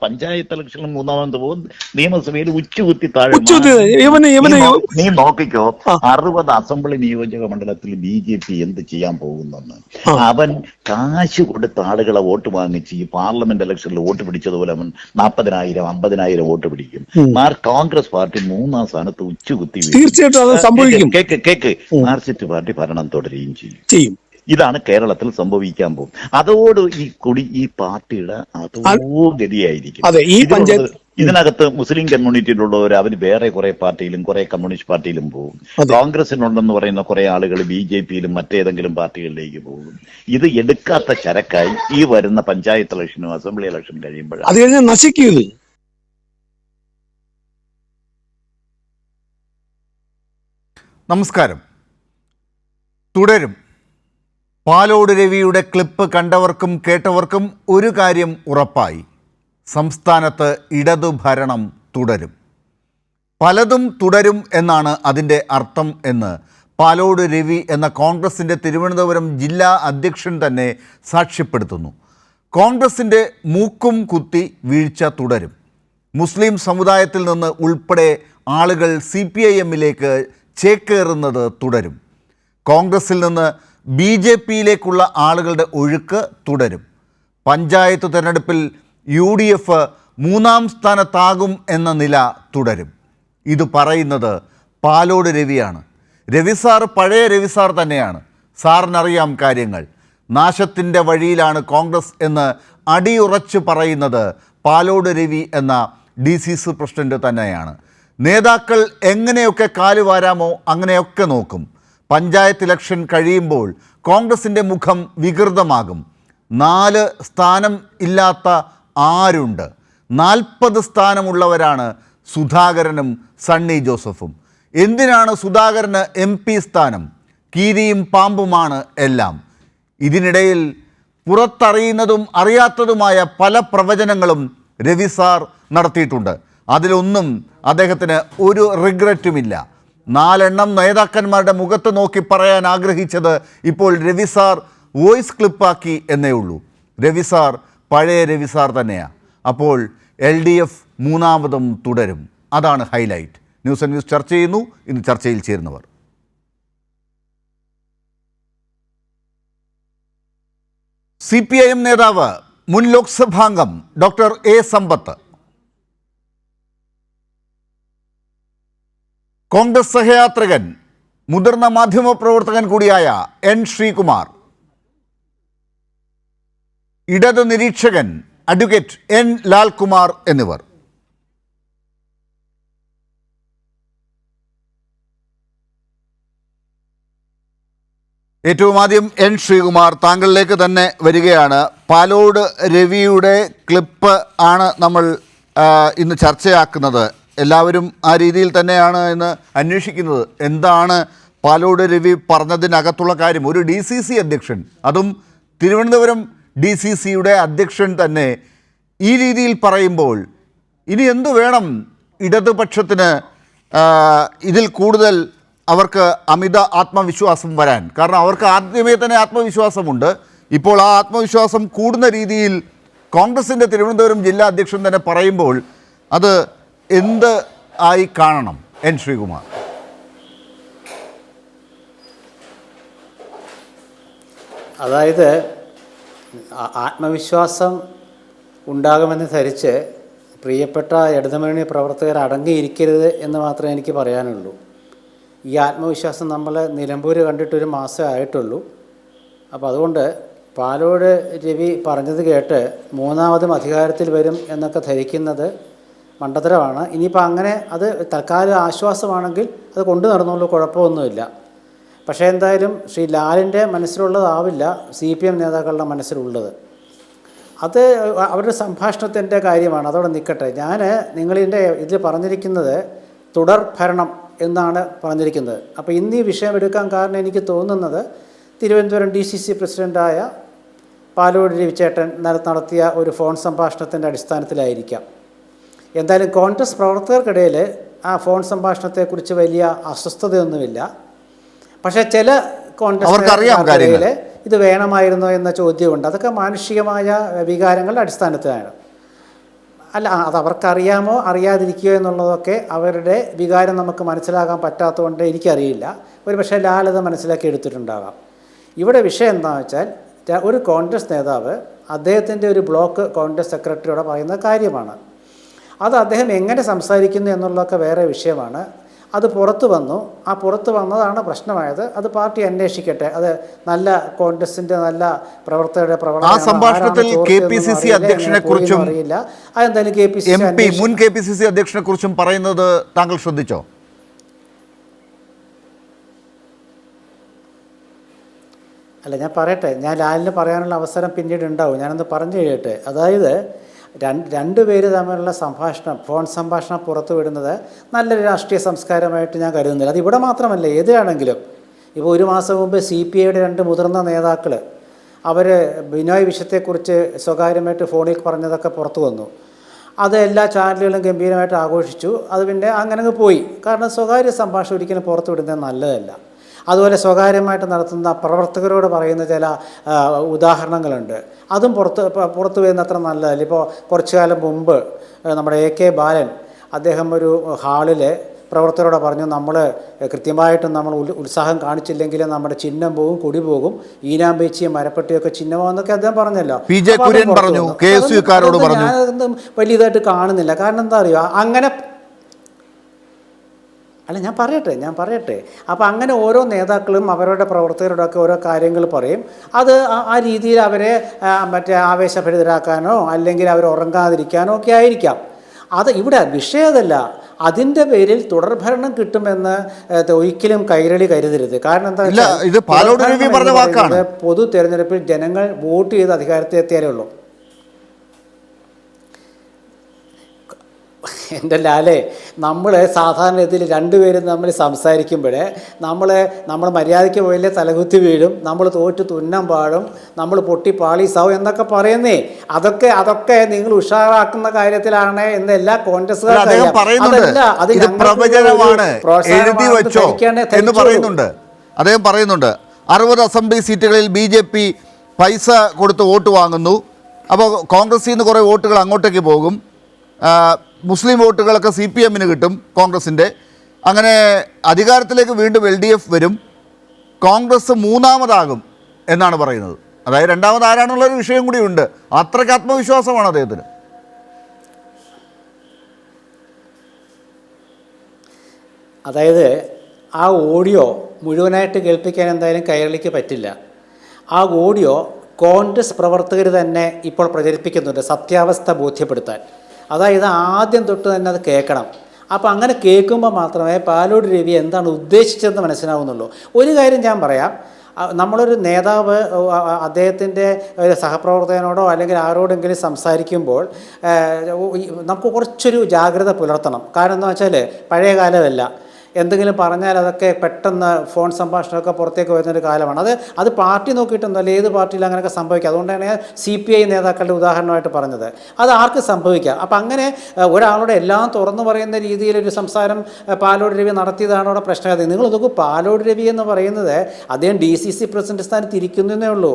പഞ്ചായത്ത് ഇലക്ഷനിൽ മൂന്നാമത് പോകും, നിയമസഭയിൽ ഉച്ചുകുത്തി താഴെ. നീ നോക്കിക്കോ, 60 അസംബ്ലി നിയോജക മണ്ഡലത്തിൽ BJP എന്ത് ചെയ്യാൻ പോകുന്നെന്ന്. അവൻ കാശ് കൊടുത്ത ആളുകളെ വോട്ട് വാങ്ങിച്ച് ഈ പാർലമെന്റ് ഇലക്ഷനിൽ വോട്ട് പിടിച്ചതുപോലെ അവൻ 40,000 50,000 വോട്ട് പിടിക്കും. കോൺഗ്രസ് പാർട്ടി 3-ാം സ്ഥാനത്ത് ഉച്ചുകുത്തി. തീർച്ചയായിട്ടും കേക്ക് മാർക്സിസ്റ്റ് പാർട്ടി ഭരണം തുടരുകയും ചെയ്യും. ഇതാണ് കേരളത്തിൽ സംഭവിക്കാൻ പോകും. അതോട് ഈ പാർട്ടിയുടെ അതോ ഗതിയായിരിക്കും. ഇതിനകത്ത് മുസ്ലിം കമ്മ്യൂണിറ്റിയിലുള്ളവർ അവർ വേറെ കുറെ പാർട്ടിയിലും കുറെ കമ്മ്യൂണിസ്റ്റ് പാർട്ടിയിലും പോകും. കോൺഗ്രസിനുണ്ടെന്ന് പറയുന്ന കുറെ ആളുകൾ BJPയിലും മറ്റേതെങ്കിലും പാർട്ടികളിലേക്ക് പോകും. ഇത് എടുക്കാത്ത ചരക്കായി ഈ വരുന്ന പഞ്ചായത്ത് ഇലക്ഷനും അസംബ്ലി ഇലക്ഷൻ കഴിയുമ്പോഴാണ് നശിക്കുന്നത്. നമസ്കാരം. തുടരും. പാലോട് രവിയുടെ ക്ലിപ്പ് കണ്ടവർക്കും കേട്ടവർക്കും ഒരു കാര്യം ഉറപ്പായി: സംസ്ഥാനത്ത് ഇടതുഭരണം തുടരും. പലതും തുടരും എന്നാണ് അതിൻ്റെ അർത്ഥം എന്ന് പാലോട് രവി എന്ന കോൺഗ്രസിൻ്റെ തിരുവനന്തപുരം ജില്ലാ അധ്യക്ഷൻ തന്നെ സാക്ഷ്യപ്പെടുത്തുന്നു. കോൺഗ്രസിൻ്റെ മൂക്കും കുത്തി വീഴ്ച തുടരും. മുസ്ലിം സമുദായത്തിൽ നിന്ന് ഉൾപ്പെടെ ആളുകൾ CPIMലേക്ക് ചേക്കേറുന്നത് തുടരും. കോൺഗ്രസിൽ നിന്ന് BJPയിലേക്കുള്ള ആളുകളുടെ ഒഴുക്ക് തുടരും. പഞ്ചായത്ത് തെരഞ്ഞെടുപ്പിൽ UDF 3-ാം സ്ഥാനത്താകും എന്ന നില തുടരും. ഇത് പറയുന്നത് പാലോട് രവിയാണ്. രവി സാർ പഴയ രവി സാർ തന്നെയാണ്. സാറിനറിയാം കാര്യങ്ങൾ. നാശത്തിൻ്റെ വഴിയിലാണ് കോൺഗ്രസ് എന്ന് അടിയുറച്ച് പറയുന്നത് പാലോട് രവി എന്ന DCC പ്രസിഡന്റ് തന്നെയാണ്. നേതാക്കൾ എങ്ങനെയൊക്കെ കാലുവാരാമോ അങ്ങനെയൊക്കെ നോക്കും. പഞ്ചായത്ത് ഇലക്ഷൻ കഴിയുമ്പോൾ കോൺഗ്രസിൻ്റെ മുഖം വികൃതമാകും. 4 സ്ഥാനം ഇല്ലാത്ത ആരുണ്ട്? 40 സ്ഥാനമുള്ളവരാണ് സുധാകരനും സണ്ണി ജോസഫും. എന്തിനാണ് സുധാകരന് MP സ്ഥാനം? കീരിയും പാമ്പുമാണ് എല്ലാം. ഇതിനിടയിൽ പുറത്തറിയുന്നതും അറിയാത്തതുമായ പല പ്രവചനങ്ങളും രവി സാർ നടത്തിയിട്ടുണ്ട്. അതിലൊന്നും അദ്ദേഹത്തിന് ഒരു റിഗ്രറ്റുമില്ല. 4 നേതാക്കന്മാരുടെ മുഖത്ത് നോക്കി പറയാൻ ആഗ്രഹിച്ചത് ഇപ്പോൾ രവി സാർ വോയിസ് ക്ലിപ്പാക്കി എന്നേ ഉള്ളൂ. രവി സാർ പഴയ രവി സാർ തന്നെയാണ്. അപ്പോൾ LDF 3-ാമതും തുടരും. അതാണ് ഹൈലൈറ്റ്. ന്യൂസ് ആൻഡ് ന്യൂസ് ചർച്ച ചെയ്യുന്നു. ഇന്ന് ചർച്ചയിൽ ചേരുന്നവർ: CPIM നേതാവ് മുൻ ലോക്സഭാംഗം ഡോക്ടർ A സമ്പത്ത്, കോൺഗ്രസ് സഹയാത്രികൻ മുതിർന്ന മാധ്യമപ്രവർത്തകൻ കൂടിയായ N ശ്രീകുമാർ, ഇടത് നിരീക്ഷകൻ അഡ്വക്കേറ്റ് N ലാൽകുമാർ എന്നിവർ. ഏറ്റവും ആദ്യം N ശ്രീകുമാർ, താങ്കളിലേക്ക് തന്നെ വരികയാണ്. പാലോട് രവിയുടെ ക്ലിപ്പ് ആണ് നമ്മൾ ഇന്ന് ചർച്ചയാക്കുന്നത്. എല്ലാവരും ആ രീതിയിൽ തന്നെയാണ് എന്ന് അന്വേഷിക്കുന്നത്. എന്താണ് പാലോട് രവി പറഞ്ഞതിനകത്തുള്ള കാര്യം? ഒരു DCC അധ്യക്ഷൻ, അതും തിരുവനന്തപുരം DCCയുടെ അധ്യക്ഷൻ തന്നെ ഈ രീതിയിൽ പറയുമ്പോൾ ഇനി എന്തു വേണം ഇടതുപക്ഷത്തിന്? ഇതിൽ കൂടുതൽ അവർക്ക് അമിത ആത്മവിശ്വാസം വരാൻ. കാരണം അവർക്ക് ആദ്യമേ തന്നെ ആത്മവിശ്വാസമുണ്ട്. ഇപ്പോൾ ആ ആത്മവിശ്വാസം കൂടുന്ന രീതിയിൽ കോൺഗ്രസിൻ്റെ തിരുവനന്തപുരം ജില്ലാ അധ്യക്ഷൻ തന്നെ പറയുമ്പോൾ അത് എന്ത് ആയി കാണണം? N ശ്രീകുമാർ. അതായത് ആത്മവിശ്വാസം ഉണ്ടാകുമെന്ന് ധരിച്ച് പ്രിയപ്പെട്ട ഇടതുമുന്നണി പ്രവർത്തകർ അടങ്ങിയിരിക്കരുത് എന്ന് മാത്രമേ എനിക്ക് പറയാനുള്ളൂ. ഈ ആത്മവിശ്വാസം നമ്മൾ നിലമ്പൂർ കണ്ടിട്ടൊരു മാസമേ ആയിട്ടുള്ളൂ. അപ്പോൾ അതുകൊണ്ട് പാലോട് രവി പറഞ്ഞത് കേട്ട് 3-ാമതും അധികാരത്തിൽ വരും എന്നൊക്കെ ധരിക്കുന്നത് മണ്ടത്തരമാണ്. ഇനിയിപ്പോൾ അങ്ങനെ അത് തൽക്കാലം ആശ്വാസമാണെങ്കിൽ അത് കൊണ്ടു നടന്നുള്ളൂ, കുഴപ്പമൊന്നുമില്ല. പക്ഷേ എന്തായാലും ശ്രീ ലാലിൻ്റെ മനസ്സിലുള്ളതാവില്ല CPM നേതാക്കളുടെ മനസ്സിലുള്ളത്. അത് അവരുടെ സംഭാഷണത്തിൻ്റെ കാര്യമാണ്, അതവിടെ നിൽക്കട്ടെ. ഞാൻ നിങ്ങളിതിൻ്റെ ഇതിൽ പറഞ്ഞിരിക്കുന്നത് തുടർ ഭരണം എന്നാണ് പറഞ്ഞിരിക്കുന്നത്. അപ്പോൾ ഇന്ന് ഈ വിഷയം എടുക്കാൻ കാരണം എനിക്ക് തോന്നുന്നത് തിരുവനന്തപുരം DCC പ്രസിഡൻ്റായ പാലോട് രവിചേട്ടൻ നടത്തിയ ഒരു ഫോൺ സംഭാഷണത്തിൻ്റെ അടിസ്ഥാനത്തിലായിരിക്കാം. എന്തായാലും കോൺഗ്രസ് പ്രവർത്തകർക്കിടയിൽ ആ ഫോൺ സംഭാഷണത്തെക്കുറിച്ച് വലിയ അസ്വസ്ഥതയൊന്നുമില്ല. പക്ഷേ ചില കോൺഗ്രസ് ഇത് വേണമായിരുന്നോ എന്ന ചോദ്യമുണ്ട്. അതൊക്കെ മാനുഷികമായ വികാരങ്ങളുടെ അടിസ്ഥാനത്തിലാണ്. അല്ല, അത് അവർക്കറിയാമോ അറിയാതിരിക്കുകയോ എന്നുള്ളതൊക്കെ അവരുടെ വികാരം നമുക്ക് മനസ്സിലാക്കാൻ പറ്റാത്തതുകൊണ്ട് എനിക്കറിയില്ല. ഒരു പക്ഷേ ലാലത് മനസ്സിലാക്കി എടുത്തിട്ടുണ്ടാകാം. ഇവിടെ വിഷയം എന്താണെന്ന് വെച്ചാൽ ഒരു കോൺഗ്രസ് നേതാവ് അദ്ദേഹത്തിൻ്റെ ഒരു ബ്ലോക്ക് കോൺഗ്രസ് സെക്രട്ടറിയോട് പറയുന്ന കാര്യമാണ്. അത് അദ്ദേഹം എങ്ങനെ സംസാരിക്കുന്നു എന്നുള്ളതൊക്കെ വേറെ വിഷയമാണ്. അത് പുറത്തു വന്നു. ആ പുറത്തു വന്നതാണ് പ്രശ്നമായത്. അത് പാർട്ടി അന്വേഷിക്കട്ടെ. അത് നല്ല കോൺഗ്രസിൻ്റെ നല്ല പ്രവർത്തകരുടെ ആ സംഭാഷണത്തിൽ KPCC അധ്യക്ഷനെ കുറിച്ചും അറിയില്ല. അതെന്തായാലും മുൻ KPCC അധ്യക്ഷനെ കുറിച്ചും പറയുന്നത് താങ്കൾ ശ്രദ്ധിച്ചോ? അല്ല, ഞാൻ പറയട്ടെ. ഞാൻ ലാലിന് പറയാനുള്ള അവസരം പിന്നീട് ഉണ്ടാവും. ഞാനൊന്ന് പറഞ്ഞു കഴിയട്ടെ. അതായത് രണ്ടുപേര് തമ്മിലുള്ള സംഭാഷണം, ഫോൺ സംഭാഷണം പുറത്തു വിടുന്നത് നല്ലൊരു രാഷ്ട്രീയ സംസ്കാരമായിട്ട് ഞാൻ കരുതുന്നില്ല. അത് ഇവിടെ മാത്രമല്ല, ഏതാണെങ്കിലും. ഇപ്പോൾ ഒരു മാസം മുമ്പ് CPIയുടെ 2 മുതിർന്ന നേതാക്കൾ അവർ ബിനോയ് വിഷയത്തെക്കുറിച്ച് സ്വകാര്യമായിട്ട് ഫോണിൽ പറഞ്ഞതൊക്കെ പുറത്തു വന്നു. അത് എല്ലാ ചാനലുകളും ഗംഭീരമായിട്ട് ആഘോഷിച്ചു. അത് പിന്നെ അങ്ങനെ പോയി. കാരണം സ്വകാര്യ സംഭാഷണം ഒരിക്കലും പുറത്തു വിടുന്നത് നല്ലതല്ല. അതുപോലെ സ്വകാര്യമായിട്ട് നടത്തുന്ന പ്രവർത്തകരോട് പറയുന്ന ചില ഉദാഹരണങ്ങളുണ്ട്. അതും പുറത്തു വരുന്ന അത്ര നല്ലതല്ല. ഇപ്പോൾ കുറച്ചു കാലം മുമ്പ് നമ്മുടെ AK ബാലൻ അദ്ദേഹം ഒരു ഹാളിൽ പ്രവർത്തകരോട് പറഞ്ഞു, നമ്മൾ കൃത്യമായിട്ടും നമ്മൾ ഉത്സാഹം കാണിച്ചില്ലെങ്കിൽ നമ്മുടെ ചിഹ്നം പോകും, കൊടി പോകും, ഈനാമ്പേച്ചിയും മരപ്പട്ടിയൊക്കെ ചിഹ്നമാണെന്നൊക്കെ അദ്ദേഹം പറഞ്ഞല്ലോ. ഞാനതൊന്നും വലിയതായിട്ട് കാണുന്നില്ല. കാരണം എന്താ അറിയുക, അങ്ങനെ അല്ല, ഞാൻ പറയട്ടെ. അപ്പോൾ അങ്ങനെ ഓരോ നേതാക്കളും അവരുടെ പ്രവർത്തകരോടൊക്കെ ഓരോ കാര്യങ്ങൾ പറയും. അത് ആ രീതിയിൽ അവരെ ആവേശഭരിതരാക്കാനോ അല്ലെങ്കിൽ അവർ ഉറങ്ങാതിരിക്കാനോ ഒക്കെ ആയിരിക്കാം. അത് ഇവിടെ വിഷയമതല്ല. അതിൻ്റെ പേരിൽ തുടർഭരണം കിട്ടുമെന്ന് ഒരിക്കലും കൈരളി കരുതരുത്. കാരണം എന്താ വെച്ചാൽ പൊതു തെരഞ്ഞെടുപ്പിൽ ജനങ്ങൾ വോട്ട് ചെയ്ത് അധികാരത്തിൽ എത്തിയാലേ ഉള്ളൂ. എൻ്റെ ലാലേ, നമ്മൾ സാധാരണ രീതിയിൽ രണ്ടുപേരും നമ്മൾ സംസാരിക്കുമ്പോൾ നമ്മൾ മര്യാദയ്ക്ക് പോയില്ലേ തലകുത്തി വീഴും, നമ്മൾ തോറ്റ് തുന്നം പാടും, നമ്മൾ പൊട്ടി പാളീസാവും എന്നൊക്കെ പറയുന്നേ. അതൊക്കെ നിങ്ങൾ ഉഷാറാക്കുന്ന കാര്യത്തിലാണ് എന്ന് എല്ലാ കോൺഗ്രസ്സുകാരും അദ്ദേഹം പറയുന്നുണ്ട്. 60 അസംബ്ലി സീറ്റുകളിൽ BJP പൈസ കൊടുത്ത് വോട്ട് വാങ്ങുന്നു. അപ്പോൾ കോൺഗ്രസിൽ നിന്ന് കുറേ വോട്ടുകൾ അങ്ങോട്ടേക്ക് പോകും. മുസ്ലിം വോട്ടുകളൊക്കെ CPMന് കിട്ടും, കോൺഗ്രസിൻ്റെ. അങ്ങനെ അധികാരത്തിലേക്ക് വീണ്ടും LDF വരും, കോൺഗ്രസ് മൂന്നാമതാകും എന്നാണ് പറയുന്നത്. അതായത് രണ്ടാമത് ആരാണെന്നുള്ളൊരു വിഷയം കൂടിയുണ്ട്. അത്രയ്ക്ക് ആത്മവിശ്വാസമാണ് അദ്ദേഹത്തിന്. അതായത് ആ ഓഡിയോ മുഴുവനായിട്ട് കേൾപ്പിക്കാൻ എന്തായാലും കൈരളിക്ക് പറ്റില്ല. ആ ഓഡിയോ കോൺഗ്രസ് പ്രവർത്തകർ തന്നെ ഇപ്പോൾ പ്രചരിപ്പിക്കുന്നുണ്ട്, സത്യാവസ്ഥ ബോധ്യപ്പെടുത്താൻ. അതായത് ആദ്യം തൊട്ട് തന്നെ അത് കേൾക്കണം. അപ്പോൾ അങ്ങനെ കേൾക്കുമ്പോൾ മാത്രമേ പാലോട് രവി എന്താണ് ഉദ്ദേശിച്ചതെന്ന് മനസ്സിലാവുന്നുള്ളൂ. ഒരു കാര്യം ഞാൻ പറയാം, നമ്മളൊരു നേതാവ് അദ്ദേഹത്തിൻ്റെ ഒരു സഹപ്രവർത്തകനോടോ അല്ലെങ്കിൽ ആരോടെങ്കിലും സംസാരിക്കുമ്പോൾ നമുക്ക് കുറച്ചൊരു ജാഗ്രത പുലർത്തണം. കാരണം എന്താ വെച്ചാൽ പഴയ കാലമല്ല. എന്തെങ്കിലും പറഞ്ഞാൽ അതൊക്കെ പെട്ടെന്ന് ഫോൺ സംഭാഷണമൊക്കെ പുറത്തേക്ക് വരുന്നൊരു കാലമാണ്. അത് പാർട്ടി നോക്കിയിട്ടൊന്നുമല്ല, ഏത് പാർട്ടിയിൽ അങ്ങനെയൊക്കെ സംഭവിക്കാം. അതുകൊണ്ടാണ് CPI നേതാക്കളുടെ ഉദാഹരണമായിട്ട് പറഞ്ഞത്. അത് ആർക്ക് സംഭവിക്കാം. അപ്പം അങ്ങനെ ഒരാളുടെ എല്ലാം തുറന്നു പറയുന്ന രീതിയിലൊരു സംസാരം പാലോട് രവി നടത്തിയതാണ് അവിടെ പ്രശ്നം. നിങ്ങൾ നോക്കൂ, പാലോട് രവി എന്ന് പറയുന്നത് അദ്ദേഹം DCC പ്രസിഡന്റ് സ്ഥാനത്ത് ഇരിക്കുന്നതേ ഉള്ളൂ.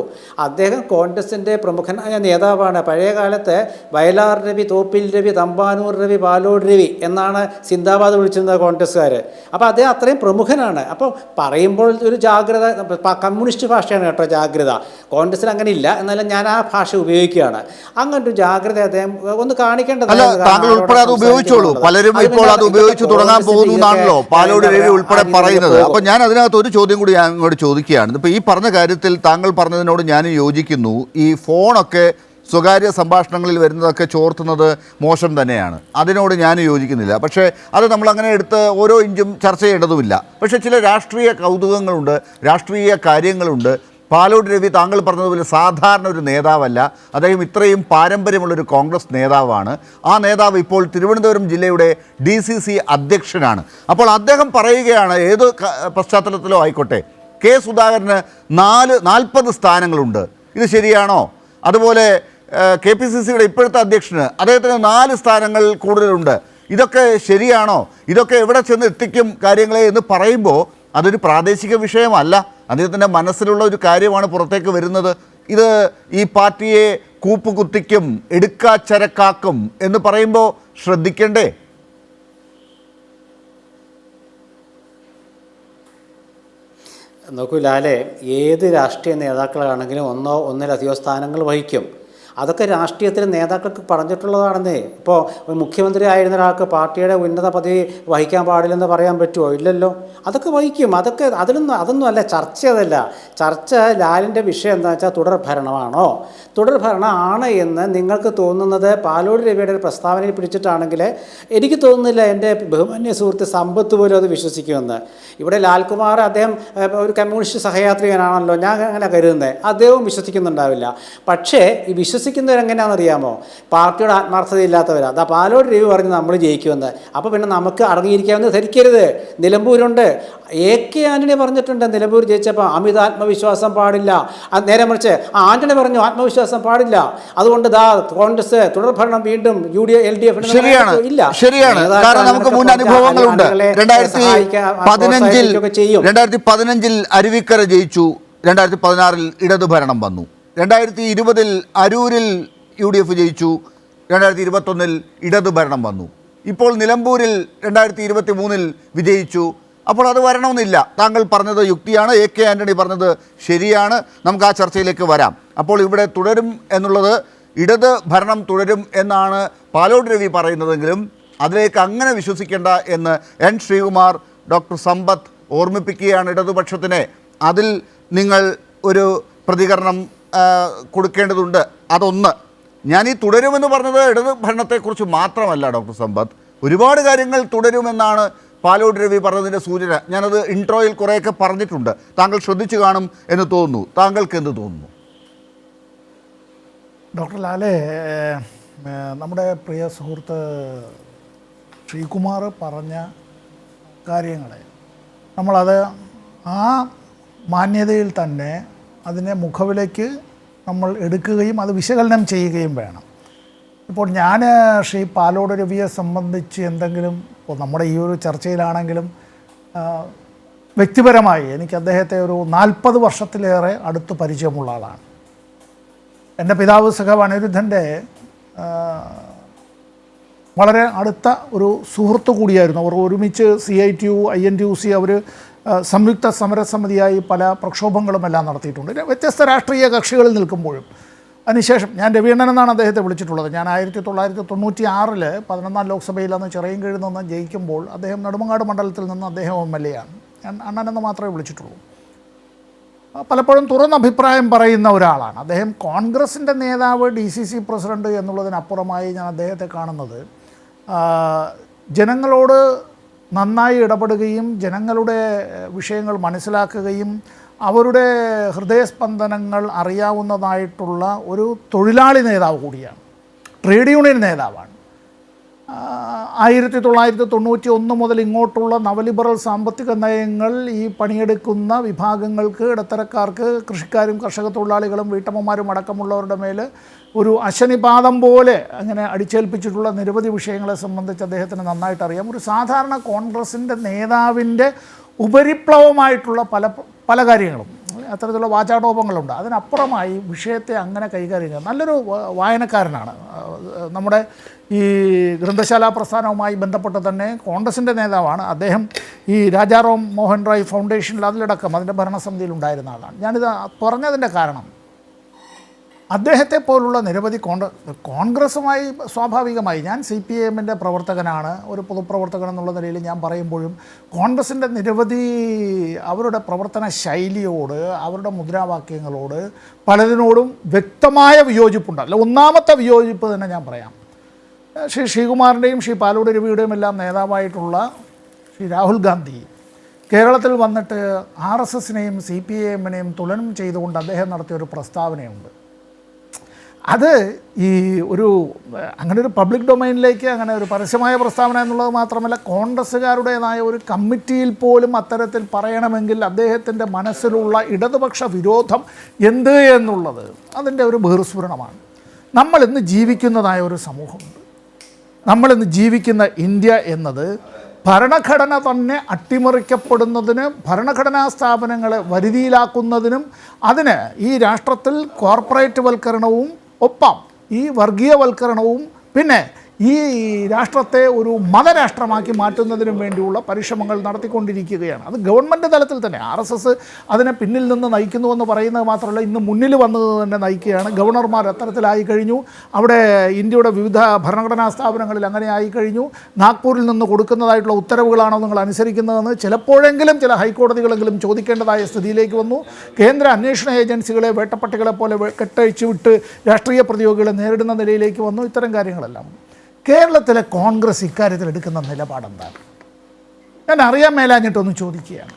അദ്ദേഹം കോൺഗ്രസിൻ്റെ പ്രമുഖനായ നേതാവാണ്. പഴയ കാലത്ത് വയലാർ രവി, തോപ്പിൽ രവി, തമ്പാനൂർ രവി, പാലോട് രവി എന്നാണ് സിന്ദാബാദ് വിളിച്ചിരുന്നത് കോൺഗ്രസ്സുകാർ. അപ്പോൾ അദ്ദേഹം അത്രയും പ്രമുഖനാണ്. അപ്പോൾ പറയുമ്പോൾ ഒരു ജാഗ്രത, കമ്മ്യൂണിസ്റ്റ് ഭാഷയാണ് കേട്ടോ ജാഗ്രത. കോൺഗ്രസിൽ അങ്ങനെ ഇല്ല, എന്നാലും ഞാൻ ആ ഭാഷ ഉപയോഗിക്കുകയാണ്. അങ്ങനൊരു ജാഗ്രത അദ്ദേഹം ഒന്ന് കാണിക്കേണ്ടത്. താങ്കൾ ഉൾപ്പെടെ അത് ഉപയോഗിച്ചോളൂ. പലരും ഇപ്പോൾ അത് ഉപയോഗിച്ച് തുടങ്ങാൻ പോകുന്നതാണല്ലോ പാലോട് രവി ഉൾപ്പെടെ പറയുന്നത്. അപ്പോൾ ഞാൻ അതിനകത്ത് ഒരു ചോദ്യം കൂടി ഞാൻ അങ്ങോട്ട് ചോദിക്കുകയാണ്. ഇപ്പോൾ ഈ പറഞ്ഞ കാര്യത്തിൽ താങ്കൾ പറഞ്ഞതിനോട് ഞാൻ യോജിക്കുന്നു. ഈ ഫോണൊക്കെ സ്വകാര്യ സംഭാഷണങ്ങളിൽ വരുന്നതൊക്കെ ചോർത്തുന്നത് മോശം തന്നെയാണ്, അതിനോട് ഞാൻ യോജിക്കുന്നില്ല. പക്ഷേ അത് നമ്മളങ്ങനെ എടുത്ത് ഓരോ ഇഞ്ചും ചർച്ച ചെയ്യേണ്ടതുമില്ല. പക്ഷേ ചില രാഷ്ട്രീയ കൗതുകങ്ങളുണ്ട്, രാഷ്ട്രീയ കാര്യങ്ങളുണ്ട്. പാലോട് രവി താങ്കൾ പറഞ്ഞതുപോലെ സാധാരണ ഒരു നേതാവല്ല. അദ്ദേഹം ഇത്രയും പാരമ്പര്യമുള്ളൊരു കോൺഗ്രസ് നേതാവാണ്. ആ നേതാവ് ഇപ്പോൾ തിരുവനന്തപുരം ജില്ലയുടെ DCC അധ്യക്ഷനാണ്. അപ്പോൾ അദ്ദേഹം പറയുകയാണ്, ഏത് പശ്ചാത്തലത്തിലോ ആയിക്കോട്ടെ, സുധാകരന് 40 സ്ഥാനങ്ങളുണ്ട്. ഇത് ശരിയാണോ? അതുപോലെ KPCCയുടെ ഇപ്പോഴത്തെ അധ്യക്ഷന് അദ്ദേഹത്തിന് 4 സ്ഥാനങ്ങൾ കൂടുതലുണ്ട്. ഇതൊക്കെ ശരിയാണോ? ഇതൊക്കെ എവിടെ ചെന്ന് എത്തിക്കും കാര്യങ്ങളെ എന്ന് പറയുമ്പോൾ അതൊരു പ്രാദേശിക വിഷയമല്ല, അദ്ദേഹത്തിൻ്റെ മനസ്സിലുള്ള ഒരു കാര്യമാണ് പുറത്തേക്ക് വരുന്നത്. ഇത് ഈ പാർട്ടിയെ കൂപ്പ് കുത്തിക്കും എടുക്കാച്ചരക്കാക്കും എന്ന് പറയുമ്പോൾ ശ്രദ്ധിക്കണ്ടേ? നോക്കൂ ലാലെ, ഏത് രാഷ്ട്രീയ നേതാക്കളാണെങ്കിലും ഒന്നിലധികം സ്ഥാനങ്ങൾ വഹിക്കും. അതൊക്കെ രാഷ്ട്രീയത്തിലെ നേതാക്കൾക്ക് പറഞ്ഞിട്ടുള്ളതാണെന്നേ. ഇപ്പോൾ മുഖ്യമന്ത്രി ആയിരുന്ന ഒരാൾക്ക് പാർട്ടിയുടെ ഉന്നത പദവി വഹിക്കാൻ പാടില്ലെന്ന് പറയാൻ പറ്റുമോ? ഇല്ലല്ലോ. അതൊക്കെ വഹിക്കും. അതൊന്നും അല്ല ചർച്ച. അതല്ല ചർച്ച. ലാലിൻ്റെ വിഷയം എന്താ വെച്ചാൽ തുടർ ഭരണമാണോ? തുടർ ഭരണമാണ് എന്ന് നിങ്ങൾക്ക് തോന്നുന്നത് പാലോട് രവിയുടെ ഒരു പ്രസ്താവനയിൽ പിടിച്ചിട്ടാണെങ്കിൽ എനിക്ക് തോന്നുന്നില്ല എൻ്റെ ബഹുമാന്യ സുഹൃത്ത് സമ്പത്ത് പോലും അത് വിശ്വസിക്കുമെന്ന്. ഇവിടെ ലാൽകുമാർ അദ്ദേഹം ഒരു കമ്മ്യൂണിസ്റ്റ് സഹയാത്രികനാണല്ലോ, ഞാൻ അങ്ങനെ കരുതുന്നത്. അദ്ദേഹവും വിശ്വസിക്കുന്നുണ്ടാവില്ല. പക്ഷേ ഈ വിശ്വസിക്കുന്നവരെങ്ങനെയാണെന്നറിയാമോ? പാർട്ടിയുടെ ആത്മാർത്ഥതയില്ലാത്തവരാണ്. അതാ പാലോട് രവി പറഞ്ഞ് നമ്മൾ ജയിക്കുമെന്ന്. അപ്പോൾ പിന്നെ നമുക്ക് അടങ്ങിയിരിക്കാമെന്ന് ധരിക്കരുത്. നിലമ്പൂരുണ്ട്. AK ആന്റണി പറഞ്ഞിട്ടുണ്ട് നിലമ്പൂർ ജയിച്ചപ്പോൾ അമിത ആത്മവിശ്വാസം പാടില്ല. നേരെ മറിച്ച് ആന്റണി പറഞ്ഞു ആത്മവിശ്വാസം പാടില്ല. അതുകൊണ്ട് കോൺഗ്രസ് തുടർ ഭരണം വീണ്ടും LDF ഇല്ല. ശരിയാണ്. കാരണം നമുക്ക് മുൻ അനുഭവങ്ങളുണ്ട്. 2015 അരുവിക്കര ജയിച്ചു, 2016 ഇടതു ഭരണം വന്നു, 2020 അരൂരിൽ UDF ജയിച്ചു, 2021 ഇടതു ഭരണം വന്നു, ഇപ്പോൾ നിലമ്പൂരിൽ 2023 വിജയിച്ചു. അപ്പോൾ അത് വരണമെന്നില്ല. താങ്കൾ പറഞ്ഞത് യുക്തിയാണ്, AK ആന്റണി പറഞ്ഞത് ശരിയാണ്. നമുക്ക് ആ ചർച്ചയിലേക്ക് വരാം. അപ്പോൾ ഇവിടെ തുടരും എന്നുള്ളത്, ഇടത് ഭരണം തുടരും എന്നാണ് പാലോട് രവി പറയുന്നതെങ്കിലും അതിലേക്ക് അങ്ങനെ വിശ്വസിക്കേണ്ട എന്ന് N. ശ്രീകുമാർ, ഡോക്ടർ സമ്പത്ത് ഓർമ്മിപ്പിക്കുകയാണ് ഇടതുപക്ഷത്തിനെ. അതിൽ നിങ്ങൾ ഒരു പ്രതികരണം കൊടുക്കേണ്ടതുണ്ട്. അതൊന്ന്, ഞാൻ ഈ തുടരുമെന്ന് പറഞ്ഞത് ഇടത് ഭരണത്തെക്കുറിച്ച് മാത്രമല്ല ഡോക്ടർ സമ്പത്ത്, ഒരുപാട് കാര്യങ്ങൾ തുടരുമെന്നാണ് പാലോട് രവി പറഞ്ഞതിൻ്റെ സൂചന. ഞാനത് ഇൻട്രോയിൽ കുറേയൊക്കെ പറഞ്ഞിട്ടുണ്ട്, താങ്കൾ ശ്രദ്ധിച്ചു കാണും എന്ന് തോന്നുന്നു. താങ്കൾക്ക് എന്ത് തോന്നുന്നു? ഡോക്ടർ ലാലെ, നമ്മുടെ പ്രിയ സുഹൃത്ത് ശ്രീകുമാർ പറഞ്ഞ കാര്യങ്ങളെ നമ്മളത് ആ മാന്യതയിൽ തന്നെ അതിനെ മുഖവിലേക്ക് നമ്മൾ എടുക്കുകയും അത് വിശകലനം ചെയ്യുകയും വേണം. ഇപ്പോൾ ഞാൻ ശ്രീ പാലോട് രവിയെ സംബന്ധിച്ച് എന്തെങ്കിലും, ഇപ്പോൾ നമ്മുടെ ഈ ഒരു ചർച്ചയിലാണെങ്കിലും വ്യക്തിപരമായി എനിക്ക് അദ്ദേഹത്തെ ഒരു 40 വർഷത്തിലേറെ അടുത്ത് പരിചയമുള്ള ആളാണ്. എൻ്റെ പിതാവ് സഖാവ് അനിരുദ്ധൻ്റെ വളരെ അടുത്ത ഒരു സുഹൃത്തു കൂടിയായിരുന്നു. അവർ ഒരുമിച്ച് CITU INTUC അവർ സംയുക്ത സമരസമിതിയായി പല പ്രക്ഷോഭങ്ങളുമെല്ലാം നടത്തിയിട്ടുണ്ട്, വ്യത്യസ്ത രാഷ്ട്രീയ കക്ഷികളിൽ നിൽക്കുമ്പോഴും. അതിനുശേഷം ഞാൻ രവീണ്ണൻ എന്നാണ് അദ്ദേഹത്തെ വിളിച്ചിട്ടുള്ളത്. ഞാൻ 1996 11ാം ലോക്സഭയിൽ അന്ന് ചിറയൻകീഴിൽ നിന്ന് ജയിക്കുമ്പോൾ അദ്ദേഹം നെടുമങ്ങാട് മണ്ഡലത്തിൽ നിന്ന് അദ്ദേഹം MLA ആണ്. ഞാൻ അണ്ണനെന്ന് മാത്രമേ വിളിച്ചിട്ടുള്ളൂ. പലപ്പോഴും തുറന്ന അഭിപ്രായം പറയുന്ന ഒരാളാണ് അദ്ദേഹം. കോൺഗ്രസിൻ്റെ നേതാവ്, DCC പ്രസിഡന്റ് എന്നുള്ളതിനപ്പുറമായി ഞാൻ അദ്ദേഹത്തെ കാണുന്നത് ജനങ്ങളോട് നന്നായി ഇടപെടുകയും ജനങ്ങളുടെ വിഷയങ്ങൾ മനസ്സിലാക്കുകയും അവരുടെ ഹൃദയസ്പന്ദനങ്ങൾ അറിയാവുന്നതായിട്ടുള്ള ഒരു തൊഴിലാളി നേതാവ് കൂടിയാണ്, ട്രേഡ് യൂണിയൻ നേതാവാണ്. 1991 മുതൽ ഇങ്ങോട്ടുള്ള നവലിബറൽ സാമ്പത്തിക നയങ്ങൾ ഈ പണിയെടുക്കുന്ന വിഭാഗങ്ങൾക്ക്, ഇടത്തരക്കാർക്ക്, കൃഷിക്കാരും കർഷക തൊഴിലാളികളും വീട്ടമ്മമാരും അടക്കമുള്ളവരുടെ മേൽ ഒരു അശനിപാതം പോലെ അങ്ങനെ അടിച്ചേൽപ്പിച്ചിട്ടുള്ള നിരവധി വിഷയങ്ങളെ സംബന്ധിച്ച് അദ്ദേഹത്തിന് നന്നായിട്ട് അറിയാം. ഒരു സാധാരണ കോൺഗ്രസിൻ്റെ നേതാവിൻ്റെ ഉപരിപ്ലവമായിട്ടുള്ള പല കാര്യങ്ങളും, അത്തരത്തിലുള്ള വാചാടോപങ്ങളുണ്ട്. അതിനപ്പുറമായി വിഷയത്തെ അങ്ങനെ കൈകാര്യം ചെയ്യുക. നല്ലൊരു വായനക്കാരനാണ്. നമ്മുടെ ഈ ഗ്രന്ഥശാല പ്രസ്ഥാനവുമായി ബന്ധപ്പെട്ട് തന്നെ കോൺഗ്രസിൻ്റെ നേതാവാണ് അദ്ദേഹം. ഈ രാജാറാം മോഹൻ റായ് ഫൗണ്ടേഷനിൽ അതിലടക്കം അതിൻ്റെ ഭരണസമിതിയിൽ ഉണ്ടായിരുന്ന ആളാണ്. ഞാനിത് പറഞ്ഞതിൻ്റെ കാരണം അദ്ദേഹത്തെ പോലുള്ള നിരവധി കോൺഗ്രസുമായി സ്വാഭാവികമായി, ഞാൻ CPIMൻ്റെ പ്രവർത്തകനാണ്, ഒരു പൊതുപ്രവർത്തകൻ എന്നുള്ള നിലയിൽ ഞാൻ പറയുമ്പോഴും കോൺഗ്രസിൻ്റെ നിരവധി അവരുടെ പ്രവർത്തന ശൈലിയോട്, അവരുടെ മുദ്രാവാക്യങ്ങളോട് പലതിനോടും വ്യക്തമായ വിയോജിപ്പുണ്ട്. അല്ല, ഒന്നാമത്തെ വിയോജിപ്പ് തന്നെ ഞാൻ പറയാം. ശ്രീ ശ്രീകുമാറിൻ്റെയും ശ്രീ പാലോട് രവിയുടെയും എല്ലാം നേതാവായിട്ടുള്ള ശ്രീ രാഹുൽ ഗാന്ധി കേരളത്തിൽ വന്നിട്ട് RSSനെയും CPIMനെയും തുലനം ചെയ്തുകൊണ്ട് അദ്ദേഹം നടത്തിയൊരു പ്രസ്താവനയുണ്ട്. അത് ഈ അങ്ങനെ ഒരു പബ്ലിക് ഡൊമൈനിലേക്ക് അങ്ങനെ ഒരു പരസ്യമായ പ്രസ്താവന എന്നുള്ളത് മാത്രമല്ല, കോൺഗ്രസ്സുകാരുടേതായ ഒരു കമ്മിറ്റിയിൽ പോലും അത്തരത്തിൽ പറയണമെങ്കിൽ അദ്ദേഹത്തിൻ്റെ മനസ്സിലുള്ള ഇടതുപക്ഷ വിരോധം എന്ത് എന്നുള്ളത് അതിൻ്റെ ഒരു ബഹിർസ്ഫുരണമാണ്. നമ്മളിന്ന് ജീവിക്കുന്നതായ ഒരു സമൂഹമുണ്ട്. നമ്മളിന്ന് ജീവിക്കുന്ന ഇന്ത്യ എന്നത് ഭരണഘടന തന്നെ അട്ടിമറിക്കപ്പെടുന്നതിന്, ഭരണഘടനാ സ്ഥാപനങ്ങളെ വരുതിയിലാക്കുന്നതിനും, അതിന് ഈ രാഷ്ട്രത്തിൽ കോർപ്പറേറ്റ് വൽക്കരണവും ഒപ്പം ഈ വർഗീയവൽക്കരണവും പിന്നെ ഈ രാഷ്ട്രത്തെ ഒരു മതരാഷ്ട്രമാക്കി മാറ്റുന്നതിനും വേണ്ടിയുള്ള പരിശ്രമങ്ങൾ നടത്തിക്കൊണ്ടിരിക്കുകയാണ്. അത് ഗവൺമെൻറ് തലത്തിൽ തന്നെ. RSS അതിനെ പിന്നിൽ നിന്ന് നയിക്കുന്നുവെന്ന് പറയുന്നത് മാത്രമല്ല, ഇന്ന് മുന്നിൽ വന്നത് തന്നെ നയിക്കുകയാണ്. ഗവർണർമാർ അത്തരത്തിലായി കഴിഞ്ഞു. അവിടെ ഇന്ത്യയുടെ വിവിധ ഭരണഘടനാ സ്ഥാപനങ്ങളിൽ അങ്ങനെ ആയിക്കഴിഞ്ഞു. നാഗ്പൂരിൽ നിന്ന് കൊടുക്കുന്നതായിട്ടുള്ള ഉത്തരവുകളാണോ നിങ്ങൾ അനുസരിക്കുന്നതെന്ന് ചിലപ്പോഴെങ്കിലും ചില ഹൈക്കോടതികളെങ്കിലും ചോദിക്കേണ്ടതായ സ്ഥിതിയിലേക്ക് വന്നു. കേന്ദ്ര അന്വേഷണ ഏജൻസികളെ വേട്ടപ്പട്ടികളെ പോലെ കെട്ടഴിച്ചു വിട്ട് രാഷ്ട്രീയ പ്രതിയോഗികളെ നേരിടുന്ന നിലയിലേക്ക് വന്നു. ഇത്തരം കാര്യങ്ങളെല്ലാം. കേരളത്തിലെ കോൺഗ്രസ് ഇക്കാര്യത്തിൽ എടുക്കുന്ന നിലപാടെന്താണ്? ഞാൻ അറിയാൻ മേലാഞ്ഞിട്ടൊന്ന് ചോദിക്കുകയാണ്.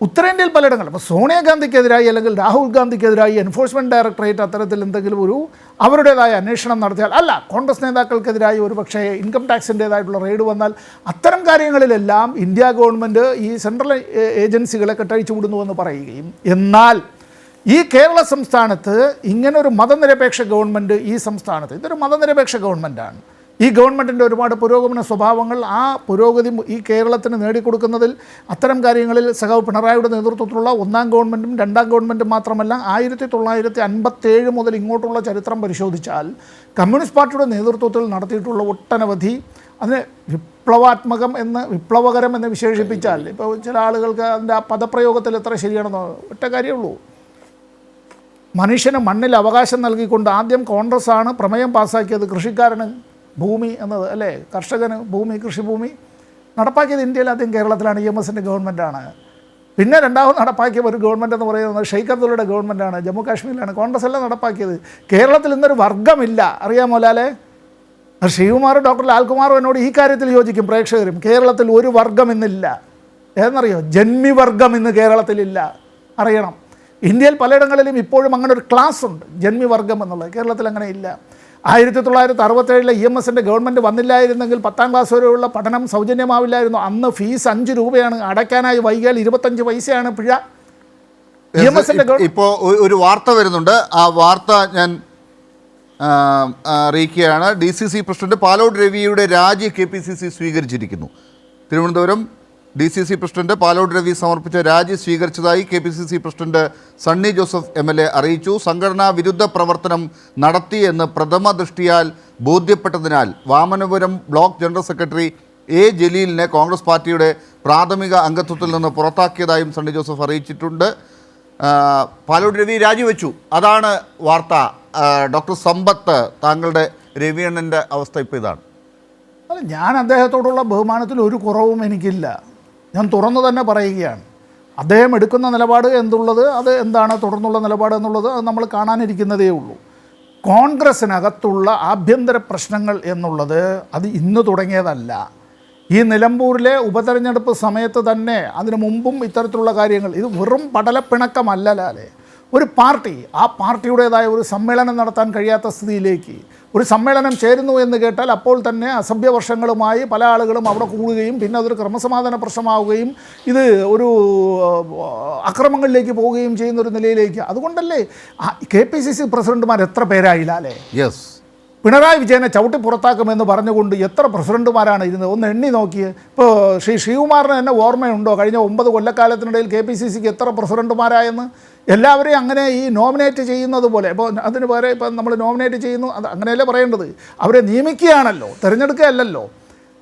ഉത്തരേന്ത്യയിൽ പലയിടങ്ങളും ഇപ്പോൾ സോണിയാഗാന്ധിക്കെതിരായി അല്ലെങ്കിൽ രാഹുൽ ഗാന്ധിക്കെതിരായി എൻഫോഴ്സ്മെൻറ്റ് ഡയറക്ടറേറ്റ് അത്തരത്തിൽ എന്തെങ്കിലും അവരുടേതായ അന്വേഷണം നടത്തിയാൽ, അല്ല കോൺഗ്രസ് നേതാക്കൾക്കെതിരായി ഒരു പക്ഷേ ഇൻകം ടാക്സിൻ്റേതായിട്ടുള്ള റെയ്ഡ് വന്നാൽ, അത്തരം കാര്യങ്ങളിലെല്ലാം ഇന്ത്യ ഗവൺമെൻറ് ഈ സെൻട്രൽ ഏജൻസികളെ കെട്ടഴിച്ചു വിടുന്നുവെന്ന് പറയുകയും, എന്നാൽ ഈ കേരള സംസ്ഥാനത്ത് ഇങ്ങനൊരു മതനിരപേക്ഷ ഗവൺമെൻറ്, ഈ സംസ്ഥാനത്ത് ഇതൊരു മതനിരപേക്ഷ ഗവൺമെൻറ്റാണ്. ഈ ഗവൺമെൻറ്റിൻ്റെ ഒരുപാട് പുരോഗമന സ്വഭാവങ്ങൾ, ആ പുരോഗതി ഈ കേരളത്തിന് നേടിക്കൊടുക്കുന്നതിൽ അത്തരം കാര്യങ്ങളിൽ സഖാവ് പിണറായിയുടെ നേതൃത്വത്തിലുള്ള ഒന്നാം ഗവൺമെൻറ്റും രണ്ടാം ഗവൺമെൻറ്റും മാത്രമല്ല 1957 മുതൽ ഇങ്ങോട്ടുള്ള ചരിത്രം പരിശോധിച്ചാൽ കമ്മ്യൂണിസ്റ്റ് പാർട്ടിയുടെ നേതൃത്വത്തിൽ നടത്തിയിട്ടുള്ള ഒട്ടനവധി, അതിന് വിപ്ലവകരം എന്ന് വിശേഷിപ്പിച്ചാൽ ഇപ്പോൾ ചില ആളുകൾക്ക് അതിൻ്റെ ആ പദപ്രയോഗത്തിൽ എത്ര ശരിയാണെന്നോ ഒറ്റ കാര്യമുള്ളൂ. മനുഷ്യന് മണ്ണിൽ അവകാശം നൽകിക്കൊണ്ട് ആദ്യം കോൺഗ്രസ്സാണ് പ്രമേയം പാസ്സാക്കിയത്, കൃഷിക്കാരന് ഭൂമി എന്നത്, അല്ലേ, കർഷകന് ഭൂമി, കൃഷിഭൂമി നടപ്പാക്കിയത് ഇന്ത്യയിൽ ആദ്യം കേരളത്തിലാണ്, EMSൻ്റെ ഗവൺമെൻറ്റാണ്. പിന്നെ രണ്ടാമത് നടപ്പാക്കിയ ഒരു ഗവൺമെൻറ് എന്ന് പറയുന്നത് ഷെയ്ഖ് അബ്ദുള്ളയുടെ ഗവൺമെൻറ്റാണ്, ജമ്മു കാശ്മീരിലാണ്. കോൺഗ്രസ് എല്ലാം നടപ്പാക്കിയത്. കേരളത്തിൽ ഇന്നൊരു വർഗ്ഗമില്ല, അറിയാമോ ലാലേ? ശ്രീകുമാറും ഡോക്ടർ ലാൽകുമാറും എന്നോട് ഈ കാര്യത്തിൽ യോജിക്കും, പ്രേക്ഷകരും. കേരളത്തിൽ ഒരു വർഗ്ഗം ഇന്നില്ല. ഏതെന്നറിയോ? ജന്മിവർഗം ഇന്ന് കേരളത്തിലില്ല, അറിയണം. ഇന്ത്യയിൽ പലയിടങ്ങളിലും ഇപ്പോഴും അങ്ങനെ ഒരു ക്ലാസ് ഉണ്ട്, ജന്മിവർഗം എന്നുള്ളത്. കേരളത്തിൽ അങ്ങനെ ഇല്ല. 1967 EMSൻ്റെ ഗവൺമെൻറ് വന്നില്ലായിരുന്നെങ്കിൽ 10ാം ക്ലാസ് വരെയുള്ള പഠനം സൗജന്യമാവില്ലായിരുന്നു. അന്ന് ഫീസ് 5 രൂപയാണ്, അടയ്ക്കാനായി വൈകിയാൽ 25 പൈസയാണ് പിഴ. ഇപ്പോൾ ഒരു വാർത്ത വരുന്നുണ്ട്, ആ വാർത്ത ഞാൻ അറിയിക്കുകയാണ്. DCC പ്രസിഡന്റ് പാലോട് രവിയുടെ രാജി KPCC സ്വീകരിച്ചിരിക്കുന്നു. തിരുവനന്തപുരം DCC പ്രസിഡന്റ് പാലോട് രവി സമർപ്പിച്ച രാജി സ്വീകരിച്ചതായി KPCC president Sunny Joseph MLA അറിയിച്ചു. സംഘടനാ വിരുദ്ധ പ്രവർത്തനം നടത്തിയെന്ന് പ്രഥമ ദൃഷ്ടിയാൽ ബോധ്യപ്പെട്ടതിനാൽ Vamanapuram block general secretary A ജലീലിനെ കോൺഗ്രസ് പാർട്ടിയുടെ പ്രാഥമിക അംഗത്വത്തിൽ നിന്ന് പുറത്താക്കിയതായും സണ്ണി ജോസഫ് അറിയിച്ചിട്ടുണ്ട്. പാലോട് രവി രാജിവെച്ചു, അതാണ് വാർത്ത. ഡോക്ടർ സമ്പത്ത്, താങ്കളുടെ രവിയണ്ണൻ്റെ അവസ്ഥ ഇപ്പോൾ ഇതാണ്. അല്ല, ഞാൻ അദ്ദേഹത്തോടുള്ള ബഹുമാനത്തിൽ ഒരു കുറവും എനിക്കില്ല. ഞാൻ തുറന്നു തന്നെ പറയുകയാണ്. അദ്ദേഹം എടുക്കുന്ന നിലപാട് എന്തുള്ളത്, അത് എന്താണ് തുടർന്നുള്ള നിലപാട് എന്നുള്ളത്, അത് നമ്മൾ കാണാനിരിക്കുന്നതേ ഉള്ളൂ. കോൺഗ്രസ്സിനകത്തുള്ള ആഭ്യന്തര പ്രശ്നങ്ങൾ എന്നുള്ളത് അത് ഇന്ന് തുടങ്ങിയതല്ല. ഈ നിലമ്പൂരിലെ ഉപതെരഞ്ഞെടുപ്പ് സമയത്ത് തന്നെ, അതിനു മുമ്പും ഇത്തരത്തിലുള്ള കാര്യങ്ങൾ, ഇത് വെറും പടലപ്പിണക്കമല്ല ലാലേ. ഒരു പാർട്ടി, ആ പാർട്ടിയുടേതായ ഒരു സമ്മേളനം നടത്താൻ കഴിയാത്ത സ്ഥിതിയിലേക്ക്, ഒരു സമ്മേളനം ചേരുന്നു എന്ന് കേട്ടാൽ അപ്പോൾ തന്നെ അസഭ്യവർഷങ്ങളുമായി പല ആളുകളും അവിടെ കൂടുകയും പിന്നെ അതൊരു ക്രമസമാധാന പ്രശ്നമാവുകയും ഇത് ഒരു അക്രമങ്ങളിലേക്ക് പോവുകയും ചെയ്യുന്ന ഒരു നിലയിലേക്ക്. അതുകൊണ്ടല്ലേ KPCC പ്രസിഡന്റുമാർ എത്ര പേരായില്ല അല്ലേ? യെസ്. പിണറായി വിജയനെ ചവിട്ടി പുറത്താക്കുമെന്ന് പറഞ്ഞുകൊണ്ട് എത്ര പ്രസിഡന്റുമാരാണ് ഇരുന്നത്? ഒന്ന് എണ്ണി നോക്കിയേ. ഇപ്പോൾ ശ്രീകുമാറിന് തന്നെ ഓർമ്മയുണ്ടോ കഴിഞ്ഞ 9 കൊല്ലക്കാലത്തിനിടയിൽ KPCCക്ക് എത്ര പ്രസിഡന്റുമാരായെന്ന്? എല്ലാവരെയും അങ്ങനെ ഈ നോമിനേറ്റ് ചെയ്യുന്നത് പോലെ, ഇപ്പോൾ അതിന് പകരം ഇപ്പം നമ്മൾ നോമിനേറ്റ് ചെയ്യുന്നു, അത് അങ്ങനെയല്ലേ പറയേണ്ടത്? അവരെ നിയമിക്കുകയാണല്ലോ, തിരഞ്ഞെടുക്കുകയല്ലല്ലോ.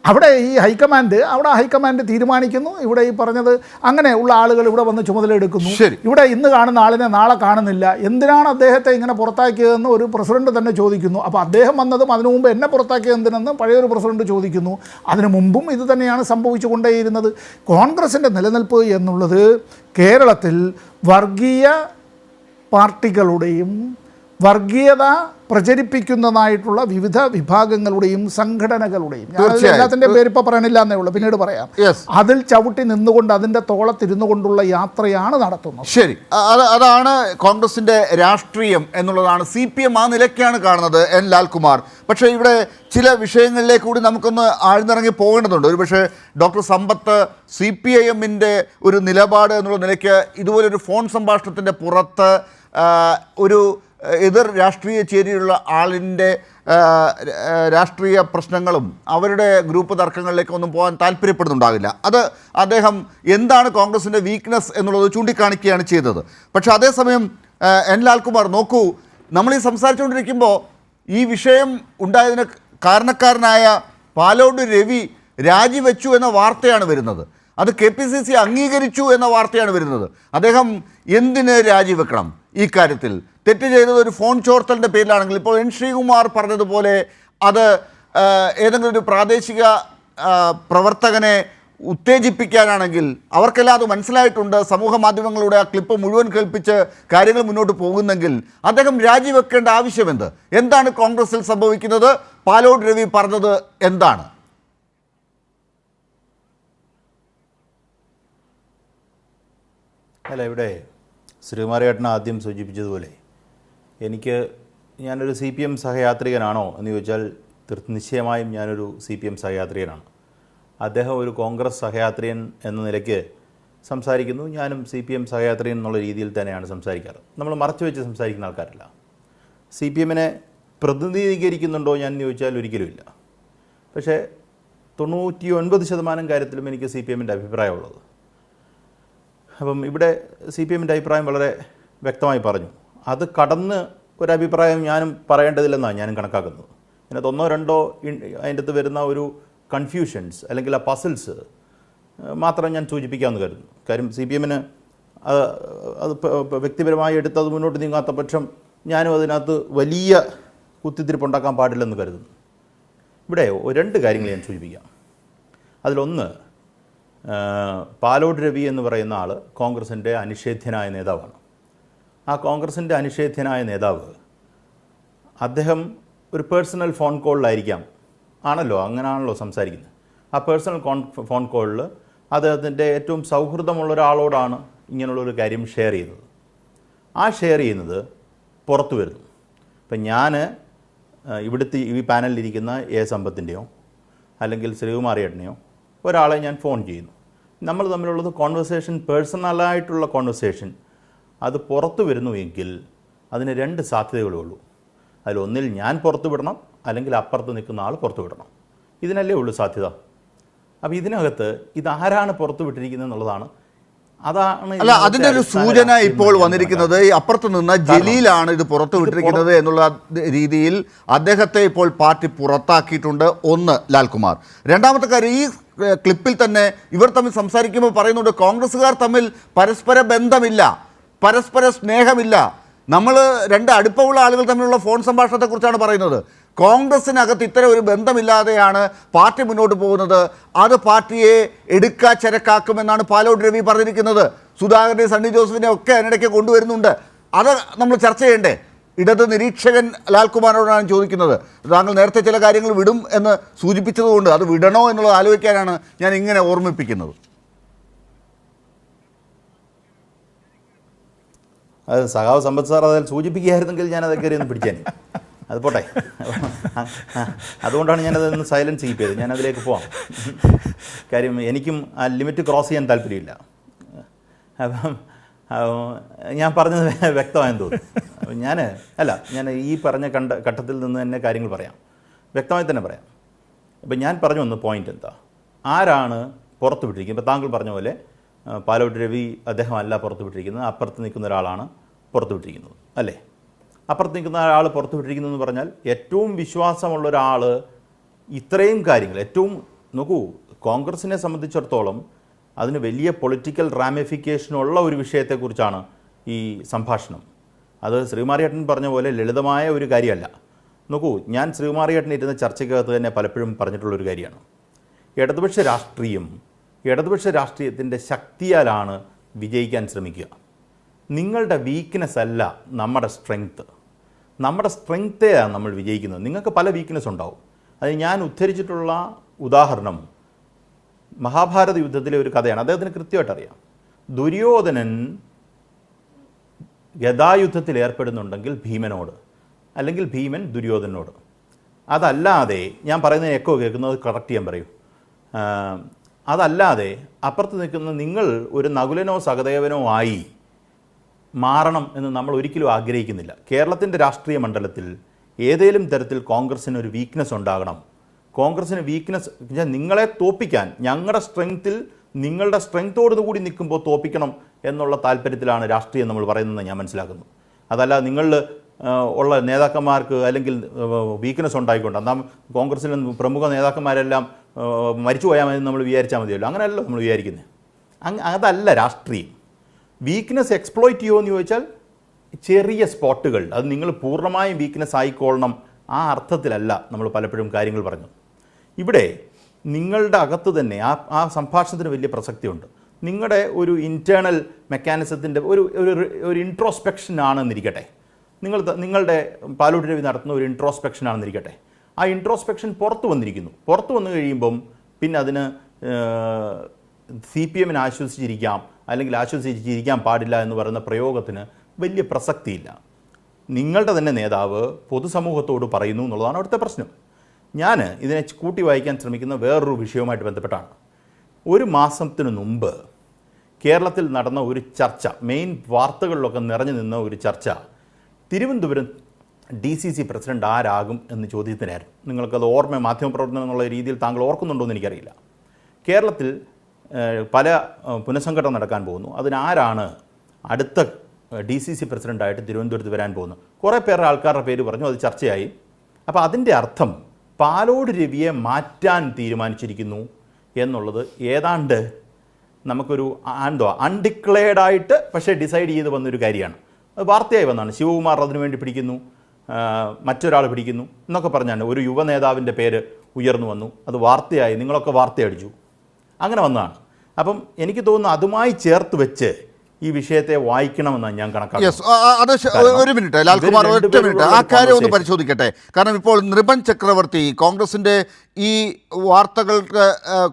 അവിടെ ഈ ഹൈക്കമാൻഡ് തീരുമാനിക്കുന്നു. ഇവിടെ ഈ പറഞ്ഞത് അങ്ങനെ ഉള്ള ആളുകൾ ഇവിടെ വന്ന് ചുമതലയെടുക്കുന്നു. ഇവിടെ ഇന്ന് കാണുന്ന ആളിനെ നാളെ കാണുന്നില്ല. എന്തിനാണ് അദ്ദേഹത്തെ ഇങ്ങനെ പുറത്താക്കിയതെന്ന് ഒരു പ്രസിഡന്റ് തന്നെ ചോദിക്കുന്നു. അപ്പോൾ അദ്ദേഹം വന്നതും അതിനു മുമ്പ് എന്നെ പുറത്താക്കിയത് എന്തിനെന്ന് പഴയൊരു പ്രസിഡന്റ് ചോദിക്കുന്നു. അതിനു മുമ്പും ഇത് തന്നെയാണ് സംഭവിച്ചു കൊണ്ടേയിരുന്നത്. കോൺഗ്രസിൻ്റെ നിലനിൽപ്പ് എന്നുള്ളത് കേരളത്തിൽ വർഗീയ പാർട്ടികളുടെയും വർഗീയത പ്രചരിപ്പിക്കുന്നതായിട്ടുള്ള വിവിധ വിഭാഗങ്ങളുടെയും സംഘടനകളുടെയും, ഞാൻ എല്ലാത്തിൻ്റെ പേര് ഇപ്പോൾ പറയണില്ല എന്നേ ഉള്ളൂ, പിന്നീട് പറയാം, അതിൽ ചവിട്ടി നിന്നുകൊണ്ട് അതിൻ്റെ തോളത്തിരുന്നു കൊണ്ടുള്ള യാത്രയാണ് നടത്തുന്നത്. ശരി, അതാണ് കോൺഗ്രസിൻ്റെ രാഷ്ട്രീയം എന്നുള്ളതാണ്. CPM ആ നിലയ്ക്കാണ് കാണുന്നത്, N ലാൽകുമാർ. പക്ഷേ ഇവിടെ ചില വിഷയങ്ങളിലേക്ക് കൂടി നമുക്കൊന്ന് ആഴ്ന്നിറങ്ങി പോകേണ്ടതുണ്ട്. ഒരുപക്ഷെ ഡോക്ടർ സമ്പത്ത് CPIMൻ്റെ ഒരു നിലപാട് എന്നുള്ള നിലയ്ക്ക് ഇതുപോലൊരു ഫോൺ സംഭാഷണത്തിൻ്റെ പുറത്ത് ഒരു എതിർ രാഷ്ട്രീയ ചേരിയുള്ള ആളിൻ്റെ രാഷ്ട്രീയ പ്രശ്നങ്ങളും അവരുടെ ഗ്രൂപ്പ് തർക്കങ്ങളിലേക്കൊന്നും പോകാൻ താല്പര്യപ്പെടുന്നുണ്ടാകില്ല. അത് അദ്ദേഹം എന്താണ് കോൺഗ്രസിൻ്റെ വീക്ക്നെസ് എന്നുള്ളത് ചൂണ്ടിക്കാണിക്കുകയാണ് ചെയ്തത്. പക്ഷേ അതേസമയം N ലാൽകുമാർ നോക്കൂ, നമ്മൾ ഈ സംസാരിച്ചുകൊണ്ടിരിക്കുമ്പോൾ ഈ വിഷയം ഉണ്ടായതിന് കാരണക്കാരനായ പാലോട് രവി രാജിവെച്ചു എന്ന വാർത്തയാണ് വരുന്നത്. അത് KPCC അംഗീകരിച്ചു എന്ന വാർത്തയാണ് വരുന്നത്. അദ്ദേഹം എന്തിന് രാജിവെക്കണം? ഈ കാര്യത്തിൽ തെറ്റ് ചെയ്തത് ഒരു ഫോൺ ചോർത്തലിൻ്റെ പേരിലാണെങ്കിൽ, ഇപ്പോൾ N. ശ്രീകുമാർ പറഞ്ഞതുപോലെ അത് ഏതെങ്കിലും ഒരു പ്രാദേശിക പ്രവർത്തകനെ ഉത്തേജിപ്പിക്കാനാണെങ്കിൽ അവർക്കെല്ലാം അത് മനസ്സിലായിട്ടുണ്ട്. സമൂഹ മാധ്യമങ്ങളുടെ ആ ക്ലിപ്പ് മുഴുവൻ കേൾപ്പിച്ച് കാര്യങ്ങൾ മുന്നോട്ട് പോകുന്നെങ്കിൽ അദ്ദേഹം രാജിവെക്കേണ്ട ആവശ്യമെന്ത്? എന്താണ് കോൺഗ്രസിൽ സംഭവിക്കുന്നത്? പാലോട് രവി പറഞ്ഞത് എന്താണ്? അല്ല, ഇവിടെ ശ്രീകുമാരേട്ടൻ ആദ്യം സൂചിപ്പിച്ചതുപോലെ ഞാനൊരു CPM സഹയാത്രികനാണോ എന്ന് ചോദിച്ചാൽ നിശ്ചയമായും ഞാനൊരു CPM സഹയാത്രികനാണ്. അദ്ദേഹം ഒരു കോൺഗ്രസ് സഹയാത്രികൻ എന്ന നിലയ്ക്ക് സംസാരിക്കുന്നു. ഞാനും CPM സഹയാത്രികൻ എന്നുള്ള രീതിയിൽ തന്നെയാണ് സംസാരിക്കാറ്. നമ്മൾ മറച്ചു വെച്ച് സംസാരിക്കുന്ന ആൾക്കാരല്ല. CPMനെ പ്രതിനിധീകരിക്കുന്നുണ്ടോ ഞാൻ ചോദിച്ചാൽ ഒരിക്കലുമില്ല. പക്ഷേ 99% കാര്യത്തിലും എനിക്ക് CPMൻ്റെ അഭിപ്രായമുള്ളത്. അപ്പം ഇവിടെ CPMൻ്റെ അഭിപ്രായം വളരെ വ്യക്തമായി പറഞ്ഞു. അത് കടന്ന് ഒരഭിപ്രായം ഞാനും പറയേണ്ടതില്ലെന്നാണ് ഞാനും കണക്കാക്കുന്നത്. അതിനകത്ത് ഒന്നോ രണ്ടോ അതിൻ്റെ അകത്ത് വരുന്ന ഒരു കൺഫ്യൂഷൻസ് അല്ലെങ്കിൽ ആ പസിൽസ് മാത്രം ഞാൻ സൂചിപ്പിക്കാമെന്ന് കരുതുന്നു. കാര്യം CPMന് അത് വ്യക്തിപരമായി എടുത്തത് മുന്നോട്ട് നീങ്ങാത്ത പക്ഷം ഞാനും അതിനകത്ത് വലിയ കുത്തിത്തിരിപ്പുണ്ടാക്കാൻ പാടില്ലെന്ന് കരുതുന്നു. ഇവിടെ 2 കാര്യങ്ങൾ ഞാൻ സൂചിപ്പിക്കാം. അതിലൊന്ന്, പാലോട് രവി എന്ന് പറയുന്ന ആൾ കോൺഗ്രസിൻ്റെ അനിഷേധ്യനായ നേതാവാണ്. ആ കോൺഗ്രസിൻ്റെ അനിഷേധ്യനായ നേതാവ് അദ്ദേഹം ഒരു പേഴ്സണൽ ഫോൺ കോളിലായിരിക്കാം, അങ്ങനെയാണല്ലോ സംസാരിക്കുന്നത്. ആ പേഴ്സണൽ ഫോൺ കോളിൽ അദ്ദേഹത്തിൻ്റെ ഏറ്റവും സൗഹൃദമുള്ള ഒരാളോടാണ് ഇങ്ങനെയുള്ളൊരു കാര്യം ഷെയർ ചെയ്യുന്നത്. ആ ഷെയർ ചെയ്യുന്നത് പുറത്തു വരുന്നു. ഇപ്പം ഞാൻ ഇവിടുത്തെ ഈ പാനലിലിരിക്കുന്ന സമ്പത്തിൻ്റെയോ അല്ലെങ്കിൽ ശ്രീകുമാരേട്ടനെയോ ഒരാളെ ഞാൻ ഫോൺ ചെയ്യുന്നു. നമ്മൾ തമ്മിലുള്ളത് കോൺവെർസേഷൻ, പേഴ്സണലായിട്ടുള്ള കോൺവെർസേഷൻ. അത് പുറത്തു വരുന്നു എങ്കിൽ അതിന് 2 സാധ്യതകളേ ഉള്ളൂ. അതിലൊന്നിൽ ഞാൻ പുറത്തു വിടണം, അല്ലെങ്കിൽ അപ്പുറത്ത് നിൽക്കുന്ന ആൾ പുറത്തു വിടണം. ഇതിനല്ലേ ഉള്ളൂ സാധ്യത. അപ്പോൾ ഇതിനകത്ത് ഇതാരാണ് പുറത്തു വിട്ടിരിക്കുന്നത് എന്നുള്ളതാണ്. അല്ല, അതിൻ്റെ ഒരു സൂചന ഇപ്പോൾ വന്നിരിക്കുന്നത് ഈ അപ്പുറത്ത് നിന്ന് ജലീലാണ് ഇത് പുറത്തു വിട്ടിരിക്കുന്നത് എന്നുള്ള രീതിയിൽ അദ്ദേഹത്തെ ഇപ്പോൾ പാർട്ടി പുറത്താക്കിയിട്ടുണ്ട്. ഒന്ന്, ലാൽകുമാർ. രണ്ടാമത്തെ കാര്യം, ഈ ക്ലിപ്പിൽ തന്നെ ഇവർ തമ്മിൽ സംസാരിക്കുമ്പോൾ പറയുന്നുണ്ട് കോൺഗ്രസ്സുകാർ തമ്മിൽ പരസ്പര ബന്ധമില്ല, പരസ്പര സ്നേഹമില്ല. നമ്മൾ 2 അടുപ്പമുള്ള ആളുകൾ തമ്മിലുള്ള ഫോൺ സംഭാഷണത്തെക്കുറിച്ചാണ് പറയുന്നത്. കോൺഗ്രസിനകത്ത് ഇത്തരം ഒരു ബന്ധമില്ലാതെയാണ് പാർട്ടി മുന്നോട്ട് പോകുന്നത്. അത് പാർട്ടിയെ എടുക്കാച്ചരക്കാക്കുമെന്നാണ് പാലോട് രവി പറഞ്ഞിരിക്കുന്നത്. സുധാകരനെ, സണ്ണി ജോസഫിനെ ഒക്കെ അതിനിടയ്ക്ക് കൊണ്ടുവരുന്നുണ്ട്. അത് നമ്മൾ ചർച്ച ചെയ്യണ്ടേ? ഇടത് നിരീക്ഷകൻ ലാൽകുമാറിനോടാണ് ചോദിക്കുന്നത്. താങ്കൾ നേരത്തെ ചില കാര്യങ്ങൾ വിടും എന്ന് സൂചിപ്പിച്ചതുകൊണ്ട് അത് വിടണോ എന്നുള്ളത് ആലോചിക്കാനാണ് ഞാൻ ഇങ്ങനെ ഓർമ്മിപ്പിക്കുന്നത്. അത് സഖാവ് സമ്പത്ത് സാർ അതിൽ സൂചിപ്പിക്കുകയായിരുന്നെങ്കിൽ ഞാൻ അതൊക്കെ ഒന്ന് പിടിച്ചേനെ. അത് പോട്ടെ. അതുകൊണ്ടാണ് ഞാനതൊന്ന് സൈലൻസ് കീപ്പ് ചെയ്തത്. ഞാൻ അതിലേക്ക് പോവാം. കാര്യം എനിക്കും ആ ലിമിറ്റ് ക്രോസ് ചെയ്യാൻ താല്പര്യമില്ല. അപ്പം ഞാൻ പറഞ്ഞത് വ്യക്തമായെന്ന് തോന്നുന്നു. ഞാൻ ഈ പറഞ്ഞ ഘട്ടത്തിൽ നിന്ന് തന്നെ കാര്യങ്ങൾ പറയാം, വ്യക്തമായി തന്നെ പറയാം. അപ്പം ഞാൻ പറഞ്ഞു വന്ന പോയിൻ്റ് എന്താ, ആരാണ് പുറത്തു വിട്ടിരിക്കുന്നത്? ഇപ്പോൾ താങ്കൾ പറഞ്ഞ പോലെ പാലോട് രവി അദ്ദേഹം അല്ല പുറത്തു വിട്ടിരിക്കുന്നത്, അപ്പുറത്ത് നിൽക്കുന്ന ഒരാളാണ് പുറത്തു വിട്ടിരിക്കുന്നത്, അല്ലേ? അപ്പുറത്ത് നിൽക്കുന്ന ഒരാൾ പുറത്തു വിട്ടിരിക്കുന്നു എന്ന് പറഞ്ഞാൽ ഏറ്റവും വിശ്വാസമുള്ള ഒരാൾ ഇത്രയും കാര്യങ്ങൾ നോക്കൂ, കോൺഗ്രസിനെ സംബന്ധിച്ചിടത്തോളം അതിന് വലിയ പൊളിറ്റിക്കൽ റാമിഫിക്കേഷനുള്ള ഒരു വിഷയത്തെക്കുറിച്ചാണ് ഈ സംഭാഷണം. അത് ശ്രീകുമാരേട്ടൻ പറഞ്ഞ പോലെ ലളിതമായ ഒരു കാര്യമല്ല. നോക്കൂ, ഞാൻ ശ്രീകുമാരേട്ടൻ ഇരുന്ന ചർച്ചയ്ക്കകത്ത് തന്നെ പലപ്പോഴും പറഞ്ഞിട്ടുള്ളൊരു കാര്യമാണ്, ഇടതുപക്ഷ രാഷ്ട്രീയത്തിൻ്റെ ശക്തിയാലാണ് വിജയിക്കാൻ ശ്രമിക്കുക. നിങ്ങളുടെ വീക്ക്നെസ് അല്ല നമ്മുടെ സ്ട്രെങ്ത്തെയാണ് നമ്മൾ വിജയിക്കുന്നത്. നിങ്ങൾക്ക് പല വീക്ക്നെസ് ഉണ്ടാവും. അത് ഞാൻ ഉദ്ധരിച്ചിട്ടുള്ള ഉദാഹരണം മഹാഭാരത യുദ്ധത്തിലെ ഒരു കഥയാണ്. അദ്ദേഹത്തിന് കൃത്യമായിട്ട് അറിയാം. ദുര്യോധനൻ ഗദായുദ്ധത്തിൽ ഏർപ്പെടുന്നുണ്ടെങ്കിൽ ഭീമനോട്, അല്ലെങ്കിൽ ഭീമൻ ദുര്യോധനോട്. അതല്ലാതെ, ഞാൻ പറയുന്നത് എക്കോ കേൾക്കുന്നത് കറക്റ്റ് ചെയ്യാൻ പറയൂ, അതല്ലാതെ അപ്പുറത്ത് നിൽക്കുന്ന നിങ്ങൾ ഒരു നകുലനോ സഹദേവനോ ആയി മാറണം എന്ന് നമ്മൾ ഒരിക്കലും ആഗ്രഹിക്കുന്നില്ല. കേരളത്തിൻ്റെ രാഷ്ട്രീയ മണ്ഡലത്തിൽ ഏതെങ്കിലും തരത്തിൽ കോൺഗ്രസ്സിന് ഒരു വീക്ക്നെസ് ഉണ്ടാകണം. കോൺഗ്രസ്സിന് വീക്ക്നെസ് നിങ്ങളെ തോൽപ്പിക്കാൻ, ഞങ്ങളുടെ സ്ട്രെങ്ത്തിൽ നിങ്ങളുടെ സ്ട്രെങ്ത്തോടു കൂടി നിൽക്കുമ്പോൾ തോൽപ്പിക്കണം എന്നുള്ള താല്പര്യത്തിലാണ് രാഷ്ട്രീയം നമ്മൾ പറയുന്നതെന്ന് ഞാൻ മനസ്സിലാക്കുന്നു. അതല്ല നിങ്ങൾ ഉള്ള നേതാക്കന്മാർക്ക് അല്ലെങ്കിൽ വീക്ക്നെസ് ഉണ്ടായിക്കൊണ്ട് എന്നാൽ കോൺഗ്രസിലെ പ്രമുഖ നേതാക്കന്മാരെല്ലാം മരിച്ചു പോയാൽ മതി നമ്മൾ വിചാരിച്ചാൽ മതിയല്ലോ. അങ്ങനെയല്ലോ നമ്മൾ വിചാരിക്കുന്നത്. അതല്ല രാഷ്ട്രീയം. വീക്ക്നെസ് എക്സ്പ്ലോയിറ്റ് ചെയ്യുമോ എന്ന് ചോദിച്ചാൽ ചെറിയ സ്പോട്ടുകൾ, അത് നിങ്ങൾ പൂർണ്ണമായും വീക്ക്നെസ് ആയിക്കൊള്ളണം ആ അർത്ഥത്തിലല്ല നമ്മൾ പലപ്പോഴും കാര്യങ്ങൾ പറഞ്ഞു. ഇവിടെ നിങ്ങളുടെ അകത്ത് തന്നെ ആ സംഭാഷണത്തിന് വലിയ പ്രസക്തിയുണ്ട്. നിങ്ങളുടെ ഒരു ഇൻറ്റേർണൽ മെക്കാനിസത്തിൻ്റെ ഒരു ഇൻട്രോസ്പെക്ഷൻ ആണെന്നിരിക്കട്ടെ, നിങ്ങളുടെ പാലോട് രവി നടത്തുന്ന ഒരു ഇൻട്രോസ്പെക്ഷൻ ആണെന്നിരിക്കട്ടെ, ആ ഇൻട്രോസ്പെക്ഷൻ പുറത്തു വന്നിരിക്കുന്നു. പുറത്തു വന്നു കഴിയുമ്പം പിന്നെ അതിന് CPM ആശ്വസിച്ചിരിക്കാം അല്ലെങ്കിൽ ആശ്വസിച്ചിരിക്കാൻ പാടില്ല എന്ന് പറയുന്ന പ്രയോഗത്തിന് വലിയ പ്രസക്തിയില്ല. നിങ്ങളുടെ തന്നെ നേതാവ് പൊതുസമൂഹത്തോട് പറയുന്നു എന്നുള്ളതാണ് അവിടുത്തെ പ്രശ്നം. ഞാൻ ഇതിനെ കൂട്ടി വായിക്കാൻ ശ്രമിക്കുന്ന വേറൊരു വിഷയവുമായിട്ട് ബന്ധപ്പെട്ടാണ്. ഒരു മാസത്തിന് മുമ്പ് കേരളത്തിൽ നടന്ന ഒരു ചർച്ച, മെയിൻ വാർത്തകളിലൊക്കെ നിറഞ്ഞു നിന്ന ഒരു ചർച്ച, തിരുവനന്തപുരം DCC പ്രസിഡന്റ് ആരാകും എന്ന ചോദ്യത്തിനായിരുന്നു. നിങ്ങൾക്കത് മാധ്യമപ്രവർത്തനം എന്നുള്ള രീതിയിൽ താങ്കൾ ഓർക്കുന്നുണ്ടോ എന്ന് എനിക്കറിയില്ല. കേരളത്തിൽ പല പുനഃസംഘടന നടക്കാൻ പോകുന്നു. അതിനാരാണ് അടുത്ത DCC പ്രസിഡൻ്റായിട്ട് തിരുവനന്തപുരത്ത് വരാൻ പോകുന്നു? കുറേ പേരുടെ ആൾക്കാരുടെ പേര് പറഞ്ഞു, അത് ചർച്ചയായി. അപ്പോൾ അതിൻ്റെ അർത്ഥം പാലോട് രവിയെ മാറ്റാൻ തീരുമാനിച്ചിരിക്കുന്നു എന്നുള്ളത് ഏതാണ്ട് നമുക്കൊരു അൺഡിക്ലെയർഡായിട്ട് പക്ഷേ ഡിസൈഡ് ചെയ്ത് വന്നൊരു കാര്യമാണ്. അത് വാർത്തയായി വന്നതാണ്. ശിവകുമാർ അതിനുവേണ്ടി പിടിക്കുന്നു, മറ്റൊരാൾ പിടിക്കുന്നു എന്നൊക്കെ പറഞ്ഞാണ് ഒരു യുവ നേതാവിൻ്റെ പേര് ഉയർന്നു വന്നു. അത് വാർത്തയായി, നിങ്ങളൊക്കെ വാർത്തയടിച്ചു, അങ്ങനെ വന്നതാണ്. അപ്പം എനിക്ക് തോന്നുന്നു അതുമായി ചേർത്ത് വെച്ച് ഈ വിഷയത്തെ വായിക്കണമെന്നാണ് ഞാൻ കണക്കാക്കുന്നത്. ഒരു മിനിറ്റ് ലാൽകുമാർ, ഒറ്റ മിനിറ്റ് ആ കാര്യം ഒന്ന് പരിശോധിക്കട്ടെ. കാരണം ഇപ്പോൾ നൃപൻ ചക്രവർത്തി, കോൺഗ്രസിൻ്റെ ഈ വാർത്തകൾക്ക്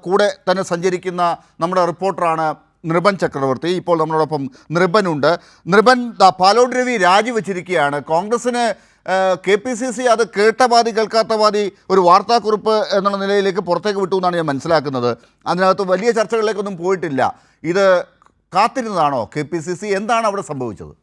കൂടെ തന്നെ സഞ്ചരിക്കുന്ന നമ്മുടെ റിപ്പോർട്ടറാണ് നൃപൻ ചക്രവർത്തി. ഇപ്പോൾ നമ്മളോടൊപ്പം നൃപനുണ്ട്. നൃപൻ, പാലോട് രവി രാജിവെച്ചിരിക്കുകയാണ്. കോൺഗ്രസിന് KPCC അത് കേട്ട പാതി കേൾക്കാത്ത പാതി ഒരു വാർത്താക്കുറിപ്പ് എന്നുള്ള നിലയിലേക്ക് പുറത്തേക്ക് വിട്ടു എന്നാണ് ഞാൻ മനസ്സിലാക്കുന്നത്. അതിനകത്ത് വലിയ ചർച്ചകളിലേക്കൊന്നും പോയിട്ടില്ല. ഇത് കാത്തിരുന്നതാണോ KPCC? എന്താണ് അവിടെ സംഭവിച്ചത്?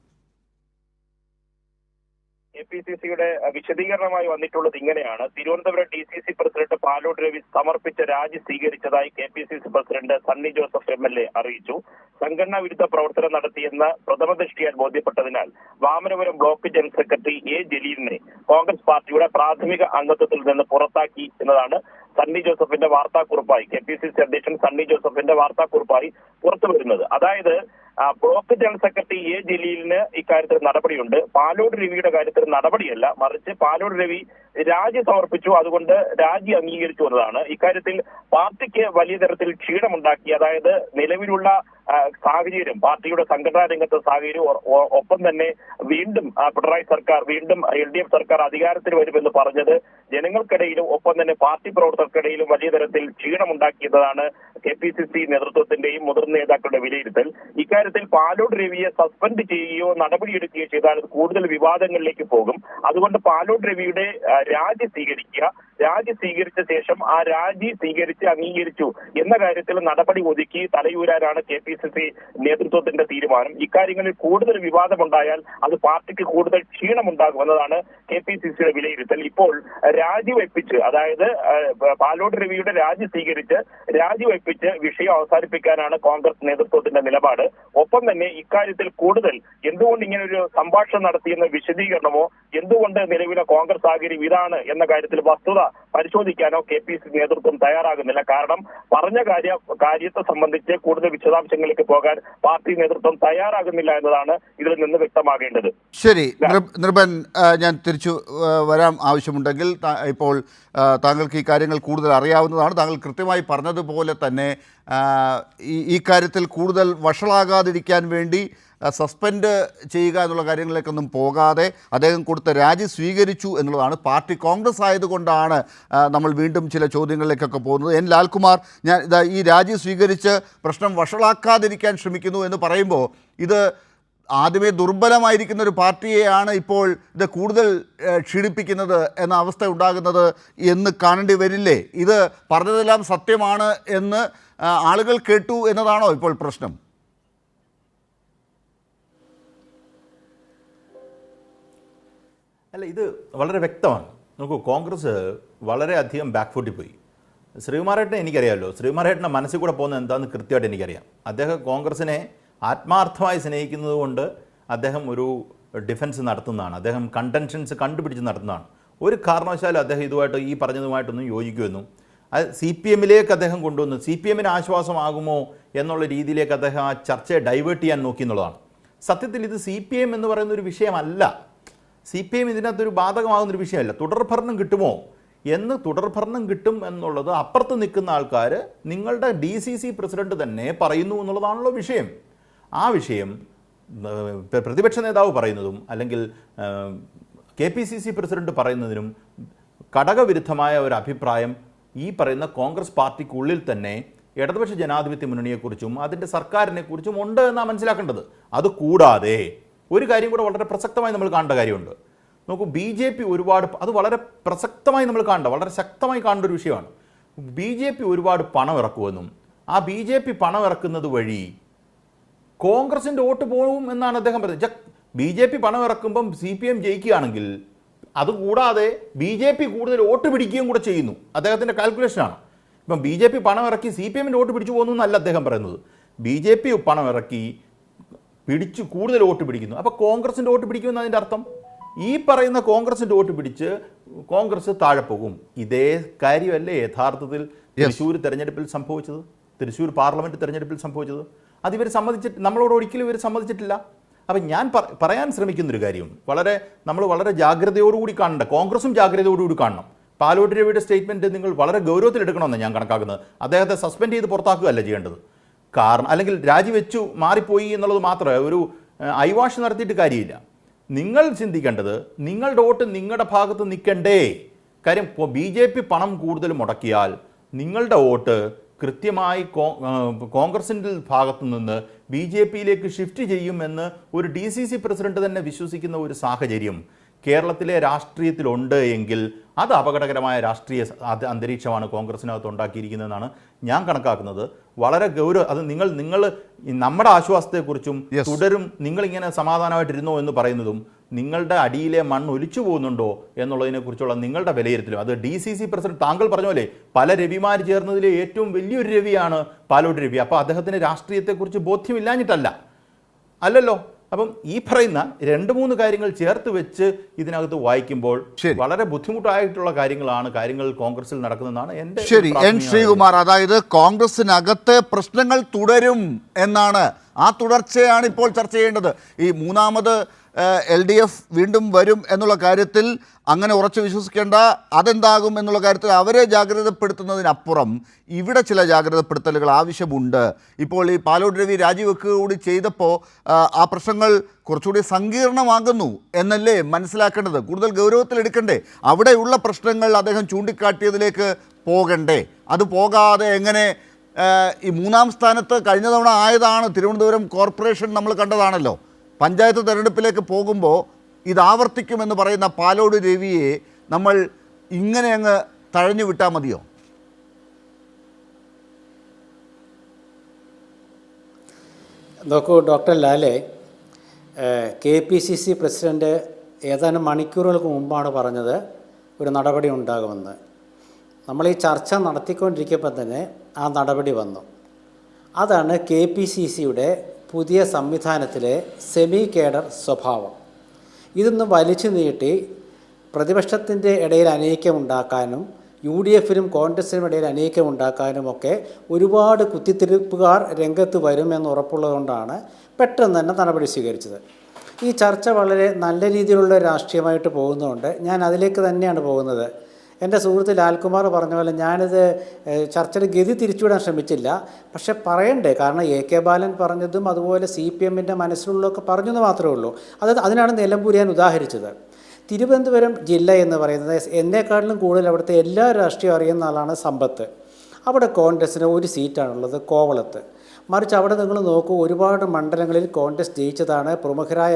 KPCCയുടെ വിശദീകരണമായി വന്നിട്ടുള്ളത് ഇങ്ങനെയാണ്. തിരുവനന്തപുരം DCC പ്രസിഡന്റ് പാലോട് രവി സമർപ്പിച്ച രാജി സ്വീകരിച്ചതായി KPCC president Sunny Joseph MLA അറിയിച്ചു. സംഘടനാ വിരുദ്ധ പ്രവർത്തനം നടത്തിയെന്ന് പ്രഥമ ദൃഷ്ടിയാൽ ബോധ്യപ്പെട്ടതിനാൽ Vamanapuram block general secretary A ജലീലിനെ കോൺഗ്രസ് പാർട്ടിയുടെ പ്രാഥമിക അംഗത്വത്തിൽ നിന്ന് പുറത്താക്കി എന്നതാണ് സണ്ണി ജോസഫിന്റെ വാർത്താക്കുറിപ്പായി, KPCC അധ്യക്ഷൻ സണ്ണി ജോസഫിന്റെ വാർത്താക്കുറിപ്പായി പുറത്തു വരുന്നത്. അതായത് ബ്ലോക്ക് ജനറൽ സെക്രട്ടറി A ജലീലിന് ഇക്കാര്യത്തിൽ നടപടിയുണ്ട്. പാലോട് രവിയുടെ കാര്യത്തിൽ നടപടിയല്ല, മറിച്ച് പാലോട് രവി രാജി സമർപ്പിച്ചു, അതുകൊണ്ട് രാജി അംഗീകരിച്ചു എന്നതാണ്. ഇക്കാര്യത്തിൽ പാർട്ടിക്ക് വലിയ തരത്തിൽ ക്ഷീണമുണ്ടാക്കി. അതായത് നിലവിലുള്ള സാഹചര്യം, പാർട്ടിയുടെ സംഘടനാ രംഗത്തെ സാഹചര്യം, ഒപ്പം തന്നെ വീണ്ടും പിണറായി സർക്കാർ, വീണ്ടും LDF സർക്കാർ അധികാരത്തിൽ വരുമെന്ന് പറഞ്ഞത് ജനങ്ങൾക്കിടയിലും ഒപ്പം തന്നെ പാർട്ടി പ്രവർത്തകർക്കിടയിലും വലിയ തരത്തിൽ ക്ഷീണമുണ്ടാക്കിയതാണ് KPCC നേതൃത്വത്തിന്റെയും മുതിർന്ന നേതാക്കളുടെ വിലയിരുത്തൽ. ഇക്കാര്യത്തിൽ പാലോട് രവിയെ സസ്പെൻഡ് ചെയ്യുകയോ നടപടിയെടുക്കുകയോ ചെയ്താൽ അത് കൂടുതൽ വിവാദങ്ങളിലേക്ക് പോകും. അതുകൊണ്ട് പാലോട് രവിയുടെ രാജി സ്വീകരിക്കുക, രാജി സ്വീകരിച്ച ശേഷം ആ രാജി സ്വീകരിച്ച് അംഗീകരിച്ചു എന്ന കാര്യത്തിൽ നടപടി ഒതുക്കി തലയൂരാനാണ് KPCC നേതൃത്വത്തിന്റെ തീരുമാനം. ഇക്കാര്യങ്ങളിൽ കൂടുതൽ വിവാദമുണ്ടായാൽ അത് പാർട്ടിക്ക് കൂടുതൽ ക്ഷീണമുണ്ടാകുമെന്നതാണ് KPCCയുടെ വിലയിരുത്തൽ. ഇപ്പോൾ രാജിവെപ്പിച്ച്, അതായത് പാലോട് രവിയുടെ രാജി സ്വീകരിച്ച് രാജിവെപ്പിച്ച് വിഷയം അവസാനിപ്പിക്കാനാണ് കോൺഗ്രസ് നേതൃത്വത്തിന്റെ നിലപാട്. ഒപ്പം തന്നെ ഇക്കാര്യത്തിൽ കൂടുതൽ എന്തുകൊണ്ട് ഇങ്ങനെ ഒരു സംഭാഷണം നടത്തിയെന്ന വിശദീകരണമോ, എന്തുകൊണ്ട് നിലവിലെ കോൺഗ്രസ് സാഹചര്യം ഇതാണ് എന്ന കാര്യത്തിൽ വസ്തുത പരിശോധിക്കാനോ KPCC നേതൃത്വം തയ്യാറാകുന്നില്ല. കാരണം പറഞ്ഞ കാര്യത്തെ സംബന്ധിച്ച് കൂടുതൽ വിശദാംശങ്ങളിലേക്ക് പോകാൻ പാർട്ടി നേതൃത്വം തയ്യാറാകുന്നില്ല എന്നതാണ് ഇതിൽ നിന്ന് വ്യക്തമാകേണ്ടത്. ശരി നൃപൻ, ഞാൻ തിരിച്ചു വരാൻ ആവശ്യമുണ്ടെങ്കിൽ ഇപ്പോൾ താങ്കൾക്ക് ഈ കാര്യങ്ങൾ കൂടുതൽ അറിയാവുന്നതാണ്. താങ്കൾ കൃത്യമായി പറഞ്ഞതുപോലെ തന്നെ ഈ കാര്യത്തിൽ കൂടുതൽ വഷളാകാതിരിക്കാൻ വേണ്ടി സസ്പെൻഡ് ചെയ്യുക എന്നുള്ള കാര്യങ്ങളിലേക്കൊന്നും പോകാതെ അദ്ദേഹം കൊടുത്ത രാജി സ്വീകരിച്ചു എന്നുള്ളതാണ്. പാർട്ടി കോൺഗ്രസ് ആയതുകൊണ്ടാണ് നമ്മൾ വീണ്ടും ചില ചോദ്യങ്ങളിലേക്കൊക്കെ പോകുന്നത്. N. ലാൽകുമാർ, ഞാൻ ഈ രാജി സ്വീകരിച്ച് പ്രശ്നം വഷളാക്കാതിരിക്കാൻ ശ്രമിക്കുന്നു എന്ന് പറയുമ്പോൾ ഇത് ആദ്യമേ ദുർബലമായിരിക്കുന്ന ഒരു പാർട്ടിയെയാണ് ഇപ്പോൾ ഇത് കൂടുതൽ ക്ഷീണിപ്പിക്കുന്നത് എന്ന അവസ്ഥ ഉണ്ടാകുന്നത് എന്ന് കാണേണ്ടി വരില്ലേ? ഇത് പറഞ്ഞതെല്ലാം സത്യമാണ് എന്ന് ആളുകൾ കേട്ടു എന്നതാണോ ഇപ്പോൾ പ്രശ്നം? അല്ല, ഇത് വളരെ വ്യക്തമാണ്. നോക്കൂ, കോൺഗ്രസ് വളരെയധികം ബാക്ക് ഫുട്ടിൽ പോയി. ശ്രീകുമാരേട്ടനെ എനിക്കറിയാമല്ലോ. ശ്രീകുമാരേട്ടൻ്റെ മനസ്സിൽ കൂടെ പോകുന്നത് എന്താണെന്ന് കൃത്യമായിട്ട് എനിക്കറിയാം. അദ്ദേഹം കോൺഗ്രസിനെ ആത്മാർത്ഥമായി സ്നേഹിക്കുന്നത് കൊണ്ട് അദ്ദേഹം ഒരു ഡിഫൻസ് നടത്തുന്നതാണ്, അദ്ദേഹം കണ്ടൻഷൻസ് കണ്ടുപിടിച്ച് നടത്തുന്നതാണ്. ഒരു കാരണവശാലും അദ്ദേഹം ഇതുമായിട്ട് ഈ പറഞ്ഞതുമായിട്ടൊന്നും യോജിക്കുമെന്നും അത് CPM-ലേക്ക് അദ്ദേഹം കൊണ്ടുവന്നു CPM-ന് ആശ്വാസമാകുമോ എന്നുള്ള രീതിയിലേക്ക് അദ്ദേഹം ആ ചർച്ചയെ ഡൈവേർട്ട് ചെയ്യാൻ നോക്കി എന്നുള്ളതാണ്. സത്യത്തിൽ ഇത് CPM എന്ന് പറയുന്ന ഒരു വിഷയമല്ല. CPM ഇതിനകത്തൊരു ബാധകമാകുന്നൊരു വിഷയമല്ല. തുടർഭരണം കിട്ടുമോ എന്ന്, തുടർഭരണം കിട്ടും എന്നുള്ളത് അപ്പുറത്ത് നിൽക്കുന്ന ആൾക്കാർ നിങ്ങളുടെ DCC പ്രസിഡന്റ് തന്നെ പറയുന്നു എന്നുള്ളതാണല്ലോ വിഷയം. ആ വിഷയം പ്രതിപക്ഷ നേതാവ് പറയുന്നതും അല്ലെങ്കിൽ KPCC പ്രസിഡന്റ് പറയുന്നതിനും ഘടകവിരുദ്ധമായ ഒരു അഭിപ്രായം ഈ പറയുന്ന കോൺഗ്രസ് പാർട്ടിക്കുള്ളിൽ തന്നെ ഇടതുപക്ഷ ജനാധിപത്യ മുന്നണിയെക്കുറിച്ചും അതിൻ്റെ സർക്കാരിനെക്കുറിച്ചും ഉണ്ട് എന്നാണ് മനസ്സിലാക്കേണ്ടത്. അതുകൂടാതെ ഒരു കാര്യം കൂടെ വളരെ പ്രസക്തമായി നമ്മൾ കാണേണ്ട കാര്യമുണ്ട്. നോക്കൂ, BJP ഒരുപാട്, അത് വളരെ പ്രസക്തമായി നമ്മൾ കാണേണ്ട, വളരെ ശക്തമായി കാണേണ്ട ഒരു വിഷയമാണ്. BJP ഒരുപാട് പണം ഇറക്കുമെന്നും ആ BJP പണം ഇറക്കുന്നത് വഴി കോൺഗ്രസിൻ്റെ വോട്ട് പോകും എന്നാണ് അദ്ദേഹം പറയുന്നത്. BJP പണം ഇറക്കുമ്പം CPM ജയിക്കുകയാണെങ്കിൽ അതുകൂടാതെ BJP കൂടുതൽ വോട്ട് പിടിക്കുകയും കൂടെ ചെയ്യുന്നു. അദ്ദേഹത്തിൻ്റെ കാൽക്കുലേഷനാണ്. ഇപ്പം BJP പണം ഇറക്കി CPM-ൻ്റെ വോട്ട് പിടിച്ചു പോകുന്നു എന്നല്ല അദ്ദേഹം പറയുന്നത്. BJP പണം ഇറക്കി പിടിച്ച് കൂടുതൽ വോട്ട് പിടിക്കുന്നു. അപ്പോൾ കോൺഗ്രസിൻ്റെ വോട്ട് പിടിക്കുമെന്ന് അതിൻ്റെ അർത്ഥം. ഈ പറയുന്ന കോൺഗ്രസിൻ്റെ വോട്ട് പിടിച്ച് കോൺഗ്രസ് താഴെ പോകും. ഇതേ കാര്യമല്ലേ യഥാർത്ഥത്തിൽ തൃശ്ശൂർ തെരഞ്ഞെടുപ്പിൽ സംഭവിച്ചത്, തൃശ്ശൂർ പാർലമെൻറ്റ് തെരഞ്ഞെടുപ്പിൽ സംഭവിച്ചത്. അതിവർ സമ്മതിച്ചിട്ട്, നമ്മളോട് ഒരിക്കലും ഇവർ സമ്മതിച്ചിട്ടില്ല. അപ്പം ഞാൻ പറയാൻ ശ്രമിക്കുന്നൊരു കാര്യം നമ്മൾ വളരെ ജാഗ്രതയോടുകൂടി കാണണ്ട, കോൺഗ്രസും ജാഗ്രതയോടുകൂടി കാണണം. പാലോട് രവിയുടെ സ്റ്റേറ്റ്മെൻറ്റ് നിങ്ങൾ വളരെ ഗൗരവത്തിലെടുക്കണമെന്ന് ഞാൻ കണക്കാക്കുന്നത്. അദ്ദേഹത്തെ സസ്പെൻഡ് ചെയ്ത് പുറത്താക്കുകയല്ല ചെയ്യേണ്ടത്. കാരണം അല്ലെങ്കിൽ രാജിവെച്ചു മാറിപ്പോയി എന്നുള്ളത് മാത്രമേ, ഒരു ഐവാഷ് നടത്തിയിട്ട് കാര്യമില്ല. നിങ്ങൾ ചിന്തിക്കേണ്ടത് നിങ്ങളുടെ വോട്ട് നിങ്ങളുടെ ഭാഗത്ത് നിൽക്കണ്ടേ. കാര്യം BJP പണം കൂടുതൽ മുടക്കിയാൽ നിങ്ങളുടെ വോട്ട് കൃത്യമായി കോൺഗ്രസിൻ്റെ ഭാഗത്തു നിന്ന് BJP-യിലേക്ക് ഷിഫ്റ്റ് ചെയ്യുമെന്ന് ഒരു DCC പ്രസിഡന്റ് തന്നെ വിശ്വസിക്കുന്ന ഒരു സാഹചര്യം കേരളത്തിലെ രാഷ്ട്രീയത്തിലുണ്ട് എങ്കിൽ അത് അപകടകരമായ രാഷ്ട്രീയ അന്തരീക്ഷമാണ് കോൺഗ്രസിനകത്ത് ഉണ്ടാക്കിയിരിക്കുന്നതെന്നാണ് ഞാൻ കണക്കാക്കുന്നത്. വളരെ അത് നിങ്ങൾ നമ്മുടെ ആശ്വാസത്തെക്കുറിച്ചും തുടരും നിങ്ങളിങ്ങനെ സമാധാനമായിട്ടിരുന്നോ എന്ന് പറയുന്നതും നിങ്ങളുടെ അടിയിലെ മണ്ണ് ഒലിച്ചു പോകുന്നുണ്ടോ എന്നുള്ളതിനെക്കുറിച്ചുള്ള നിങ്ങളുടെ വിലയിരുത്തലും. അത് DCC പ്രസിഡന്റ് താങ്കൾ പറഞ്ഞ പോലെ പല രവിമാർ ചേർന്നതിലെ ഏറ്റവും വലിയൊരു രവിയാണ് പാലോട് രവി. അപ്പോൾ അദ്ദേഹത്തിന് രാഷ്ട്രീയത്തെക്കുറിച്ച് ബോധ്യമില്ലാഞ്ഞിട്ടല്ല, അല്ലല്ലോ. അപ്പം ഈ പറയുന്ന 2-3 കാര്യങ്ങൾ ചേർത്ത് വെച്ച് ഇതിനകത്ത് വായിക്കുമ്പോൾ വളരെ ബുദ്ധിമുട്ടായിട്ടുള്ള കാര്യങ്ങൾ കോൺഗ്രസിൽ നടക്കുന്നതാണ് എൻ്റെ. ശരി, N. ശ്രീകുമാർ, അതായത് കോൺഗ്രസിനകത്ത് പ്രശ്നങ്ങൾ തുടരും എന്നാണ്, ആ തുടർച്ചയാണ് ഇപ്പോൾ ചർച്ച ചെയ്യേണ്ടത്. ഈ മൂന്നാമത് LDF വീണ്ടും വരും എന്നുള്ള കാര്യത്തിൽ അങ്ങനെ ഉറച്ചു വിശ്വസിക്കേണ്ട. അതെന്താകും എന്നുള്ള കാര്യത്തിൽ അവരെ ജാഗ്രതപ്പെടുത്തുന്നതിനപ്പുറം ഇവിടെ ചില ജാഗ്രതപ്പെടുത്തലുകൾ ആവശ്യമുണ്ട്. ഇപ്പോൾ ഈ പാലോട് രവി രാജിവെക്കുക കൂടി ചെയ്തപ്പോൾ ആ പ്രശ്നങ്ങൾ കുറച്ചുകൂടി സങ്കീർണമാകുന്നു എന്നല്ലേ മനസ്സിലാക്കേണ്ടത്? കൂടുതൽ ഗൗരവത്തിലെടുക്കണ്ടേ? അവിടെയുള്ള പ്രശ്നങ്ങൾ അദ്ദേഹം ചൂണ്ടിക്കാട്ടിയതിലേക്ക് പോകണ്ടേ? അത് പോകാതെ എങ്ങനെ ഈ 3-ാം സ്ഥാനത്ത് കഴിഞ്ഞ തവണ ആയതാണ് തിരുവനന്തപുരം കോർപ്പറേഷൻ, നമ്മൾ കണ്ടതാണല്ലോ. പഞ്ചായത്ത് തെരഞ്ഞെടുപ്പിലേക്ക് പോകുമ്പോൾ ഇത് ആവർത്തിക്കുമെന്ന് പറയുന്ന പാലോട് രവിയെ നമ്മൾ ഇങ്ങനെ അങ്ങ് തഴഞ്ഞു വിട്ടാൽ മതിയോ? നോക്കൂ ഡോക്ടർ ലാലെ, KPCC പ്രസിഡന്റ് ഏതാനും മണിക്കൂറുകൾക്ക് മുമ്പാണ് പറഞ്ഞത് ഒരു നടപടി ഉണ്ടാകുമെന്ന്. നമ്മൾ ഈ ചർച്ച നടത്തിക്കൊണ്ടിരിക്കുമ്പോൾ തന്നെ ആ നടപടി വന്നു. അതാണ് KPCC-യുടെ പുതിയ സംവിധാനത്തിലെ സെമി കേഡർ സ്വഭാവം. ഇതൊന്നും വലിച്ചു നീട്ടി പ്രതിപക്ഷത്തിൻ്റെ ഇടയിൽ അനൈക്യമുണ്ടാക്കാനും UDF-നും കോൺഗ്രസിനും ഇടയിൽ അനൈക്യമുണ്ടാക്കാനുമൊക്കെ ഒരുപാട് കുത്തിത്തിരിപ്പുകാർ രംഗത്ത് വരുമെന്ന് ഉറപ്പുള്ളതുകൊണ്ടാണ് പെട്ടെന്ന് തന്നെ നടപടി സ്വീകരിച്ചത്. ഈ ചർച്ച വളരെ നല്ല രീതിയിലുള്ള രാഷ്ട്രീയമായിട്ട് പോകുന്നതുകൊണ്ട് ഞാൻ അതിലേക്ക് തന്നെയാണ് പോകുന്നത്. എൻ്റെ സുഹൃത്ത് ലാൽകുമാർ പറഞ്ഞ പോലെ ഞാനിത് ചർച്ചയുടെ ഗതി തിരിച്ചുവിടാൻ ശ്രമിച്ചില്ല. പക്ഷെ പറയണ്ടേ, കാരണം AK ബാലൻ പറഞ്ഞതും അതുപോലെ CPM-ൻ്റെ മനസ്സിലുള്ളതൊക്കെ പറഞ്ഞെന്ന് മാത്രമേ ഉള്ളൂ. അതിനാണ് നിലമ്പൂർ ഞാൻ ഉദാഹരിച്ചത്. തിരുവനന്തപുരം ജില്ല എന്ന് പറയുന്നത് എന്നെക്കാട്ടിലും കൂടുതൽ അവിടുത്തെ എല്ലാ രാഷ്ട്രീയം അറിയുന്ന ആളാണ് സമ്പത്ത്. അവിടെ കോൺഗ്രസ്സിന് ഒരു സീറ്റാണുള്ളത്, കോവളത്ത്. മറിച്ച് അവിടെ നിങ്ങൾ നോക്കൂ, ഒരുപാട് മണ്ഡലങ്ങളിൽ കോൺഗ്രസ് ജയിച്ചതാണ്. പ്രമുഖരായ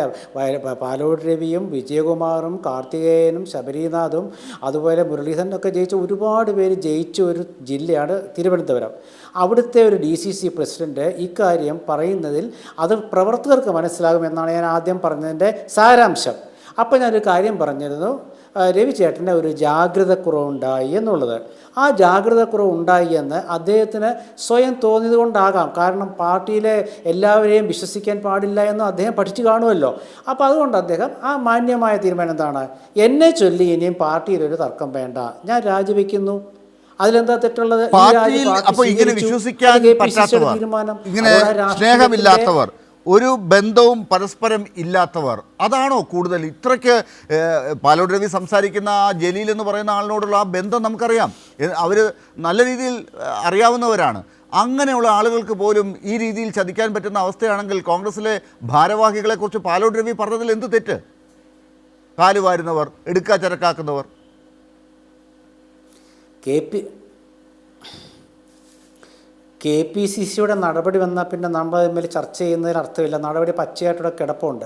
പാലോട് രവിയും വിജയകുമാറും കാർത്തികേയനും ശബരിനാഥും അതുപോലെ മുരളീധരനൊക്കെ ജയിച്ച ഒരുപാട് പേര് ജയിച്ച ഒരു ജില്ലയാണ് തിരുവനന്തപുരം. അവിടുത്തെ ഒരു DCC പ്രസിഡന്റ് ഇക്കാര്യം പറയുന്നതിൽ അത് പ്രവർത്തകർക്ക് മനസ്സിലാകുമെന്നാണ് ഞാൻ ആദ്യം പറഞ്ഞതിൻ്റെ സാരാംശം. അപ്പോൾ ഞാനൊരു കാര്യം പറഞ്ഞിരുന്നു, രവിചേട്ടന് ഒരു ജാഗ്രതക്കുറവുണ്ടായി എന്നുള്ളത്. ആ ജാഗ്രതക്കുറവുണ്ടായി എന്ന് അദ്ദേഹത്തിന് സ്വയം തോന്നിയത് കൊണ്ടാകാം. കാരണം പാർട്ടിയിലെ എല്ലാവരെയും വിശ്വസിക്കാൻ പാടില്ല എന്ന് അദ്ദേഹം പഠിച്ചു കാണുമല്ലോ. അപ്പോൾ അതുകൊണ്ട് അദ്ദേഹം ആ മാന്യമായ തീരുമാനം എന്താണ്, എന്നെ ചൊല്ലി ഇനിയും പാർട്ടിയിലൊരു തർക്കം വേണ്ട, ഞാൻ രാജിവെക്കുന്നു. അതിലെന്താ തെറ്റുള്ളത്? അപ്പോൾ ഇങ്ങനെ വിശ്വസിക്കാൻ പറ്റാത്തവർ, ഇങ്ങനെ സ്നേഹമില്ലാത്തവർ, ഒരു ബന്ധവും പരസ്പരം ഇല്ലാത്തവർ, അതാണോ കൂടുതൽ? ഇത്രയ്ക്ക് പാലോട് രവി സംസാരിക്കുന്ന ആ ജലീൽ എന്ന് പറയുന്ന ആളിനോടുള്ള ആ ബന്ധം നമുക്കറിയാം, അവർ നല്ല രീതിയിൽ അറിയാവുന്നവരാണ്. അങ്ങനെയുള്ള ആളുകൾക്ക് പോലും ഈ രീതിയിൽ ചതിക്കാൻ പറ്റുന്ന അവസ്ഥയാണെങ്കിൽ കോൺഗ്രസിലെ ഭാരവാഹികളെക്കുറിച്ച് പാലോട് രവി പറഞ്ഞതിൽ എന്ത് തെറ്റ്? കാലുവാരുന്നവർ, എടുക്കാച്ചരക്കാക്കുന്നവർ. കെ പി സി സിയുടെ നടപടി വന്നാൽ പിന്നെ നമ്മൾ തമ്മിൽ ചർച്ച ചെയ്യുന്നതിന് അർത്ഥമില്ല. നടപടി പച്ചയായിട്ടുള്ള കിടപ്പുണ്ട്.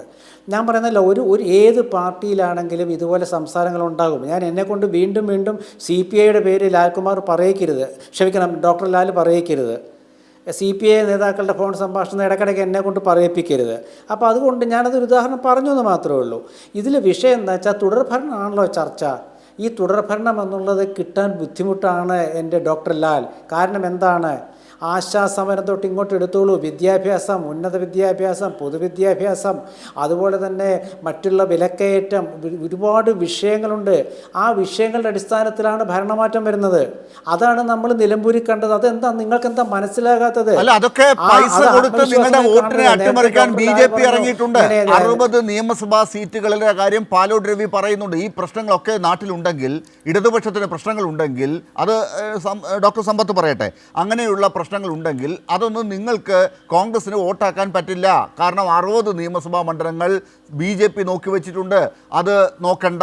ഞാൻ പറയുന്നില്ല, ഒരു ഏത് പാർട്ടിയിലാണെങ്കിലും ഇതുപോലെ സംസാരങ്ങളുണ്ടാകും. ഞാൻ എന്നെക്കൊണ്ട് വീണ്ടും വീണ്ടും CPIയുടെ പേര് ലാൽകുമാർ പറയിക്കരുത്, ക്ഷമിക്കണം, ഡോക്ടർ ലാൽ പറയിക്കരുത്. CPI നേതാക്കളുടെ ഫോൺ സംഭാഷണം ഇടയ്ക്കിടയ്ക്ക് എന്നെക്കൊണ്ട് പറയിപ്പിക്കരുത്. അപ്പോൾ അതുകൊണ്ട് ഞാനതൊരു ഉദാഹരണം പറഞ്ഞു എന്ന് മാത്രമേ ഉള്ളൂ. ഇതിൽ വിഷയം എന്താ വെച്ചാൽ തുടർഭരണമാണല്ലോ ചർച്ച. ഈ തുടർഭരണം എന്നുള്ളത് കിട്ടാൻ ബുദ്ധിമുട്ടാണ് എൻ്റെ ഡോക്ടർ ലാൽ. കാരണം എന്താണ്? ആശാസമരം തൊട്ട് ഇങ്ങോട്ട് എടുത്തോളൂ, വിദ്യാഭ്യാസം, ഉന്നത വിദ്യാഭ്യാസം, പൊതുവിദ്യാഭ്യാസം, അതുപോലെ തന്നെ മറ്റുള്ള വിലക്കയറ്റം, ഒരുപാട് വിഷയങ്ങളുണ്ട്. ആ വിഷയങ്ങളുടെ അടിസ്ഥാനത്തിലാണ് ഭരണമാറ്റം വരുന്നത്. അതാണ് നമ്മൾ നിലമ്പൂരിൽ കണ്ടത്. അതെന്താ നിങ്ങൾക്ക് എന്താ മനസ്സിലാകാത്തത്? അല്ല, അതൊക്കെ പൈസ കൊടുത്ത് നിങ്ങളുടെ വോട്ടിനെ അട്ടിമറിക്കാൻ BJP ഇറങ്ങിയിട്ടുണ്ട്. 60 നിയമസഭാ സീറ്റുകളിലെ കാര്യം പാലോട് രവി പറയുന്നുണ്ട്. ഈ പ്രശ്നങ്ങളൊക്കെ നാട്ടിലുണ്ടെങ്കിൽ, ഇടതുപക്ഷത്തിന് പ്രശ്നങ്ങളുണ്ടെങ്കിൽ, അത് ഡോക്ടർ സമ്പത്ത് പറയട്ടെ, അങ്ങനെയുള്ള പ്രശ്നങ്ങളുണ്ടെങ്കിൽ അതൊന്നും നിങ്ങൾക്ക് കോൺഗ്രസിന് വോട്ടാക്കാൻ പറ്റില്ല. കാരണം 60 നിയമസഭാ മണ്ഡലങ്ങൾ BJP നോക്കി വെച്ചിട്ടുണ്ട്. അത് നോക്കണ്ട,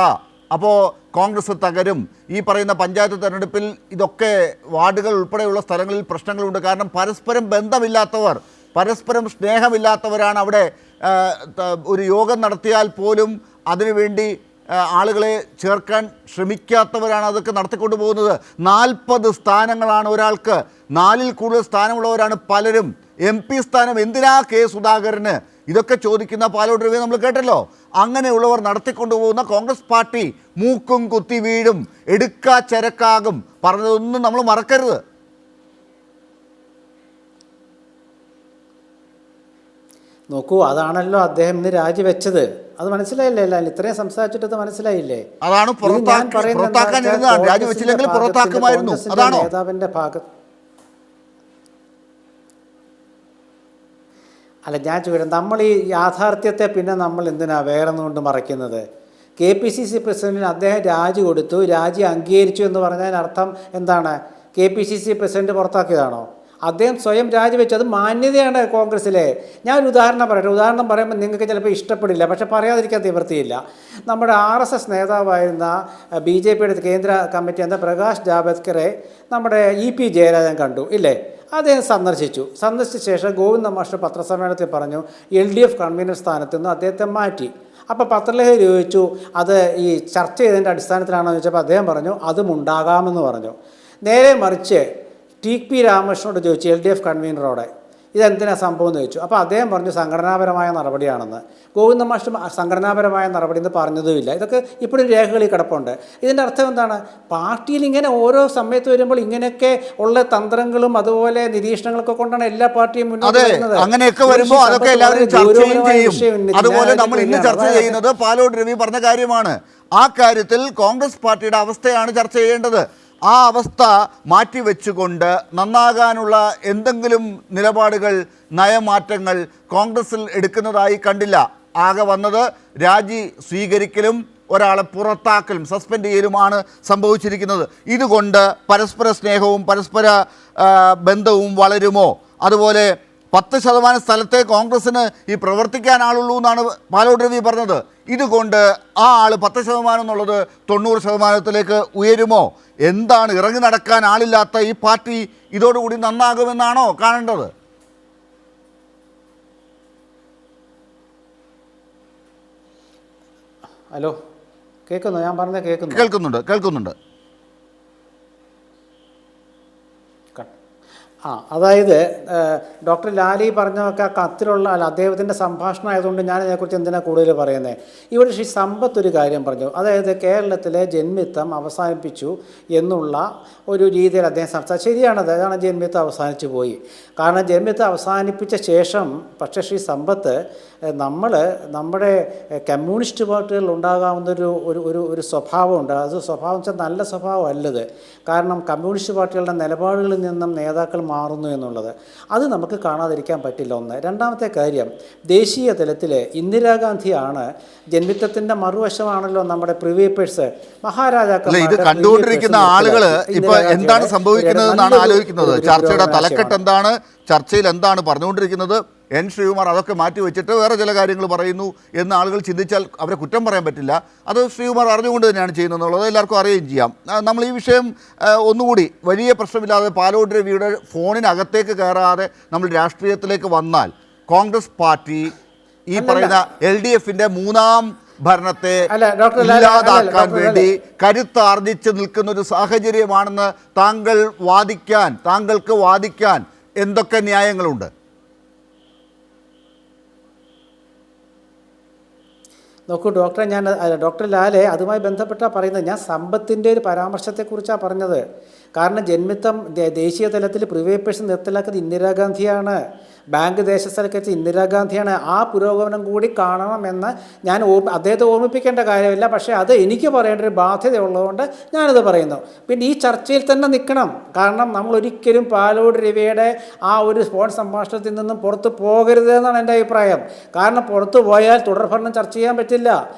അപ്പോൾ കോൺഗ്രസ് തകരും. ഈ പറയുന്ന പഞ്ചായത്ത് തെരഞ്ഞെടുപ്പിൽ ഇതൊക്കെ വാർഡുകൾ ഉൾപ്പെടെയുള്ള സ്ഥലങ്ങളിൽ പ്രശ്നങ്ങളുണ്ട്. കാരണം പരസ്പരം ബന്ധമില്ലാത്തവർ, പരസ്പരം സ്നേഹമില്ലാത്തവരാണ് അവിടെ. ഒരു യോഗം നടത്തിയാൽ പോലും അതിനുവേണ്ടി ആളുകളെ ചേർക്കാൻ ശ്രമിക്കാത്തവരാണ് അതൊക്കെ നടത്തിക്കൊണ്ടു പോകുന്നത്. 40 സ്ഥാനങ്ങളാണ് ഒരാൾക്ക്, 4-ൽ കൂടുതൽ സ്ഥാനമുള്ളവരാണ് പലരും. MP സ്ഥാനം എന്തിനാ കെ സുധാകരന്? ഇതൊക്കെ ചോദിക്കുന്ന പാലോട് രവി നമ്മൾ കേട്ടല്ലോ. അങ്ങനെയുള്ളവർ നടത്തിക്കൊണ്ടുപോകുന്ന കോൺഗ്രസ് പാർട്ടി മൂക്കും കുത്തി വീഴും, എടുക്കാ ചരക്കാകും. പറഞ്ഞതൊന്നും നമ്മൾ മറക്കരുത്. നോക്കൂ, അതാണല്ലോ അദ്ദേഹം ഇന്ന് രാജിവെച്ചത്. അത് മനസ്സിലായില്ലേ? അല്ല, ഇത്രയും സംസാരിച്ചിട്ട് മനസ്സിലായില്ലേ? അതാണ് രാജിവെച്ചില്ലെങ്കിൽ പുറത്താക്കുമായിരുന്നു. അതാണോ നേതാവിന്റെ ഭാഗത്ത്? അല്ല, ഞാൻ ചോദിക്കാം, നമ്മൾ ഈ യാഥാർത്ഥ്യത്തെ പിന്നെ നമ്മൾ എന്തിനാ വേറൊന്നുകൊണ്ട് മറയ്ക്കുന്നത്? KPCC പ്രസിഡന്റിന് അദ്ദേഹം രാജി കൊടുത്തു, രാജി അംഗീകരിച്ചു എന്ന് പറഞ്ഞതിന് അർത്ഥം എന്താണ്? KPCC പ്രസിഡന്റ് പുറത്താക്കിയതാണോ? അദ്ദേഹം സ്വയം രാജിവെച്ചു. അത് മാന്യതയാണ് കോൺഗ്രസ്സിലെ. ഞാനൊരു ഉദാഹരണം പറയട്ടെ. ഉദാഹരണം പറയുമ്പോൾ നിങ്ങൾക്ക് ചിലപ്പോൾ ഇഷ്ടപ്പെടില്ല, പക്ഷേ പറയാതിരിക്കാൻ നിവൃത്തിയില്ല. നമ്മുടെ RSS നേതാവായിരുന്ന BJPയുടെ കേന്ദ്ര കമ്മിറ്റി എന്ന പ്രകാശ് ജാവ്ദേക്കറെ നമ്മുടെ EP ജയരാജൻ കണ്ടു ഇല്ലേ? അദ്ദേഹം സന്ദർശിച്ച ശേഷം ഗോവിന്ദ മാസ്റ്റർ പത്രസമ്മേളനത്തിൽ പറഞ്ഞു LDF കൺവീനർ സ്ഥാനത്ത് നിന്ന് അദ്ദേഹത്തെ മാറ്റി. അപ്പോൾ പത്രലേഖകർ ചോദിച്ചു, അത് ഈ ചർച്ച ചെയ്തതിൻ്റെ അടിസ്ഥാനത്തിലാണോ എന്ന് ചോദിച്ചപ്പോൾ അദ്ദേഹം പറഞ്ഞു അതും ഉണ്ടാകാമെന്ന് പറഞ്ഞു. നേരെ മറിച്ച് TP രാമകൃഷ്ണനോട് ചോദിച്ചു, LDF കൺവീനറോടെ, ഇതെന്തിനാ സംഭവം എന്ന് ചോദിച്ചു. അപ്പോൾ അദ്ദേഹം പറഞ്ഞു സംഘടനാപരമായ നടപടിയാണെന്ന്. ഗോവിന്ദ മാസ്റ്റർ സംഘടനാപരമായ നടപടി എന്ന് പറഞ്ഞതുമില്ല. ഇതൊക്കെ ഇപ്പോഴും രേഖകളിൽ കിടപ്പുണ്ട്. ഇതിൻ്റെ അർത്ഥം എന്താണ്? പാർട്ടിയിൽ ഇങ്ങനെ ഓരോ സമയത്ത് വരുമ്പോൾ ഇങ്ങനെയൊക്കെ ഉള്ള തന്ത്രങ്ങളും അതുപോലെ നിരീക്ഷണങ്ങളൊക്കെ കൊണ്ടാണ് എല്ലാ പാർട്ടിയും മുന്നോട്ട് വരുന്നത്. അങ്ങനെയൊക്കെ വരുമ്പോൾ അതൊക്കെ എല്ലാവരും ചർച്ചയും ചെയ്യും. അതുപോലെ നമ്മൾ ഇന്ന് ചർച്ച ചെയ്യുന്നത് പാലോട് രവി പറഞ്ഞ കാര്യമാണ്. ആ കാര്യത്തിൽ കോൺഗ്രസ് പാർട്ടിയുടെ അവസ്ഥയാണ് ചർച്ച ചെയ്യേണ്ടത്. ആ അവസ്ഥ മാറ്റിവെച്ചുകൊണ്ട് നന്നാകാനുള്ള എന്തെങ്കിലും നിലപാടുകൾ, നയമാറ്റങ്ങൾ കോൺഗ്രസിൽ എടുക്കുന്നതായി കണ്ടില്ല. ആകെ വന്നത് രാജി സ്വീകരിക്കലും ഒരാളെ പുറത്താക്കലും, സസ്പെൻഡ് ചെയ്യലുമാണ് സംഭവിച്ചിരിക്കുന്നത്. ഇതുകൊണ്ട് പരസ്പര സ്നേഹവും പരസ്പര ബന്ധവും വളരുമോ? അതുപോലെ 10% സ്ഥലത്തെ കോൺഗ്രസ്സിന് ഈ പ്രവർത്തിക്കാൻ ആളുള്ളൂ എന്നാണ് പാലോട് രവി പറഞ്ഞത്. ഇതുകൊണ്ട് ആ ആൾ 10% എന്നുള്ളത് 90% ഉയരുമോ? എന്താണ് ഇറങ്ങി നടക്കാൻ ആളില്ലാത്ത ഈ പാർട്ടി ഇതോടുകൂടി നന്നാകുമെന്നാണോ കാണേണ്ടത്? ഹലോ, കേൾക്കുന്നു? ഞാൻ പറഞ്ഞത് കേൾക്കുന്നുണ്ട്. അതായത് ഡോക്ടർ ലാലി പറഞ്ഞൊക്കെ കത്തിലുള്ള അദ്ദേഹത്തിൻ്റെ സംഭാഷണം ആയതുകൊണ്ട് ഞാൻ ഇതിനെക്കുറിച്ച് എന്തിനാണ് കൂടുതൽ പറയുന്നത്. ഇവിടെ ശ്രീ സമ്പത്ത് ഒരു കാര്യം പറഞ്ഞു, അതായത് കേരളത്തിലെ ജന്മിത്വം അവസാനിപ്പിച്ചു എന്നുള്ള ഒരു രീതിയിൽ അദ്ദേഹം സംസാരിച്ചു. ശരിയാണത്, അതാണ് ജന്മിത്വം അവസാനിച്ചു പോയി. കാരണം ജന്മിത്വം അവസാനിപ്പിച്ച ശേഷം പക്ഷേ ശ്രീ സമ്പത്ത് നമ്മുടെ കമ്മ്യൂണിസ്റ്റ് പാർട്ടികളിൽ ഉണ്ടാകാവുന്നൊരു ഒരു സ്വഭാവമുണ്ട്. അത് സ്വഭാവം വെച്ചാൽ നല്ല സ്വഭാവം അല്ലത്. കാരണം കമ്മ്യൂണിസ്റ്റ് പാർട്ടികളുടെ നിലപാടുകളിൽ നിന്നും നേതാക്കൾ മാറുന്നു എന്നുള്ളത് അത് നമുക്ക് കാണാതിരിക്കാൻ പറ്റില്ല. ഒന്ന്. രണ്ടാമത്തെ കാര്യം, ദേശീയ തലത്തിൽ ഇന്ദിരാഗാന്ധിയാണ് ജന്മിത്വത്തിൻ്റെ മറുവശമാണല്ലോ നമ്മുടെ പ്രിവേപ്പേഴ്സ് മഹാരാജാക്കൾ. ഇത് കണ്ടുകൊണ്ടിരിക്കുന്ന ആളുകൾ ഇപ്പൊ എന്താണ് സംഭവിക്കുന്നതെന്നാണ് ആലോചിക്കുന്നത്. ചർച്ചയുടെ തലക്കെട്ട് എന്താണ്, ചർച്ചയിൽ എന്താണ് പറഞ്ഞുകൊണ്ടിരിക്കുന്നത്. എൻ ശ്രീകുമാർ അതൊക്കെ മാറ്റി വെച്ചിട്ട് വേറെ ചില കാര്യങ്ങൾ പറയുന്നു എന്ന് ആളുകൾ ചിന്തിച്ചാൽ അവരെ കുറ്റം പറയാൻ പറ്റില്ല. അത് ശ്രീകുമാർ അറിഞ്ഞുകൊണ്ട് തന്നെയാണ് ചെയ്യുന്നതെന്നുള്ളത് എല്ലാവർക്കും അറിയുകയും ചെയ്യാം. നമ്മൾ ഈ വിഷയം ഒന്നുകൂടി വലിയ പ്രശ്നമില്ലാതെ പാലോട് രവിയുടെ ഫോണിനകത്തേക്ക് കയറാതെ നമ്മൾ രാഷ്ട്രീയത്തിലേക്ക് വന്നാൽ കോൺഗ്രസ് പാർട്ടി ഈ പറയുന്ന LDFന്റെ മൂന്നാം ഭരണത്തെ ഇല്ലാതാക്കാൻ വേണ്ടി കരുത്താർജിച്ച് നിൽക്കുന്ന ഒരു സാഹചര്യമാണെന്ന് താങ്കൾക്ക് വാദിക്കാൻ എന്തൊക്കെ ന്യായങ്ങളുണ്ട്? നോക്കൂ ഡോക്ടറെ, ഡോക്ടർ ലാലെ അതുമായി ബന്ധപ്പെട്ടാണ് പറയുന്നത്. ഞാൻ സമ്പത്തിൻ്റെ ഒരു പരാമർശത്തെക്കുറിച്ചാണ് പറഞ്ഞത്. കാരണം ജന്മിത്വം ദേശീയ തലത്തിൽ പ്രിവേപ്പേഴ്സ് നിർത്തലാക്കിയത് ഇന്ദിരാഗാന്ധിയാണ്. ബാങ്ക് ദേശസ്ഥലത്ത് ഇന്ദിരാഗാന്ധിയാണ്. ആ പുരോഗമനം കൂടി കാണണമെന്ന് ഞാൻ അദ്ദേഹത്തെ ഓർമ്മിപ്പിക്കേണ്ട കാര്യമില്ല. പക്ഷേ അത് എനിക്ക് പറയേണ്ട ഒരു ബാധ്യതയുള്ളതുകൊണ്ട് ഞാനത് പറയുന്നു. പിന്നെ ഈ ചർച്ചയിൽ തന്നെ നിൽക്കണം. കാരണം നമ്മൾ ഒരിക്കലും പാലോട് രവിയുടെ ആ ഒരു ഫോൺ സംഭാഷണത്തിൽ നിന്നും പുറത്ത് പോകരുത് എന്നാണ് എൻ്റെ അഭിപ്രായം. കാരണം പുറത്തു പോയാൽ തുടർഭരണം ചർച്ച ചെയ്യാൻ പറ്റില്ല.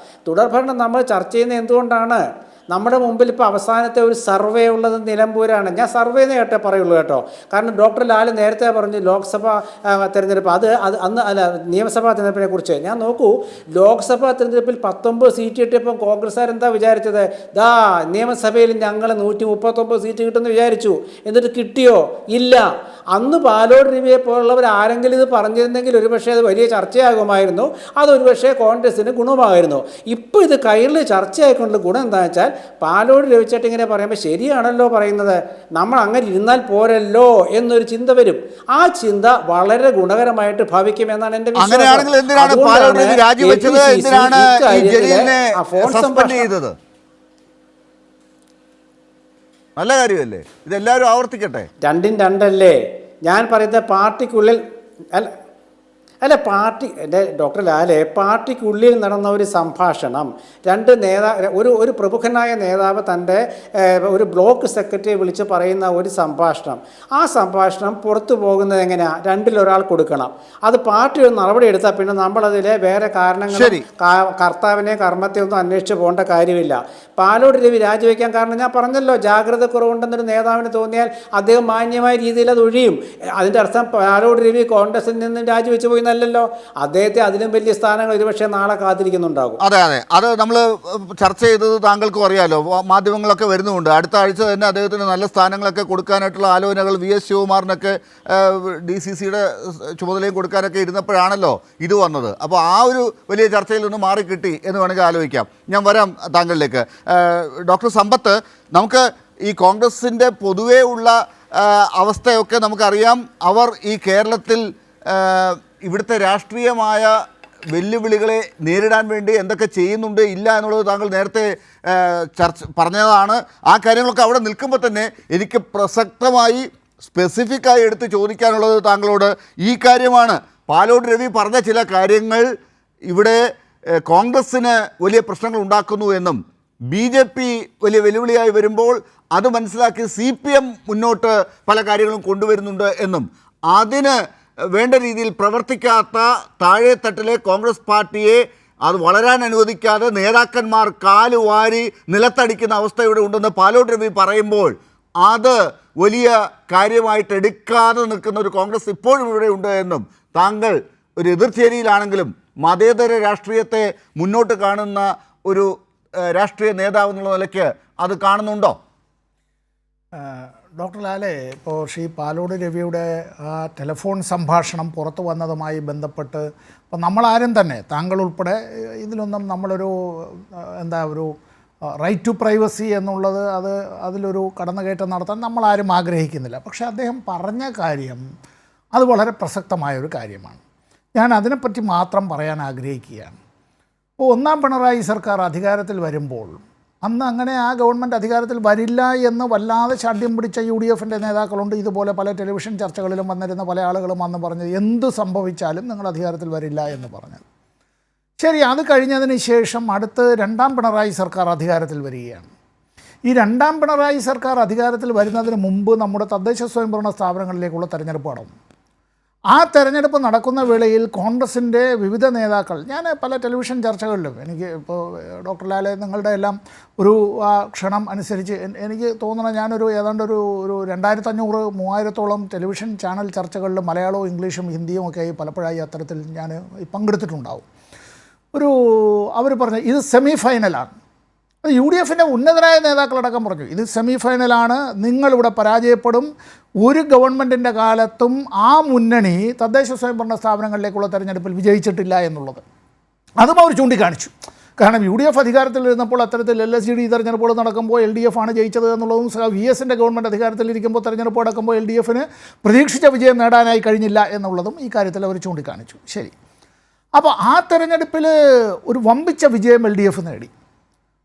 തുടർഭരണം നമ്മൾ ചർച്ച ചെയ്യുന്നത് എന്തുകൊണ്ടാണ്? നമ്മുടെ മുമ്പിൽ ഇപ്പോൾ അവസാനത്തെ ഒരു സർവേ ഉള്ളത് നിലമ്പൂരാണ്. ഞാൻ സർവേ എന്ന് കേട്ടേ പറയുള്ളൂ കേട്ടോ. കാരണം ഡോക്ടർ ലാൽ നേരത്തെ പറഞ്ഞു ലോക്സഭാ തെരഞ്ഞെടുപ്പ്, നിയമസഭാ തെരഞ്ഞെടുപ്പിനെ കുറിച്ച്. ഞാൻ നോക്കൂ, ലോക്സഭാ തെരഞ്ഞെടുപ്പിൽ 19 സീറ്റ് കിട്ടിയപ്പോൾ കോൺഗ്രസ്സുകാരെന്താ വിചാരിച്ചത്? നിയമസഭയിൽ ഞങ്ങൾ 139 സീറ്റ് കിട്ടുമെന്ന് വിചാരിച്ചു. എന്നിട്ട് കിട്ടിയോ? ഇല്ല. അന്ന് പാലോട് രവിയെ പോലുള്ളവർ ആരെങ്കിലും ഇത് പറഞ്ഞിരുന്നെങ്കിൽ ഒരുപക്ഷെ അത് വലിയ ചർച്ചയാകുമായിരുന്നു. അതൊരുപക്ഷെ കോൺഗ്രസ്സിന് ഗുണമായിരുന്നു. ഇപ്പോൾ ഇത് കയ്യിൽ ചർച്ചയായിക്കൊണ്ടുള്ള ഗുണം എന്താണെന്ന് വെച്ചാൽ പാലോട് രവിച്ചേട്ടൻ ഇങ്ങനെ പറയുമ്പോൾ ശരിയാണല്ലോ പറയുന്നത്, നമ്മൾ അങ്ങനെ ഇരുന്നാൽ പോരല്ലോ എന്നൊരു ചിന്ത വരും. ആ ചിന്ത വളരെ ഗുണകരമായിട്ട് ഭവിക്കുമെന്നാണ് എൻ്റെ വിശ്വാസം. നല്ല കാര്യമല്ലേ? ഇതെല്ലാവരും ആവർത്തിക്കട്ടെ. രണ്ടും രണ്ടല്ലേ? ഞാൻ പറയുന്നത് പാർട്ടിക്കുള്ളിൽ എൻ്റെ ഡോക്ടർ ലാലെ, പാർട്ടിക്കുള്ളിൽ നടന്ന ഒരു സംഭാഷണം, ഒരു പ്രമുഖനായ നേതാവ് തൻ്റെ ഒരു ബ്ലോക്ക് സെക്രട്ടറിയെ വിളിച്ച് പറയുന്ന ഒരു സംഭാഷണം, ആ സംഭാഷണം പുറത്തു പോകുന്നത് എങ്ങനെയാണ്? രണ്ടിലൊരാൾ കൊടുക്കണം. അത് പാർട്ടി ഒരു നടപടി എടുത്താൽ പിന്നെ നമ്മളതിലെ വേറെ കാരണങ്ങൾ കർത്താവിനെ കർമ്മത്തെ ഒന്നും അന്വേഷിച്ച് പോകേണ്ട കാര്യമില്ല. പാലോട് രവി രാജിവെക്കാൻ കാരണം ഞാൻ പറഞ്ഞല്ലോ, ജാഗ്രത കുറവുണ്ടെന്നൊരു നേതാവിന് തോന്നിയാൽ അദ്ദേഹം മാന്യമായ രീതിയിൽ അത് ഒഴിയും. അതിൻ്റെ അർത്ഥം പാലോട് രവി കോൺഗ്രസിൽ നിന്ന് രാജിവെച്ച് പോയി എന്നല്ലല്ലോ. അദ്ദേഹത്തെ അതിലും വലിയ സ്ഥാനങ്ങൾ ഒരുപക്ഷെ നാളെ കാത്തിരിക്കുന്നുണ്ടാകും. അതെ, അത് നമ്മൾ ചർച്ച ചെയ്തത് താങ്കൾക്കും അറിയാലോ, മാധ്യമങ്ങളൊക്കെ വരുന്നുണ്ട്. അടുത്ത ആഴ്ച തന്നെ അദ്ദേഹത്തിന് നല്ല സ്ഥാനങ്ങളൊക്കെ കൊടുക്കാനായിട്ടുള്ള ആലോചനകൾ VS ശിവകുമാറിനൊക്കെ DCCയുടെ ചുമതലയും കൊടുക്കാനൊക്കെ ഇരുന്നപ്പോഴാണല്ലോ ഇത് വന്നത്. അപ്പോൾ ആ ഒരു വലിയ ചർച്ചയിൽ നിന്ന് മാറിക്കിട്ടി എന്ന് വേണമെങ്കിൽ ആലോചിക്കാം. ഞാൻ വരാം താങ്കളിലേക്ക്. ഡോക്ടർ സമ്പത്ത്, നമുക്ക് ഈ കോൺഗ്രസിൻ്റെ പൊതുവേ ഉള്ള അവസ്ഥയൊക്കെ നമുക്കറിയാം. അവർ ഈ കേരളത്തിൽ ഇവിടുത്തെ രാഷ്ട്രീയമായ വെല്ലുവിളികളെ നേരിടാൻ വേണ്ടി എന്തൊക്കെ ചെയ്യുന്നുണ്ട് ഇല്ല എന്നുള്ളത് താങ്കൾ നേരത്തെ പറഞ്ഞതാണ്. ആ കാര്യങ്ങളൊക്കെ അവിടെ നിൽക്കുമ്പോൾ തന്നെ എനിക്ക് പ്രസക്തമായി സ്പെസിഫിക്കായി എടുത്ത് ചോദിക്കാനുള്ളത് താങ്കളോട് ഈ കാര്യമാണ്. പാലോട് രവി പറഞ്ഞ ചില കാര്യങ്ങൾ ഇവിടെ കോൺഗ്രസ്സിന് വലിയ പ്രശ്നങ്ങൾ ഉണ്ടാക്കുന്നു എന്നും BJP വലിയ വെല്ലുവിളിയായി വരുമ്പോൾ അത് മനസ്സിലാക്കി CPM മുന്നോട്ട് പല കാര്യങ്ങളും കൊണ്ടുവരുന്നുണ്ട് എന്നും അതിന് വേണ്ട രീതിയിൽ പ്രവർത്തിക്കാത്ത താഴെത്തട്ടിലെ കോൺഗ്രസ് പാർട്ടിയെ അത് വളരാൻ അനുവദിക്കാതെ നേതാക്കന്മാർ കാലുവാരി നിലത്തടിക്കുന്ന അവസ്ഥ ഇവിടെ ഉണ്ടെന്ന് പാലോട് രവി പറയുമ്പോൾ അത് വലിയ കാര്യമായിട്ട് എടുക്കാതെ നിൽക്കുന്ന ഒരു കോൺഗ്രസ് ഇപ്പോഴും ഇവിടെ ഉണ്ട് എന്നും താങ്കൾ ഒരു എതിർചേരിയിലാണെങ്കിലും മതേതര രാഷ്ട്രീയത്തെ മുന്നോട്ട് കാണുന്ന ഒരു രാഷ്ട്രീയ നേതാവ് എന്നുള്ള നിലയ്ക്ക് അത് കാണുന്നുണ്ടോ? ഡോക്ടർ ലാലെ, ഇപ്പോൾ ശ്രീ പാലോട് രവിയുടെ ആ ടെലിഫോൺ സംഭാഷണം പുറത്തു വന്നതുമായി ബന്ധപ്പെട്ട് ഇപ്പോൾ നമ്മളാരും തന്നെ, താങ്കൾ ഉൾപ്പെടെ, ഇതിലൊന്നും നമ്മളൊരു ഒരു റൈറ്റ് ടു പ്രൈവസി എന്നുള്ളത് അതിലൊരു കടന്നുകയറ്റം നടത്താൻ നമ്മളാരും ആഗ്രഹിക്കുന്നില്ല. പക്ഷേ അദ്ദേഹം പറഞ്ഞ കാര്യം അത് വളരെ പ്രസക്തമായൊരു കാര്യമാണ്. ഞാൻ അതിനെപ്പറ്റി മാത്രം പറയാൻ ആഗ്രഹിക്കുകയാണ്. ഇപ്പോൾ ഒന്നാം പിണറായി സർക്കാർ അധികാരത്തിൽ വരുമ്പോൾ അന്ന് അങ്ങനെ ആ ഗവൺമെൻറ് അധികാരത്തിൽ വരില്ല എന്ന് വല്ലാതെ ശാഠ്യം പിടിച്ച UDFൻ്റെ നേതാക്കളുണ്ട്. ഇതുപോലെ പല ടെലിവിഷൻ ചർച്ചകളിലും വന്നിരുന്ന പല ആളുകളും അന്ന് പറഞ്ഞത് എന്ത് സംഭവിച്ചാലും നിങ്ങൾ അധികാരത്തിൽ വരില്ല എന്ന് പറഞ്ഞത്. ശരി, അത് കഴിഞ്ഞതിന് ശേഷം അടുത്ത് രണ്ടാം പിണറായി സർക്കാർ അധികാരത്തിൽ വരികയാണ്. ഈ രണ്ടാം പിണറായി സർക്കാർ അധികാരത്തിൽ വരുന്നതിന് മുമ്പ് നമ്മുടെ തദ്ദേശ സ്വയംഭരണ സ്ഥാപനങ്ങളിലേക്കുള്ള തെരഞ്ഞെടുപ്പ് നടന്നു. ആ തെരഞ്ഞെടുപ്പ് നടക്കുന്ന വേളയിൽ കോൺഗ്രസിൻ്റെ വിവിധ നേതാക്കൾ, ഞാൻ പല ടെലിവിഷൻ ചർച്ചകളിലും, എനിക്ക് ഇപ്പോൾ ഡോക്ടർ ലാലെ നിങ്ങളുടെ എല്ലാം ഒരു ക്ഷണം അനുസരിച്ച് എനിക്ക് തോന്നുന്ന ഞാനൊരു ഏതാണ്ട് ഒരു 2500-3000 ടെലിവിഷൻ ചാനൽ ചർച്ചകളിൽ മലയാളവും ഇംഗ്ലീഷും ഹിന്ദിയും ഒക്കെ പലപ്പോഴായി അത്തരത്തിൽ ഞാൻ പങ്കെടുത്തിട്ടുണ്ടാവും. അവർ പറഞ്ഞു ഇത് സെമി ഫൈനലാണ്. അത് UDFൻ്റെ ഉന്നതരായ നേതാക്കളടക്കം പറഞ്ഞു ഇത് സെമി ഫൈനലാണ്, നിങ്ങളിവിടെ പരാജയപ്പെടും, ഒരു ഗവൺമെൻറ്റിൻ്റെ കാലത്തും ആ മുന്നണി തദ്ദേശ സ്വയംഭരണ സ്ഥാപനങ്ങളിലേക്കുള്ള തെരഞ്ഞെടുപ്പിൽ വിജയിച്ചിട്ടില്ല എന്നുള്ളത്. അതും അവർ ചൂണ്ടിക്കാണിച്ചു. കാരണം UDF അധികാരത്തിലിരുന്നപ്പോൾ അത്തരത്തിൽ LSGD തെരഞ്ഞെടുപ്പുകൾ നടക്കുമ്പോൾ LDF ആണ് ജയിച്ചത് എന്നുള്ളതും VSൻ്റെ ഗവൺമെൻറ് അധികാരത്തിലിരിക്കുമ്പോൾ തെരഞ്ഞെടുപ്പ് നടക്കുമ്പോൾ LDFന് പ്രതീക്ഷിച്ച വിജയം നേടാനായി കഴിഞ്ഞില്ല എന്നുള്ളതും ഈ കാര്യത്തിൽ അവർ ചൂണ്ടിക്കാണിച്ചു. ശരി, അപ്പോൾ ആ തെരഞ്ഞെടുപ്പിൽ ഒരു വമ്പിച്ച വിജയം LDF നേടി.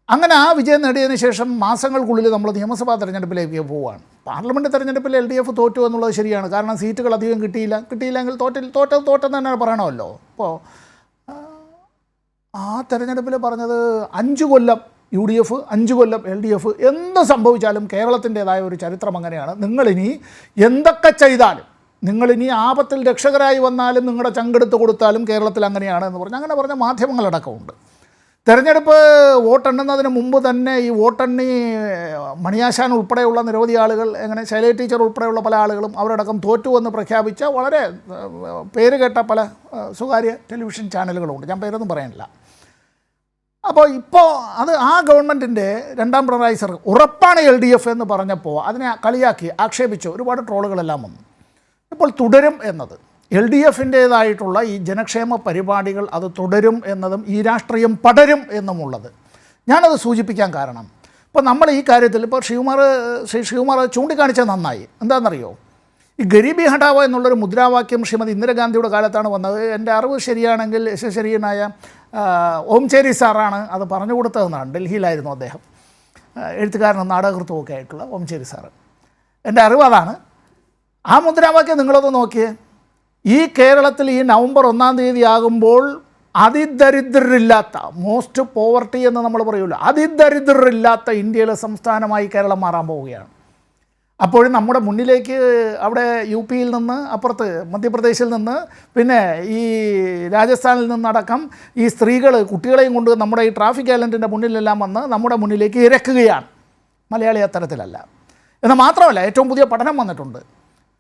അങ്ങനെ ആ വിജയം നേടിയതിന് ശേഷം മാസങ്ങൾക്കുള്ളിൽ നമ്മൾ നിയമസഭാ തെരഞ്ഞെടുപ്പിലേക്ക് പോവുകയാണ്. പാർലമെൻറ്റ് തെരഞ്ഞെടുപ്പിൽ LDF തോറ്റു എന്നുള്ളത് ശരിയാണ്. കാരണം സീറ്റുകൾ അധികം കിട്ടിയില്ലെങ്കിൽ തോറ്റെന്ന് തന്നെ പറയണമല്ലോ. അപ്പോൾ ആ തെരഞ്ഞെടുപ്പിൽ പറഞ്ഞത് 5 കൊല്ലം UDF, 5 കൊല്ലം LDF, എന്ത് സംഭവിച്ചാലും കേരളത്തിൻ്റേതായ ഒരു ചരിത്രം അങ്ങനെയാണ്. നിങ്ങളിനി എന്തൊക്കെ ചെയ്താലും, നിങ്ങളിനി ആപത്തിൽ രക്ഷകരായി വന്നാലും, നിങ്ങളുടെ ചങ്കെടുത്ത് കൊടുത്താലും കേരളത്തിൽ അങ്ങനെയാണ് എന്ന് പറഞ്ഞ് അങ്ങനെ പറഞ്ഞ മാധ്യമങ്ങളടക്കമുണ്ട്. തെരഞ്ഞെടുപ്പ് വോട്ടെണ്ണുന്നതിന് മുമ്പ് തന്നെ ഈ വോട്ടെണ്ണി മണിയാശാൻ ഉൾപ്പെടെയുള്ള നിരവധി ആളുകൾ, എങ്ങനെ ശൈലജ ടീച്ചർ ഉൾപ്പെടെയുള്ള പല ആളുകളും അവരടക്കം തോറ്റുവെന്ന് പ്രഖ്യാപിച്ച വളരെ പേരുകേട്ട പല സ്വകാര്യ ടെലിവിഷൻ ചാനലുകളുമുണ്ട്. ഞാൻ പേരൊന്നും പറയാനില്ല. അപ്പോൾ ഇപ്പോൾ അത് ആ ഗവൺമെൻറ്റിൻ്റെ രണ്ടാം പിണറായി സർക്കാർ ഉറപ്പാണ് LDF എന്ന് പറഞ്ഞപ്പോൾ അതിനെ കളിയാക്കി ആക്ഷേപിച്ചു ഒരുപാട് ട്രോളുകളെല്ലാം വന്നു. ഇപ്പോൾ തുടരും എന്നത് LDFൻ്റേതായിട്ടുള്ള ഈ ജനക്ഷേമ പരിപാടികൾ അത് തുടരും എന്നതും ഈ രാഷ്ട്രീയം പടരും എന്നുമുള്ളത് ഞാനത് സൂചിപ്പിക്കാൻ കാരണം, ഇപ്പോൾ നമ്മൾ ഈ കാര്യത്തിൽ ഇപ്പോൾ ശിവകുമാർ ചൂണ്ടിക്കാണിച്ചത് നന്നായി. എന്താണെന്നറിയോ, ഈ ഗരീബി ഹഠാവോ എന്നുള്ളൊരു മുദ്രാവാക്യം ശ്രീമതി ഇന്ദിരാഗാന്ധിയുടെ കാലത്താണ് വന്നത്. എൻ്റെ അറിവ് ശരിയാണെങ്കിൽ ശരിയനായ ഓംചേരി സാറാണ് അത് പറഞ്ഞു കൊടുത്തതെന്നാണ്. ഡൽഹിയിലായിരുന്നു അദ്ദേഹം, എഴുത്തുകാരനും നാടകകൃത്തുമൊക്കെ ആയിട്ടുള്ള ഓംചേരി സാറ്. എൻ്റെ അറിവ് അതാണ്. ആ മുദ്രാവാക്യം നിങ്ങളൊന്ന് നോക്കിയേ. ഈ കേരളത്തിൽ ഈ നവംബർ 1-ാം തീയതി ആകുമ്പോൾ അതിദരിദ്രരില്ലാത്ത, മോസ്റ്റ് പോവർട്ടി എന്ന് നമ്മൾ പറയുമല്ലോ, അതിദരിദ്രരില്ലാത്ത ഇന്ത്യയിലെ സംസ്ഥാനമായി കേരളം മാറാൻ പോവുകയാണ്. അപ്പോഴും നമ്മുടെ മുന്നിലേക്ക് അവിടെ UP യിൽ നിന്ന്, അപ്പുറത്ത് മധ്യപ്രദേശിൽ നിന്ന്, പിന്നെ ഈ രാജസ്ഥാനിൽ നിന്നടക്കം ഈ സ്ത്രീകൾ കുട്ടികളെയും കൊണ്ട് നമ്മുടെ ഈ ട്രാഫിക് ഐലൻഡിൻ്റെ മുന്നിലെല്ലാം വന്ന് നമ്മുടെ മുന്നിലേക്ക് ഇരക്കുകയാണ്. മലയാളി അത്തരത്തിലല്ല. എന്നാൽ മാത്രമല്ല, ഏറ്റവും പുതിയ പഠനം വന്നിട്ടുണ്ട്.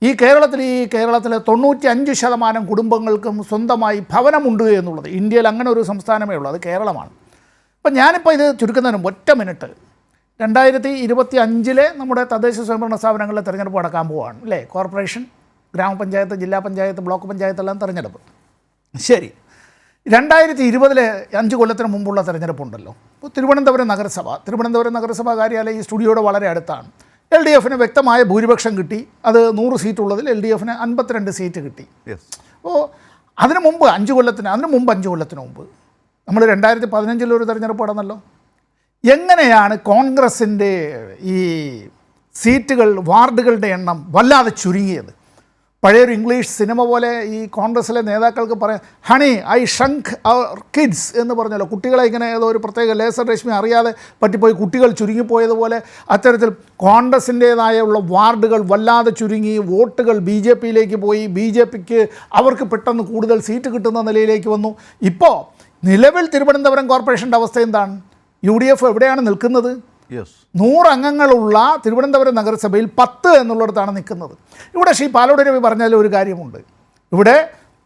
ഈ കേരളത്തിലെ 95% കുടുംബങ്ങൾക്കും സ്വന്തമായി ഭവനമുണ്ട് എന്നുള്ളത്. ഇന്ത്യയിൽ അങ്ങനെ ഒരു സംസ്ഥാനമേ ഉള്ളൂ, അത് കേരളമാണ്. അപ്പം ഞാനിപ്പോൾ ഇത് ചുരുക്കുന്നതിന് ഒറ്റ മിനിറ്റ്, 2025 നമ്മുടെ തദ്ദേശ സ്വയംഭരണ സ്ഥാപനങ്ങളിലെ തെരഞ്ഞെടുപ്പ് നടക്കാൻ പോവുകയാണ് അല്ലേ? കോർപ്പറേഷൻ, ഗ്രാമപഞ്ചായത്ത്, ജില്ലാ പഞ്ചായത്ത്, ബ്ലോക്ക് പഞ്ചായത്തെല്ലാം തെരഞ്ഞെടുപ്പ്. ശരി, 2020 5 കൊല്ലത്തിന് മുമ്പുള്ള തെരഞ്ഞെടുപ്പുണ്ടല്ലോ. ഇപ്പോൾ തിരുവനന്തപുരം നഗരസഭ കാര്യാലയം ഈ സ്റ്റുഡിയോയുടെ വളരെ അടുത്താണ്. LDFന് വ്യക്തമായ ഭൂരിപക്ഷം കിട്ടി. അത് 100 സീറ്റുള്ളതിൽ LDFന് 52 സീറ്റ് കിട്ടി. അപ്പോൾ അതിന് മുമ്പ് 5 കൊല്ലത്തിന് മുമ്പ് നമ്മൾ 2015 ഒരു തെരഞ്ഞെടുപ്പ് നടന്നല്ലോ. എങ്ങനെയാണ് കോൺഗ്രസിൻ്റെ ഈ സീറ്റുകൾ, വാർഡുകളുടെ എണ്ണം വല്ലാതെ ചുരുങ്ങിയത്? പഴയൊരു ഇംഗ്ലീഷ് സിനിമ പോലെ ഈ കോൺഗ്രസ്സിലെ നേതാക്കൾക്ക് പറയാം, ഹണി ഐ ഷങ്ക് അവർ കിഡ്സ് എന്ന് പറഞ്ഞല്ലോ. കുട്ടികളെ ഇങ്ങനെ ഏതോ ഒരു പ്രത്യേക ലേസർ രശ്മി അറിയാതെ പറ്റിപ്പോയി കുട്ടികൾ ചുരുങ്ങിപ്പോയതുപോലെ അത്തരത്തിൽ കോൺഗ്രസിൻ്റേതായുള്ള വാർഡുകൾ വല്ലാതെ ചുരുങ്ങി, വോട്ടുകൾ BJPയിലേക്ക് പോയി, BJPക്ക് അവർക്ക് പെട്ടെന്ന് കൂടുതൽ സീറ്റ് കിട്ടുന്ന നിലയിലേക്ക് വന്നു. ഇപ്പോൾ നിലവിൽ തിരുവനന്തപുരം കോർപ്പറേഷൻ്റെ അവസ്ഥ എന്താണ്? UDF എവിടെയാണ് നിൽക്കുന്നത്? 100 അംഗങ്ങളുള്ള തിരുവനന്തപുരം നഗരസഭയിൽ 10 എന്നുള്ളിടത്താണ് നിൽക്കുന്നത്. ഇവിടെ ശ്രീ പാലോട് രവി പറഞ്ഞാൽ ഒരു കാര്യമുണ്ട്. ഇവിടെ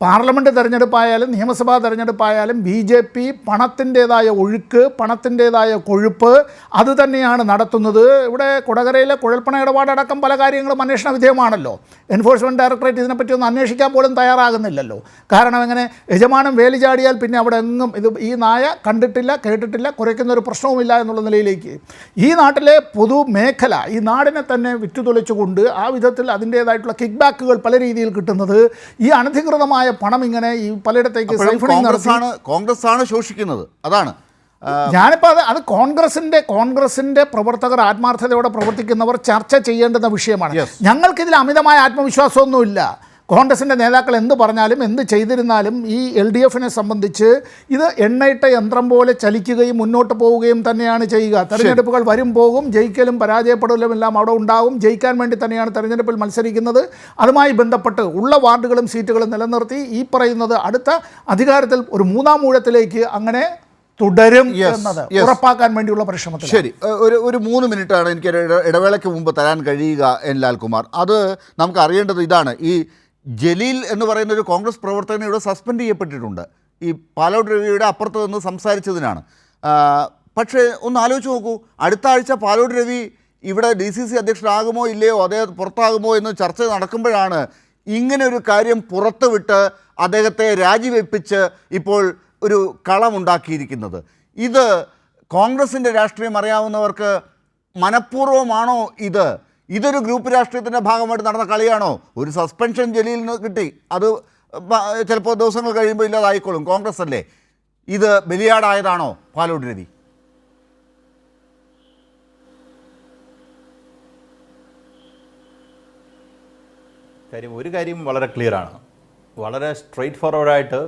പാർലമെൻറ്റ് തെരഞ്ഞെടുപ്പായാലും നിയമസഭാ തെരഞ്ഞെടുപ്പായാലും BJP പണത്തിൻ്റേതായ ഒഴുക്ക്, പണത്തിൻ്റേതായ കൊഴുപ്പ് അത് തന്നെയാണ് നടത്തുന്നത്. ഇവിടെ കൊടകരയിലെ കുഴൽപ്പണ ഇടപാടടക്കം പല കാര്യങ്ങളും അന്വേഷണ വിധേയമാണല്ലോ. എൻഫോഴ്സ്മെൻറ്റ് ഡയറക്ടറേറ്റ് ഇതിനെപ്പറ്റി ഒന്ന് അന്വേഷിക്കാൻ പോലും തയ്യാറാകുന്നില്ലല്ലോ. കാരണം എങ്ങനെ യജമാനം വേലി ചാടിയാൽ പിന്നെ അവിടെ എങ്ങും ഈ നായ കണ്ടിട്ടില്ല കേട്ടിട്ടില്ല കുറയ്ക്കുന്നൊരു പ്രശ്നവുമില്ല എന്നുള്ള നിലയിലേക്ക് ഈ നാട്ടിലെ പൊതുമേഖല ഈ നാടിനെ തന്നെ വിറ്റുതൊളിച്ചുകൊണ്ട് ആ വിധത്തിൽ അതിൻ്റേതായിട്ടുള്ള കിക്ക് ബാക്കുകൾ പല രീതിയിൽ കിട്ടുന്നത്, ഈ അനധികൃതമായ പണം ഇങ്ങനെ ഈ പലയിടത്തേക്ക് കോൺഗ്രസ് ആണ് ശോഷിക്കുന്നത്. അതാണ് ഞാനിപ്പോൾ അത് കോൺഗ്രസിൻ്റെ പ്രവർത്തകർ ആത്മാർത്ഥതയോടെ പ്രവർത്തിക്കുന്നവർ ചർച്ച ചെയ്യേണ്ടുന്ന വിഷയമാണ്. ഞങ്ങൾക്കിതിൽ അമിതമായ ആത്മവിശ്വാസമൊന്നുമില്ല. കോൺഗ്രസിൻ്റെ നേതാക്കൾ എന്ത് പറഞ്ഞാലും എന്ത് ചെയ്തിരുന്നാലും ഈ LDFനെ സംബന്ധിച്ച് ഇത് എണ്ണയിട്ട യന്ത്രം പോലെ ചലിക്കുകയും മുന്നോട്ട് പോവുകയും തന്നെയാണ് ചെയ്യുക. തെരഞ്ഞെടുപ്പുകൾ വരും പോകും, ജയിക്കലും പരാജയപ്പെടലും എല്ലാം അവിടെ ഉണ്ടാകും. ജയിക്കാൻ വേണ്ടി തന്നെയാണ് തെരഞ്ഞെടുപ്പിൽ മത്സരിക്കുന്നത്. അതുമായി ബന്ധപ്പെട്ട് ഉള്ള വാർഡുകളും സീറ്റുകളും നിലനിർത്തി ഈ പറയുന്നത് അടുത്ത അധികാരത്തിൽ ഒരു മൂന്നാം ഊഴത്തിലേക്ക് അങ്ങനെ തുടരും എന്നത് ഉറപ്പാക്കാൻ വേണ്ടിയുള്ള പരിശ്രമത്തിൽ. ശരി, ഒരു 3 മിനിറ്റാണ് എനിക്ക് ഇടവേളയ്ക്ക് മുമ്പ് തരാൻ കഴിയുക എൻ ലാൽകുമാർ. അത് നമുക്ക് അറിയേണ്ടത് ഇതാണ്. ഈ ജലീൽ എന്ന് പറയുന്ന ഒരു കോൺഗ്രസ് പ്രവർത്തകനെ ഇവിടെ സസ്പെൻഡ് ചെയ്യപ്പെട്ടിട്ടുണ്ട് ഈ പാലോട് രവിയുടെ അപ്പുറത്ത് നിന്ന് സംസാരിച്ചതിനാണ്. പക്ഷേ ഒന്ന് ആലോചിച്ച് നോക്കൂ, അടുത്ത ആഴ്ച പാലോട് രവി ഇവിടെ DCC അധ്യക്ഷനാകുമോ ഇല്ലയോ, അദ്ദേഹം പുറത്താകുമോ എന്ന് ചർച്ച നടക്കുമ്പോഴാണ് ഇങ്ങനെ ഒരു കാര്യം പുറത്തുവിട്ട് അദ്ദേഹത്തെ രാജിവെപ്പിച്ച് ഇപ്പോൾ ഒരു കളമുണ്ടാക്കിയിരിക്കുന്നത്. ഇത് കോൺഗ്രസിൻ്റെ രാഷ്ട്രീയം അറിയാവുന്നവർക്ക് മനഃപൂർവ്വമാണോ ഇതൊരു ഗ്രൂപ്പ് രാഷ്ട്രീയത്തിൻ്റെ ഭാഗമായിട്ട് നടന്ന കളിയാണോ? ഒരു സസ്പെൻഷൻ ജലീലിന് കിട്ടി, അത് ചിലപ്പോൾ ദിവസങ്ങൾ കഴിയുമ്പോൾ ഇല്ലാതായിക്കോളും, കോൺഗ്രസ് അല്ലേ. ഇത് ബലിയാടായതാണോ പാലോട് രവി? ഒരു കാര്യം വളരെ ക്ലിയറാണ്, വളരെ സ്ട്രെയിറ്റ് ഫോർവേഡായിട്ട്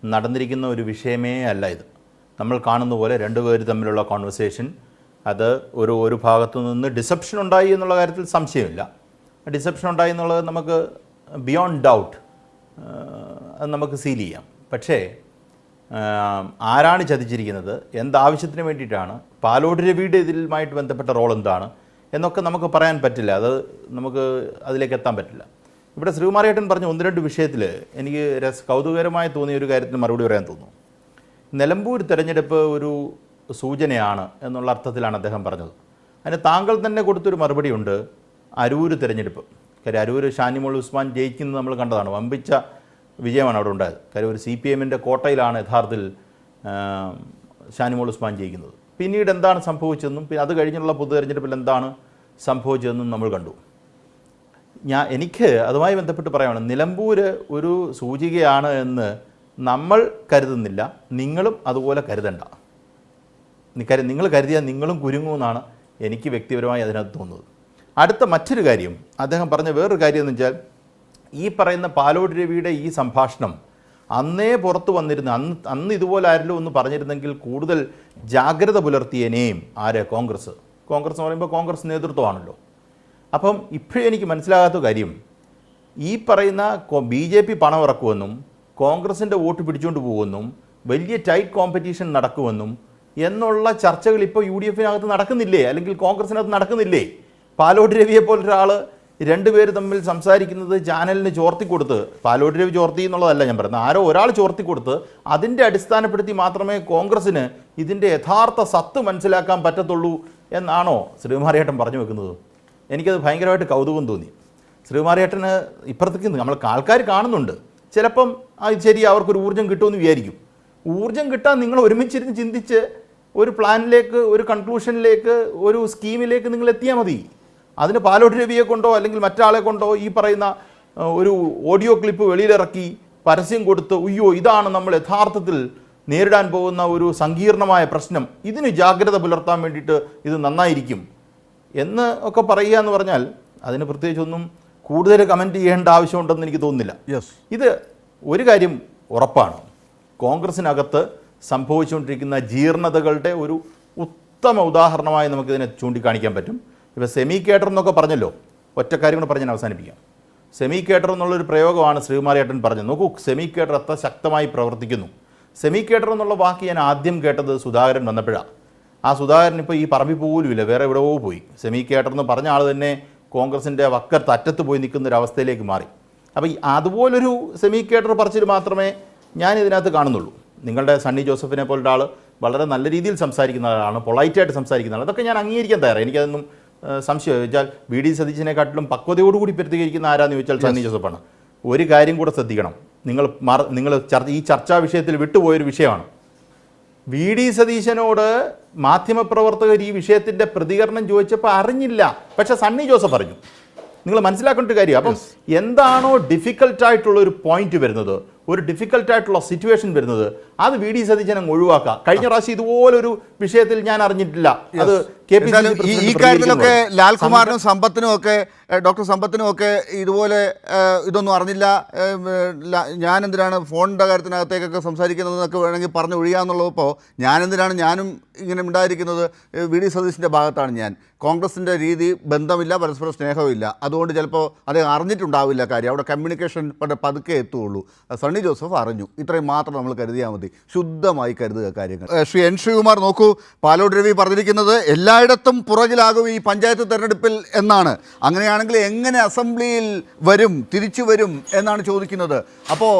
നടന്നിരിക്കുന്ന ഒരു വിഷയമേ അല്ല ഇത്. നമ്മൾ കാണുന്ന പോലെ രണ്ടുപേർ തമ്മിലുള്ള കോൺവെർസേഷൻ, അത് ഒരു ഭാഗത്തു നിന്ന് ഡിസെപ്ഷൻ ഉണ്ടായി എന്നുള്ള കാര്യത്തിൽ സംശയമില്ല. ഡിസെപ്ഷൻ ഉണ്ടായി എന്നുള്ളത് നമുക്ക് ബിയോണ്ട് ഡൗട്ട് അത് നമുക്ക് സീൽ ചെയ്യാം. പക്ഷേ ആരാണ് ചതിച്ചിരിക്കുന്നത്, എന്താവശ്യത്തിന് വേണ്ടിയിട്ടാണ്, പാലോട് രവിയുടെ ഇതിലുമായിട്ട് ബന്ധപ്പെട്ട റോൾ എന്താണ് എന്നൊക്കെ നമുക്ക് പറയാൻ പറ്റില്ല. അത് നമുക്ക് അതിലേക്ക് എത്താൻ പറ്റില്ല. ഇവിടെ ശ്രീകുമാരേട്ടൻ പറഞ്ഞ 1-2 വിഷയത്തിൽ എനിക്ക് കൗതുകകരമായി തോന്നിയ ഒരു കാര്യത്തിന് മറുപടി പറയാൻ തോന്നുന്നു. നിലമ്പൂർ തെരഞ്ഞെടുപ്പ് ഒരു സൂചനയാണ് എന്നുള്ള അർത്ഥത്തിലാണ് അദ്ദേഹം പറഞ്ഞത്. അതിന് താങ്കൾ തന്നെ കൊടുത്തൊരു മറുപടിയുണ്ട്, അരൂർ തെരഞ്ഞെടുപ്പ്. കാര്യം അരൂർ ഷാനിമോൾ ഉസ്മാൻ ജയിക്കുന്നത് നമ്മൾ കണ്ടതാണ്, വമ്പിച്ച വിജയമാണ് അവിടെ ഉണ്ടായത്. കാര്യം ഒരു CPMൻ്റെ കോട്ടയിലാണ് യഥാർത്ഥത്തിൽ ഷാനിമോൾ ഉസ്മാൻ ജയിക്കുന്നത്. പിന്നീട് എന്താണ് സംഭവിച്ചതെന്നും പിന്നെ അത് കഴിഞ്ഞുള്ള പൊതു തെരഞ്ഞെടുപ്പിൽ എന്താണ് സംഭവിച്ചതെന്നും നമ്മൾ കണ്ടു. എനിക്ക് അതുമായി ബന്ധപ്പെട്ട് പറയുകയാണ്, നിലമ്പൂർ ഒരു സൂചികയാണ് എന്ന് നമ്മൾ കരുതുന്നില്ല, നിങ്ങളും അതുപോലെ കരുതണ്ട. നിങ്ങൾ കരുതിയാൽ നിങ്ങളും കുരുങ്ങുമെന്നാണ് എനിക്ക് വ്യക്തിപരമായി അതിനകത്ത് തോന്നുന്നത്. അടുത്ത മറ്റൊരു കാര്യം അദ്ദേഹം പറഞ്ഞ വേറൊരു കാര്യം എന്ന് വെച്ചാൽ, ഈ പറയുന്ന പാലോട് രവിയുടെ ഈ സംഭാഷണം അന്നേ പുറത്തു വന്നിരുന്ന അന്ന് ഇതുപോലെ ആരെങ്കിലും ഒന്ന് പറഞ്ഞിരുന്നെങ്കിൽ കൂടുതൽ ജാഗ്രത പുലർത്തിയേനെയും കോൺഗ്രസ് എന്ന് പറയുമ്പോൾ കോൺഗ്രസ് നേതൃത്വമാണല്ലോ. അപ്പം ഇപ്പോഴും എനിക്ക് മനസ്സിലാകാത്ത കാര്യം, ഈ പറയുന്ന BJP പണം ഇറക്കുമെന്നും കോൺഗ്രസിൻ്റെ വോട്ട് പിടിച്ചുകൊണ്ട് പോകുമെന്നും വലിയ ടൈറ്റ് കോമ്പറ്റീഷൻ നടക്കുമെന്നും എന്നുള്ള ചർച്ചകൾ ഇപ്പോൾ UDFനകത്ത് നടക്കുന്നില്ലേ, അല്ലെങ്കിൽ കോൺഗ്രസിനകത്ത് നടക്കുന്നില്ലേ? പാലോട് രവിയെ പോലൊരാൾ രണ്ടുപേർ തമ്മിൽ സംസാരിക്കുന്നത് ചാനലിന് ചോർത്തിക്കൊടുത്ത്, പാലോട് രവി ചോർത്തി എന്നുള്ളതല്ല ഞാൻ പറയുന്നത്, ആരോ ഒരാൾ ചോർത്തിക്കൊടുത്ത് അതിൻ്റെ അടിസ്ഥാനപ്പെടുത്തി മാത്രമേ കോൺഗ്രസ്സിന് ഇതിൻ്റെ യഥാർത്ഥ സത്ത് മനസ്സിലാക്കാൻ പറ്റത്തുള്ളൂ എന്നാണോ ശ്രീകുമാരേട്ടൻ പറഞ്ഞു വെക്കുന്നത്? എനിക്കത് ഭയങ്കരമായിട്ട് കൗതുകം തോന്നി. ശ്രീകുമാരേട്ടന് ഇപ്പുറത്തേക്ക് നമ്മൾ ആൾക്കാർ കാണുന്നുണ്ട്, ചിലപ്പം അത് ശരി അവർക്കൊരു ഊർജ്ജം കിട്ടുമെന്ന് വിചാരിക്കും. ഊർജ്ജം കിട്ടാൻ നിങ്ങൾ ഒരുമിച്ചിരുന്ന് ചിന്തിച്ച് ഒരു പ്ലാനിലേക്ക്, ഒരു കൺക്ലൂഷനിലേക്ക്, ഒരു സ്കീമിലേക്ക് നിങ്ങൾ എത്തിയാൽ മതി. അതിന് പാലോട് രവിയെ കൊണ്ടോ അല്ലെങ്കിൽ മറ്റാളെ കൊണ്ടോ ഈ പറയുന്ന ഒരു ഓഡിയോ ക്ലിപ്പ് വെളിയിലിറക്കി പരസ്യം കൊടുത്ത് ഇതാണ് നമ്മൾ യഥാർത്ഥത്തിൽ നേരിടാൻ പോകുന്ന ഒരു സങ്കീർണമായ പ്രശ്നം, ഇതിന് ജാഗ്രത പുലർത്താൻ വേണ്ടിയിട്ട് ഇത് നന്നായിരിക്കും എന്ന് ഒക്കെ പറയുക എന്ന് പറഞ്ഞാൽ അതിന് പ്രത്യേകിച്ചൊന്നും കൂടുതൽ കമൻറ്റ് ചെയ്യേണ്ട ആവശ്യമുണ്ടെന്ന് എനിക്ക് തോന്നുന്നില്ല. ഇത് ഒരു കാര്യം ഉറപ്പാണ്, കോൺഗ്രസിനകത്ത് സംഭവിച്ചുകൊണ്ടിരിക്കുന്ന ജീർണതകളുടെ ഒരു ഉത്തമ ഉദാഹരണമായി നമുക്കിതിനെ ചൂണ്ടിക്കാണിക്കാൻ പറ്റും. ഇപ്പോൾ സെമി കേഡർ എന്നൊക്കെ പറഞ്ഞല്ലോ, ഒറ്റ കാര്യം കൂടെ പറഞ്ഞ് ഞാൻ അവസാനിപ്പിക്കാം. സെമി കേഡർ എന്നുള്ളൊരു പ്രയോഗമാണ് ശ്രീകുമാരേട്ടൻ പറഞ്ഞത്. നോക്കൂ, സെമി കേഡർ എത്ര ശക്തമായി പ്രവർത്തിക്കുന്നു. സെമി കേഡർ എന്നുള്ള വാക്ക് ഞാൻ ആദ്യം കേട്ടത് സുധാകരൻ വന്നപ്പോഴാണ്. ആ സുധാകരൻ ഇപ്പോൾ ഈ പറമ്പിൽ പോലുമില്ല, വേറെ എവിടെയോ പോയി. സെമി കേഡർ എന്ന് പറഞ്ഞ ആൾ തന്നെ കോൺഗ്രസിൻ്റെ വക്കത്ത് അറ്റത്ത് പോയി നിൽക്കുന്നൊരവസ്ഥയിലേക്ക് മാറി. അപ്പോൾ അതുപോലൊരു സെമി കേഡർ പറച്ചിൽ മാത്രമേ ഞാൻ ഇതിനകത്ത് കാണുന്നുള്ളൂ. നിങ്ങളുടെ സണ്ണി ജോസഫിനെ പോലുള്ള ആൾ വളരെ നല്ല രീതിയിൽ സംസാരിക്കുന്ന ആളാണ്, പൊളൈറ്റായിട്ട് സംസാരിക്കുന്ന ആൾ, അതൊക്കെ ഞാൻ അംഗീകരിക്കാൻ തയ്യാറാണ്. എനിക്കതൊന്നും സംശയം ചോദിച്ചാൽ വി ഡി സതീശനെക്കാട്ടിലും പക്വതയോടുകൂടി പ്രതികരിക്കുന്ന ആരാന്ന് ചോദിച്ചാൽ സണ്ണി ജോസഫാണ്. ഒരു കാര്യം കൂടെ ശ്രദ്ധിക്കണം, നിങ്ങൾ ഈ ചർച്ചാ വിഷയത്തിൽ വിട്ടുപോയൊരു വിഷയമാണ്. വി ഡി സതീശനോട് മാധ്യമപ്രവർത്തകർ ഈ വിഷയത്തിൻ്റെ പ്രതികരണം ചോദിച്ചപ്പോൾ അറിഞ്ഞില്ല, പക്ഷെ സണ്ണി ജോസഫ് അറിഞ്ഞു. നിങ്ങൾ മനസ്സിലാക്കേണ്ട ഒരു കാര്യം. അപ്പം എന്താണോ ഡിഫിക്കൽട്ടായിട്ടുള്ള ഒരു പോയിന്റ് വരുന്നത്, ഒരു ഡിഫിക്കൽട്ടായിട്ടുള്ള സിറ്റുവേഷൻ വരുന്നത്, അത് വി ഡി സതീശൻ അങ്ങ് ഒഴിവാക്കുക. കഴിഞ്ഞ പ്രാവശ്യം ഇതുപോലൊരു വിഷയത്തിൽ ഞാൻ അറിഞ്ഞിട്ടില്ല. അത് ഈ കാര്യത്തിലൊക്കെ ലാൽകുമാറിനും സമ്പത്തിനും ഒക്കെ ഡോക്ടർ സമ്പത്തിനും ഒക്കെ ഇതുപോലെ ഇതൊന്നും അറിഞ്ഞില്ല, ഞാനെന്തിനാണ് ഫോണിൻ്റെ കാര്യത്തിനകത്തേക്കൊക്കെ സംസാരിക്കുന്നതെന്നൊക്കെ വേണമെങ്കിൽ പറഞ്ഞ് ഒഴിയാന്നുള്ളപ്പോൾ ഞാനും ഇങ്ങനെ ഉണ്ടായിരിക്കുന്നത് വി ഡി സതീശിൻ്റെ ഭാഗത്താണ്. ഞാൻ കോൺഗ്രസിൻ്റെ രീതി ബന്ധമില്ല, പരസ്പര സ്നേഹമില്ല, അതുകൊണ്ട് ചിലപ്പോൾ അദ്ദേഹം അറിഞ്ഞിട്ടുണ്ടാവില്ല കാര്യം. അവിടെ കമ്മ്യൂണിക്കേഷൻ വളരെ പതുക്കെ എത്തുകയുള്ളൂ. സണ്ണി ജോസഫ് അറിഞ്ഞു, ഇത്രയും മാത്രം നമ്മൾ കരുതിയാൽ മതി. ശുദ്ധമായി കരുതുക കാര്യങ്ങൾ. ശ്രീ എൻ ശ്രീകുമാർ, നോക്കൂ, പാലോട് രവി പറഞ്ഞിരിക്കുന്നത് എല്ലായിടത്തും പുറകിലാകും ഈ പഞ്ചായത്ത് തെരഞ്ഞെടുപ്പിൽ എന്നാണ്. അങ്ങനെയാണെങ്കിൽ എങ്ങനെ അസംബ്ലിയിൽ വരും, തിരിച്ചു വരും എന്നാണ് ചോദിക്കുന്നത്. അപ്പോൾ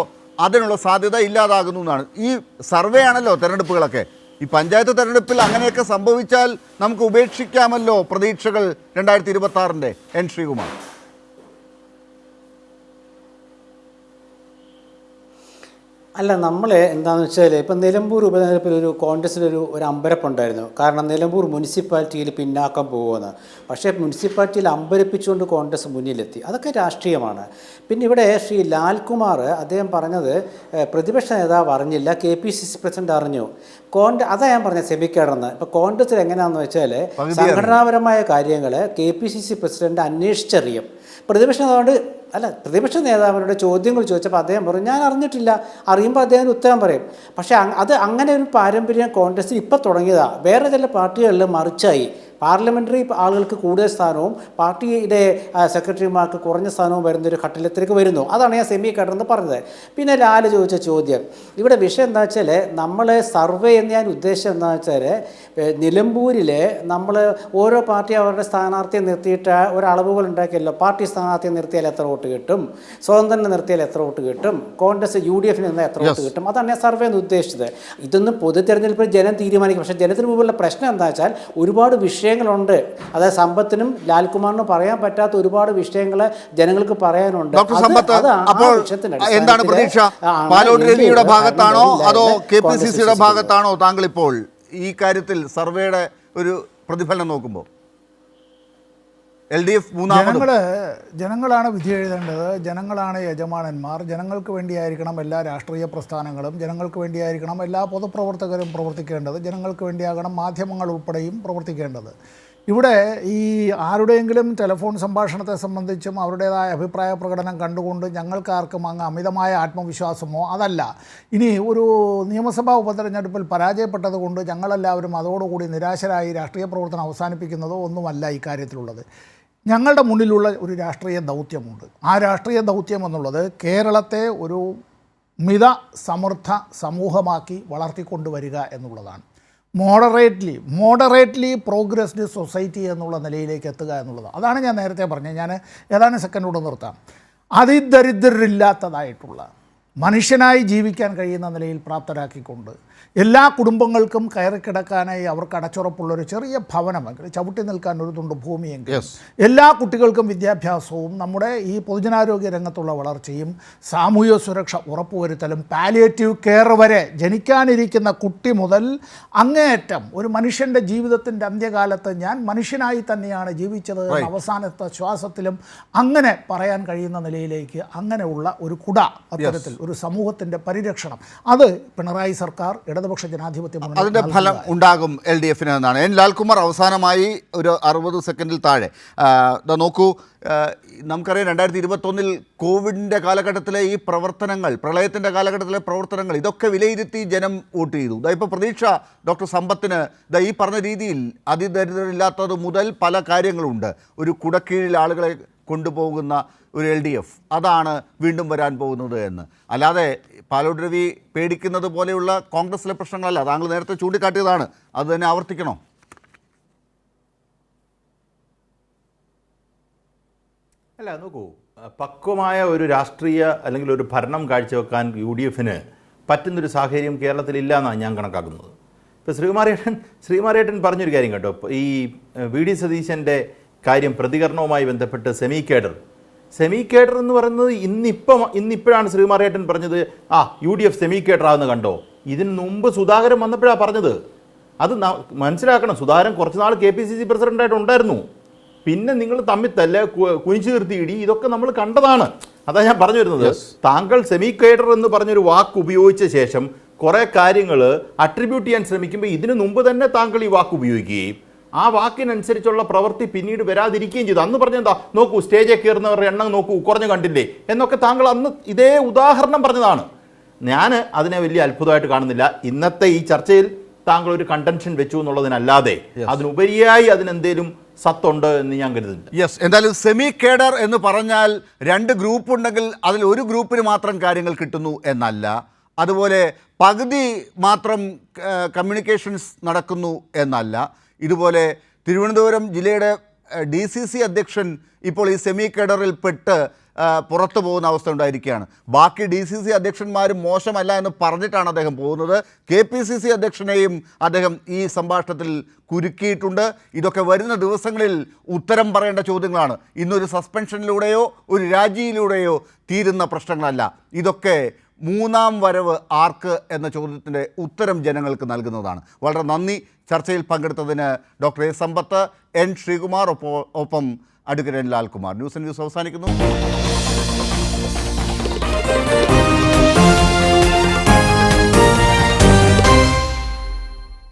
അതിനുള്ള സാധ്യത ഇല്ലാതാകുന്നു എന്നാണ്. ഈ സർവേ ആണല്ലോ തെരഞ്ഞെടുപ്പുകളൊക്കെ. ഈ പഞ്ചായത്ത് തെരഞ്ഞെടുപ്പിൽ അങ്ങനെയൊക്കെ സംഭവിച്ചാൽ നമുക്ക് ഉപേക്ഷിക്കാമല്ലോ പ്രതീക്ഷകൾ 2026-ൻ്റെ. എൻ ശ്രീകുമാർ. അല്ല, നമ്മൾ എന്താണെന്ന് വെച്ചാൽ ഇപ്പം നിലമ്പൂർ ഉപതെരഞ്ഞെടുപ്പിൽ ഒരു കോൺഗ്രസിലൊരു അമ്പരപ്പുണ്ടായിരുന്നു. കാരണം നിലമ്പൂർ മുനിസിപ്പാലിറ്റിയിൽ പിന്നാക്കം പോകുമെന്ന്. പക്ഷേ മുനിസിപ്പാലിറ്റിയിൽ അമ്പരപ്പിച്ചുകൊണ്ട് കോൺഗ്രസ് മുന്നിലെത്തി. അതൊക്കെ രാഷ്ട്രീയമാണ്. പിന്നെ ഇവിടെ ശ്രീ ലാൽകുമാർ അദ്ദേഹം പറഞ്ഞത് പ്രതിപക്ഷ നേതാവ് അറിഞ്ഞില്ല, KPCC പ്രസിഡന്റ് അറിഞ്ഞു. അതാ ഞാൻ പറഞ്ഞത് സെമിക്കേഡെന്ന്. ഇപ്പോൾ കോൺഗ്രസിൽ എങ്ങനെയാണെന്ന് വെച്ചാൽ സംഘടനാപരമായ കാര്യങ്ങൾ KPCC പ്രസിഡന്റ് അന്വേഷിച്ചറിയും. പ്രതിപക്ഷ നേതാവിനോട് ചോദ്യങ്ങൾ ചോദിച്ചപ്പോൾ അദ്ദേഹം പറയും ഞാൻ അറിഞ്ഞിട്ടില്ല, അറിയുമ്പോൾ അദ്ദേഹം ഉത്തരം പറയും. പക്ഷേ അത് അങ്ങനെ ഒരു പാരമ്പര്യം കോൺഗ്രസിൽ ഇപ്പോൾ തുടങ്ങിയതാണ്. വേറെ ചില പാർട്ടികളിൽ മറിച്ചായി. പാർലമെൻ്ററി ആളുകൾക്ക് കൂടുതൽ സ്ഥാനവും പാർട്ടിയുടെ സെക്രട്ടറിമാർക്ക് കുറഞ്ഞ സ്ഥാനവും വരുന്നൊരു ഘട്ടത്തിലേക്ക് വരുന്നു. അതാണ് ഞാൻ സെമി കേഡറെന്ന് പറഞ്ഞത്. പിന്നെ ലാല് ചോദിച്ച ചോദ്യം, ഇവിടെ വിഷയം എന്താ വെച്ചാൽ നമ്മൾ സർവേ എന്ന് ഞാൻ ഉദ്ദേശം എന്താ വെച്ചാൽ നിലമ്പൂരിൽ നമ്മൾ ഓരോ പാർട്ടി അവരുടെ സ്ഥാനാർത്ഥിയെ നിർത്തിയിട്ട് ഒരളവുകൾ ഉണ്ടാക്കിയല്ലോ. പാർട്ടി സ്ഥാനാർത്ഥിയെ നിർത്തിയാൽ എത്ര വോട്ട് കിട്ടും, സ്വതന്ത്രനെ നിർത്തിയാൽ എത്ര വോട്ട് കിട്ടും, കോൺഗ്രസ് UDF നിന്ന് എത്ര വോട്ട് കിട്ടും, അതാണ് ഞാൻ സർവേ എന്ന് ഉദ്ദേശിച്ചത്. ഇതൊന്നും പൊതു തെരഞ്ഞെടുപ്പിൽ ജനം തീരുമാനിക്കും. പക്ഷേ ജനത്തിന് മുമ്പുള്ള പ്രശ്നം എന്താ വെച്ചാൽ ഒരുപാട് വിഷയങ്ങളുണ്ട്. അതായത് സമ്പത്തിനും ലാൽകുമാറിനും പറയാൻ പറ്റാത്ത ഒരുപാട് വിഷയങ്ങൾ ജനങ്ങൾക്ക് പറയാനുണ്ട്. എന്താണ് പ്രതീക്ഷ? പാലോട് രവിയുടെ ഭാഗത്താണോ അതോ KPCCയുടെ ഭാഗത്താണോ താങ്കൾ ഇപ്പോൾ ഈ കാര്യത്തിൽ സർവേയുടെ ഒരു പ്രതിഫലനം നോക്കുമ്പോൾ? LDF ജനങ്ങളാണ് വിധി എഴുതേണ്ടത്. ജനങ്ങളാണ് യജമാനന്മാർ. ജനങ്ങൾക്ക് വേണ്ടിയായിരിക്കണം എല്ലാ രാഷ്ട്രീയ പ്രസ്ഥാനങ്ങളും, ജനങ്ങൾക്ക് വേണ്ടിയായിരിക്കണം എല്ലാ പൊതുപ്രവർത്തകരും പ്രവർത്തിക്കേണ്ടത്, ജനങ്ങൾക്ക് വേണ്ടിയാകണം മാധ്യമങ്ങൾ ഉൾപ്പെടെയും പ്രവർത്തിക്കേണ്ടത്. ഇവിടെ ഈ ആരുടെയെങ്കിലും ടെലിഫോൺ സംഭാഷണത്തെ സംബന്ധിച്ചും അവരുടേതായ അഭിപ്രായ പ്രകടനം കണ്ടുകൊണ്ട് ഞങ്ങൾക്കാർക്കും അങ്ങ് അമിതമായ ആത്മവിശ്വാസമോ അതല്ല. ഇനി ഒരു നിയമസഭാ ഉപതെരഞ്ഞെടുപ്പിൽ പരാജയപ്പെട്ടത് കൊണ്ട് ഞങ്ങളെല്ലാവരും അതോടുകൂടി നിരാശരായി രാഷ്ട്രീയ പ്രവർത്തനം അവസാനിപ്പിക്കുന്നതോ ഒന്നുമല്ല ഇക്കാര്യത്തിലുള്ളത്. ഞങ്ങളുടെ മുന്നിലുള്ള ഒരു രാഷ്ട്രീയ ദൗത്യമുണ്ട്. ആ രാഷ്ട്രീയ ദൗത്യം എന്നുള്ളത് കേരളത്തെ ഒരു സമൃദ്ധ സമൂഹമാക്കി വളർത്തിക്കൊണ്ടുവരിക എന്നുള്ളതാണ്. മോഡറേറ്റ്ലി പ്രോഗ്രസ്ഡ് സൊസൈറ്റി എന്നുള്ള നിലയിലേക്ക് എത്തുക എന്നുള്ളത്. അതാണ് ഞാൻ നേരത്തെ പറഞ്ഞത്. ഞാൻ ഏതാനും സെക്കൻഡോട് നിർത്താം. അതിദരിദ്രരില്ലാത്തതായിട്ടുള്ള മനുഷ്യനായി ജീവിക്കാൻ കഴിയുന്ന നിലയിൽ പ്രാപ്തരാക്കിക്കൊണ്ട് എല്ലാ കുടുംബങ്ങൾക്കും കയറിക്കിടക്കാനായി അവർക്ക് അടച്ചുറപ്പുള്ളൊരു ചെറിയ ഭവനമെങ്കിലും, ചവിട്ടി നിൽക്കാൻ ഒരു തുണ്ട് ഭൂമിയെങ്കിലും, എല്ലാ കുട്ടികൾക്കും വിദ്യാഭ്യാസവും നമ്മുടെ ഈ പൊതുജനാരോഗ്യ രംഗത്തുള്ള വളർച്ചയും സാമൂഹ്യ സുരക്ഷ ഉറപ്പുവരുത്തലും പാലിയേറ്റീവ് കെയർ വരെ ജനിക്കാനിരിക്കുന്ന കുട്ടി മുതൽ അങ്ങേയറ്റം ഒരു മനുഷ്യൻ്റെ ജീവിതത്തിൻ്റെ അന്ത്യകാലത്ത് ഞാൻ മനുഷ്യനായി തന്നെയാണ് ജീവിച്ചത് അവസാനത്തെ ശ്വാസത്തിലും അങ്ങനെ പറയാൻ കഴിയുന്ന നിലയിലേക്ക് അങ്ങനെയുള്ള ഒരു കുട, അത്തരത്തിൽ ഒരു സമൂഹത്തിൻ്റെ പരിരക്ഷണം, അത് പിണറായി സർക്കാർ ഇടതുപക്ഷ ജനാധിപത്യ മുന്നണി അതിൻ്റെ ഫലം ഉണ്ടാകും LDFന് എന്നാണ്. എൻ ലാൽകുമാർ, അവസാനമായി ഒരു 60 സെക്കൻഡിൽ താഴെ നോക്കൂ. നമുക്കറിയാം 2021 കോവിഡിൻ്റെ കാലഘട്ടത്തിലെ ഈ പ്രവർത്തനങ്ങൾ, പ്രളയത്തിൻ്റെ കാലഘട്ടത്തിലെ പ്രവർത്തനങ്ങൾ, ഇതൊക്കെ വിലയിരുത്തി ജനം വോട്ട് ചെയ്തു. ഇപ്പോൾ പ്രതീക്ഷ ഡോക്ടർ സമ്പത്തിന് ഈ പറഞ്ഞ രീതിയിൽ അതിദരിദ്രരില്ലാത്തത് മുതൽ പല കാര്യങ്ങളുണ്ട്. ഒരു കുടക്കീഴിൽ ആളുകളെ കൊണ്ടുപോകുന്ന ഒരു LDF, അതാണ് വീണ്ടും വരാൻ പോകുന്നത് എന്ന്. അല്ലാതെ പാലോട് രവി പേടിക്കുന്നത് പോലെയുള്ള കോൺഗ്രസിലെ പ്രശ്നങ്ങളല്ല. താങ്കൾ നേരത്തെ ചൂണ്ടിക്കാട്ടിയതാണ്, അത് തന്നെ ആവർത്തിക്കണോ? അല്ല, നോക്കൂ, പക്വമായ ഒരു രാഷ്ട്രീയ അല്ലെങ്കിൽ ഒരു ഭരണം കാഴ്ചവെക്കാൻ UDF-ന് പറ്റുന്നൊരു സാഹചര്യം കേരളത്തിലില്ല എന്നാണ് ഞാൻ കണക്കാക്കുന്നത്. ഇപ്പോൾ ശ്രീകുമാരേട്ടൻ പറഞ്ഞൊരു കാര്യം കേട്ടോ, ഈ VD സതീശൻ്റെ കാര്യം പ്രതികരണവുമായി ബന്ധപ്പെട്ട് സെമി കേഡർ എന്ന് പറയുന്നത് ഇന്നിപ്പോഴാണ് ശ്രീകുമാരേട്ടൻ പറഞ്ഞത് UDF സെമി കേഡർ ആകുന്ന കണ്ടോ. ഇതിന് മുമ്പ് സുധാകരൻ വന്നപ്പോഴാണ് പറഞ്ഞത്. അത് മനസ്സിലാക്കണം, സുധാകരൻ കുറച്ച് നാൾ KPCC പ്രസിഡൻ്റായിട്ട് ഉണ്ടായിരുന്നു. പിന്നെ നിങ്ങൾ തമ്മിൽ തല്ല്, കുനിച്ചു നിർത്തി ഇടി, ഇതൊക്കെ നമ്മൾ കണ്ടതാണ്. അതാ ഞാൻ പറഞ്ഞു വരുന്നത്, താങ്കൾ സെമി കേഡർ എന്ന് പറഞ്ഞൊരു വാക്ക് ഉപയോഗിച്ച ശേഷം കുറേ കാര്യങ്ങൾ അട്രിബ്യൂട്ട് ചെയ്യാൻ ശ്രമിക്കുമ്പോൾ ഇതിനു മുമ്പ് തന്നെ താങ്കൾ ഈ വാക്ക് ഉപയോഗിക്കുകയും ആ വാക്കിനനുസരിച്ചുള്ള പ്രവൃത്തി പിന്നീട് വരാതിരിക്കുകയും ചെയ്തു. അന്ന് പറഞ്ഞെന്താ, നോക്കൂ സ്റ്റേജിൽ കയറുന്നവരുടെ എണ്ണം നോക്കൂ കുറഞ്ഞു കണ്ടില്ലേ എന്നൊക്കെ താങ്കൾ അന്ന് ഇതേ ഉദാഹരണം പറഞ്ഞതാണ്. ഞാൻ അതിനെ വലിയ അത്ഭുതമായിട്ട് കാണുന്നില്ല. ഇന്നത്തെ ഈ ചർച്ചയിൽ താങ്കൾ ഒരു കണ്ടൻഷൻ വെച്ചു എന്നുള്ളതിനല്ലാതെ അതിനുപരിയായി അതിനെന്തേലും സത്തുണ്ട് എന്ന് ഞാൻ കരുതുന്നുണ്ട്. എന്തായാലും സെമി കേഡർ എന്ന് പറഞ്ഞാൽ 2 ഗ്രൂപ്പ് ഉണ്ടെങ്കിൽ അതിൽ ഒരു ഗ്രൂപ്പിന് മാത്രം കാര്യങ്ങൾ കിട്ടുന്നു എന്നല്ല. അതുപോലെ പകുതി മാത്രം കമ്മ്യൂണിക്കേഷൻസ് നടക്കുന്നു എന്നല്ല. ഇതുപോലെ തിരുവനന്തപുരം ജില്ലയുടെ DCC അധ്യക്ഷൻ ഇപ്പോൾ ഈ സെമി കേഡറിൽ പെട്ട് പുറത്തു പോകുന്ന അവസ്ഥ ഉണ്ടായിരിക്കുകയാണ്. ബാക്കി DCC അധ്യക്ഷന്മാരും മോശമല്ല എന്ന് പറഞ്ഞിട്ടാണ് അദ്ദേഹം പോകുന്നത്. KPCC അധ്യക്ഷനെയും അദ്ദേഹം ഈ സംഭാഷണത്തിൽ കുരുക്കിയിട്ടുണ്ട്. ഇതൊക്കെ വരുന്ന ദിവസങ്ങളിൽ ഉത്തരം പറയേണ്ട ചോദ്യങ്ങളാണ്. ഇന്നൊരു സസ്പെൻഷനിലൂടെയോ ഒരു രാജിയിലൂടെയോ തീരുന്ന പ്രശ്നങ്ങളല്ല. ഇതൊക്കെ 3ാം വരവ് ആർക്ക് എന്ന ചോദ്യത്തിൻ്റെ ഉത്തരം ജനങ്ങൾക്ക് നൽകുന്നതാണ്. വളരെ നന്ദി ചർച്ചയിൽ പങ്കെടുത്തതിന് doctor A Sampath, N Sreekumar, ഒപ്പം അഡ്വക്കേറ്റ് ലാൽകുമാർ. ന്യൂസ് അവസാനിക്കുന്നു.